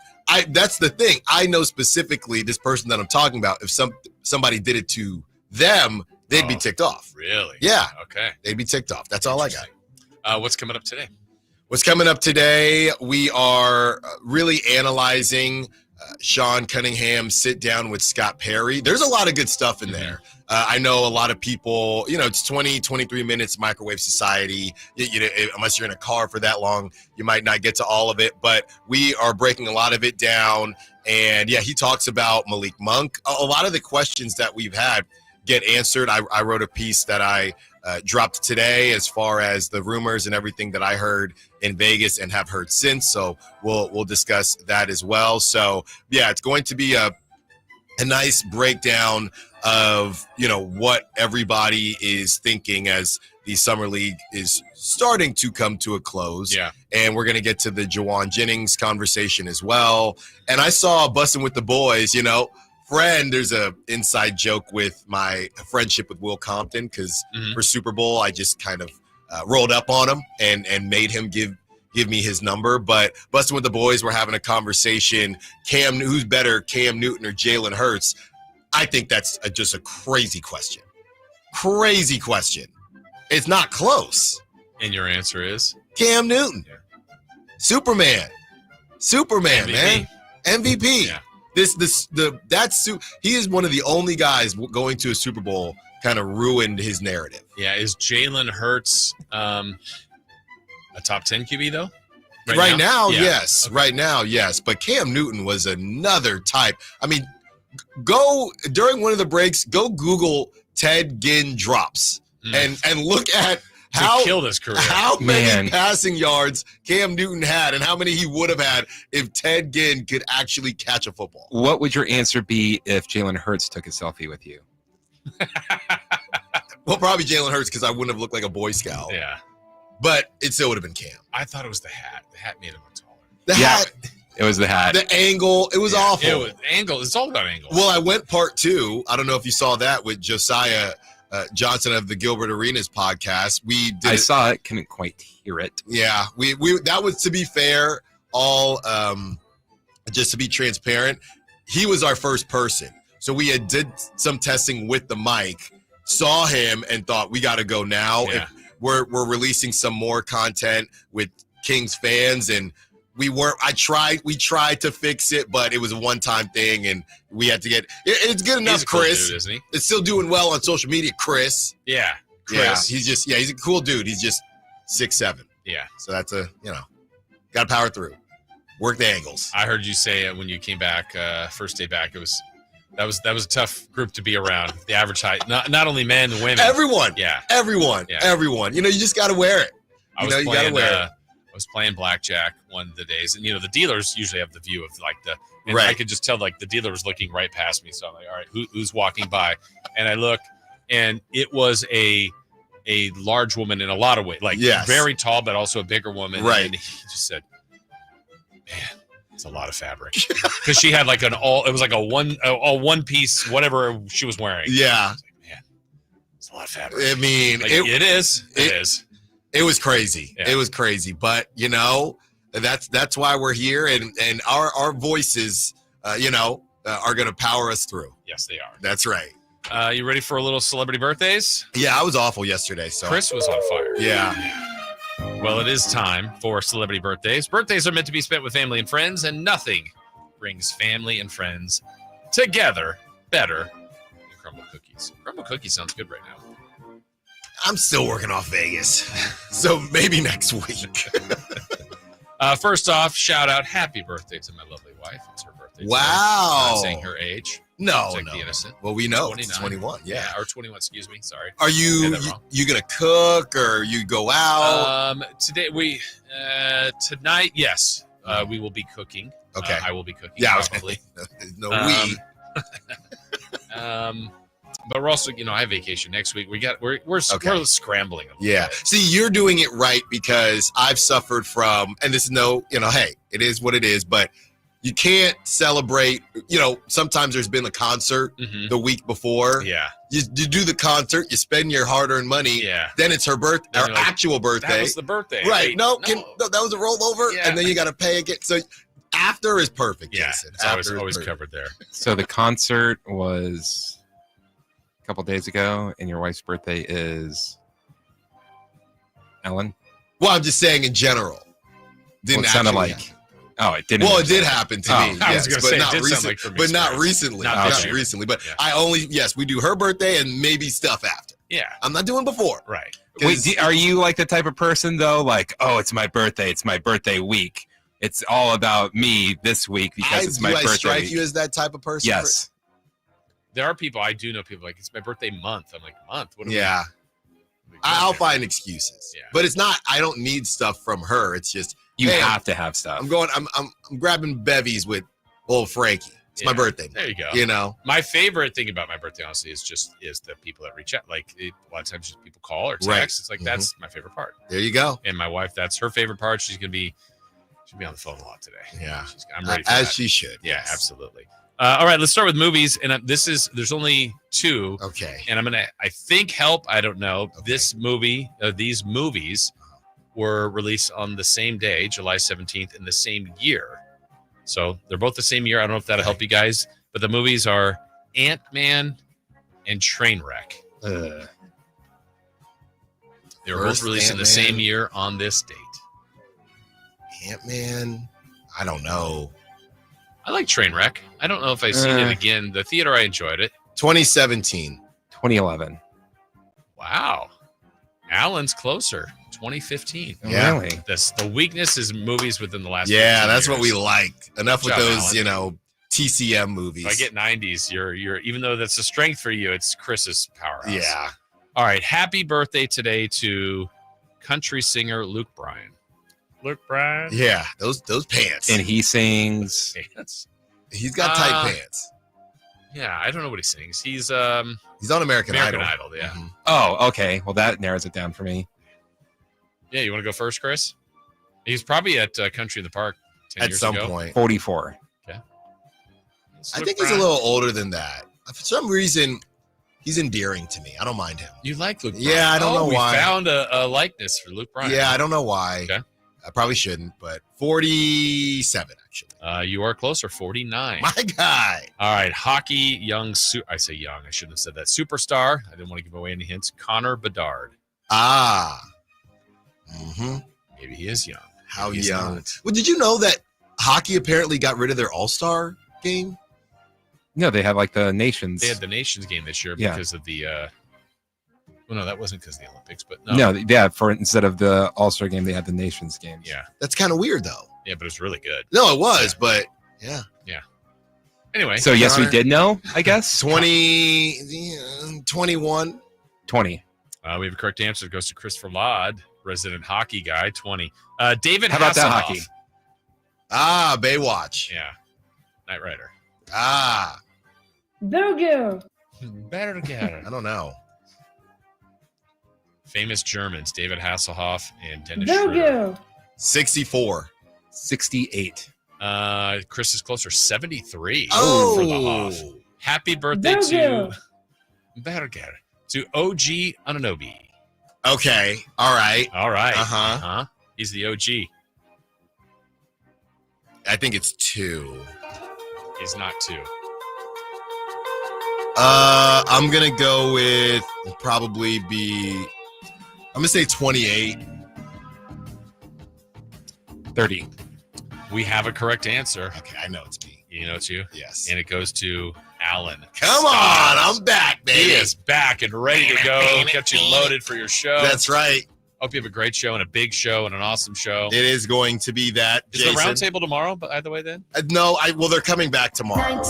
that's the thing. I know specifically this person that I'm talking about. If somebody did it to them, they'd be ticked off. Really? Yeah. Okay. They'd be ticked off. That's all I got. What's coming up today? What's coming up today? We are really analyzing Sean Cunningham's sit down with Scott Perry. There's a lot of good stuff in there. I know a lot of people, it's 23 minutes, microwave society. Unless you're in a car for that long, you might not get to all of it, but we are breaking a lot of it down. And he talks about Malik Monk. A lot of the questions that we've had get answered. I wrote a piece that I dropped today as far as the rumors and everything that I heard in Vegas and have heard since. So we'll discuss that as well. So it's going to be a a nice breakdown of, what everybody is thinking as the Summer League is starting to come to a close. Yeah. And we're going to get to the Juwan Jennings conversation as well. And I saw Bussin' with the Boys, friend, there's a inside joke with my friendship with Will Compton because for Super Bowl, I just kind of rolled up on him and made him give me his number. But Bustin' with the Boys, we're having a conversation. Who's better, Cam Newton or Jalen Hurts? I think that's just a crazy question. Crazy question. It's not close. And your answer is? Cam Newton. Yeah. Superman, MVP. Man. MVP. Yeah. He is one of the only guys going to a Super Bowl kind of ruined his narrative. Yeah. Is Jalen Hurts a top 10 QB though? Right now, yeah. Yes. Okay. Right now, yes. But Cam Newton was another type. I mean, go during one of the breaks, go Google Ted Ginn drops and look at how killed his career. How many passing yards Cam Newton had and how many he would have had if Ted Ginn could actually catch a football. What would your answer be if Jalen Hurts took a selfie with you? Well, probably Jalen Hurts because I wouldn't have looked like a Boy Scout. Yeah. But it still would have been Cam. I thought it was the hat. The hat made him look taller. The hat. It was the hat. The angle. It was awful. It was angle. It's all about angle. Well, I went part 2. I don't know if you saw that with Josiah Johnson of the Gilbert Arenas podcast. I saw it. Couldn't quite hear it. Yeah. We that was, to be fair, all just to be transparent, he was our first person. So we did some testing with the mic, saw him and thought we got to go now. Yeah. If we're releasing some more content with Kings fans and we tried to fix it, but it was a one-time thing and we had to get it's good enough. He's a cool Chris dude, isn't he? It's still doing well on social media. Chris. Yeah. Chris. Yeah, he's a cool dude. He's just 6'7". Yeah. So that's got to power through. Work the angles. I heard you say it when you came back, first day back. That was a tough group to be around. The advertise, not only men, women, everyone. Yeah, everyone. You just got to wear it. You got to wear it. I was playing blackjack one of the days, and the dealers usually have the view of right. I could just tell the dealer was looking right past me. So I'm like, all right, who's walking by? And I look, and it was a large woman in a lot of ways, very tall, but also a bigger woman. Right. And he just said, man, it's a lot of fabric. Because she had it was like a one piece, whatever she was wearing. Yeah. I was like, man, it's a lot of fabric. I mean, it is. It was crazy. Yeah. It was crazy. But, that's why we're here. And our voices, are going to power us through. Yes, they are. That's right. You ready for a little celebrity birthdays? Yeah, I was awful yesterday. So Chris was on fire. Yeah. Well, it is time for celebrity birthdays. Birthdays are meant to be spent with family and friends, and nothing brings family and friends together better than crumble cookies. Crumble cookies sounds good right now. I'm still working off Vegas, so maybe next week. First off, shout out, happy birthday to my lovely wife. It's her birthday. Wow. I'm not saying her age. No. The innocent. Well, we know 29. it's 21. Yeah. Or 21. Excuse me. Sorry. Are you gonna cook or you go out? Today tonight, yes. We will be cooking. Okay. I will be cooking. Yeah. Probably. We. But we're also, I have vacation next week. We're scrambling. Yeah. See, you're doing it right because I've suffered from, and this is hey, it is what it is, but you can't celebrate. Sometimes there's been a concert the week before. Yeah. You do the concert, you spend your hard-earned money. Yeah. Then it's her birthday, her actual birthday. That was the birthday. Right. No, that was a rollover, Yeah. and then you got to pay again. So after is perfect. Yeah. Jason. It's always covered there. So the concert was a couple days ago, and your wife's birthday is Ellen? Well, I'm just saying in general. It sounded like happen. Oh, it didn't. Well, it did happen to me. I was going to say, not it did sound like for me. but not recently. Not recently. But we do her birthday and maybe stuff after. Yeah. I'm not doing before. Right. Wait, are you like the type of person though? Like, oh, it's my birthday. It's my birthday week. It's all about me this week because it's my birthday. I strike week. you as that type of person? Yes. There are people, I do know people like, it's my birthday month. I'm like, month? What? Yeah. I'll find excuses. Yeah. But it's not, I don't need stuff from her. It's just, you have to have stuff. I'm grabbing bevies with old Frankie. It's my birthday. There you go. You know, my favorite thing about my birthday, honestly, is the people that reach out. Like a lot of times, just people call or text. Right. It's like that's my favorite part. There you go. And my wife, that's her favorite part. She'll be on the phone a lot. Today. Yeah, I'm ready for as that. she should. Yeah, absolutely. All right, let's start with movies. And there's only 2. Okay. And I'm gonna, I think, help. I don't know. Okay. These movies were released on the same day, July 17th, in the same year. So they're both the same year. I don't know if that'll help you guys, but the movies are Ant-Man and Trainwreck. They were both released in the same year on this date. Ant-Man, I don't know. I like Trainwreck. I don't know if I've seen it again. The theater, I enjoyed it. 2017. 2011. Wow. Alan's closer. 2015. Yeah. Really? The weakness is movies within the last. Yeah, 15 that's years. what we like. Enough Good with job, those, Alan. TCM movies. If I get 90s, you're even though that's a strength for you, it's Chris's powerhouse. Yeah. All right. Happy birthday today to country singer Luke Bryan. Luke Bryan. Yeah, those pants. And he sings. Pants. He's got tight pants. Yeah, I don't know what he sings. He's on American Idol. Yeah. Mm-hmm. Oh, okay. Well, that narrows it down for me. Yeah, you want to go first, Chris? He's probably at Country in the Park 10 At years some ago. point. 44. Okay. I think he's a little older than that. For some reason, he's endearing to me. I don't mind him. You like Luke Bryan? Yeah, I don't know why. We found a likeness for Luke Bryan. Yeah, I don't know why. Okay. I probably shouldn't, but 47, actually. You are closer, 49. My guy. All right, hockey, I say young. I shouldn't have said that. Superstar. I didn't want to give away any hints. Connor Bedard. Ah. Mm-hmm. Maybe he is young. How Maybe young? not. Well, did you know that hockey apparently got rid of their All-Star game? No, they have like the Nations. They had the Nations game this year Yeah. because of the. Well, no, that wasn't because of the Olympics, but No, yeah. For instead of the All-Star game, they had the Nations games. Yeah. That's kind of weird, though. Yeah, but it was really good. No, it was, but yeah. Yeah. Anyway. So yes, we did know. I guess 21. 20. We have a correct answer. It goes to Christopher Laud, resident hockey guy. 20. David. How about that Hasselhoff. hockey? Ah, Baywatch. Yeah. Knight Rider. Ah. Burger. Better get I don't know. Famous Germans, David Hasselhoff and Dennis Schroeder. 64. 68. Chris is closer, 73 Oh. for the Hoff. Happy birthday to Berger, to OG Anunoby. Okay. All right. All right. Uh-huh. He's the OG. I think it's 2. He's not 2. I'm going to go with probably be... I'm going to say 28. 30. We have a correct answer. Okay, I know it's me. You know it's you? Yes. And it goes to Alan. Come on, I'm back, baby. He is back and ready to go. Got you loaded for your show. That's right. Hope you have a great show and a big show and an awesome show. It is going to be that, Is Jason. the round table tomorrow, by the way, then? No, they're coming back tomorrow.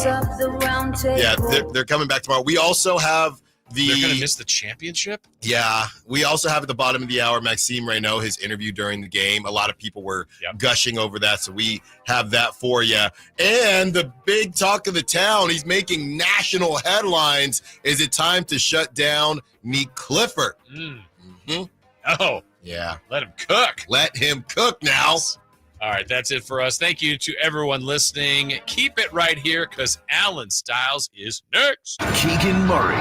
Yeah, they're coming back tomorrow. We also have They're going to miss the championship? Yeah, we also have at the bottom of the hour Maxim Reno, his interview during the game. A lot of people were gushing over that, so we have that for you. And the big talk of the town, he's making national headlines. Is it time to shut down Nique Clifford? Mm-hmm. Oh, yeah. Let him cook. Let him cook now. All right, that's it for us. Thank you to everyone listening. Keep it right here because Alan Styles is next. Keegan Murray.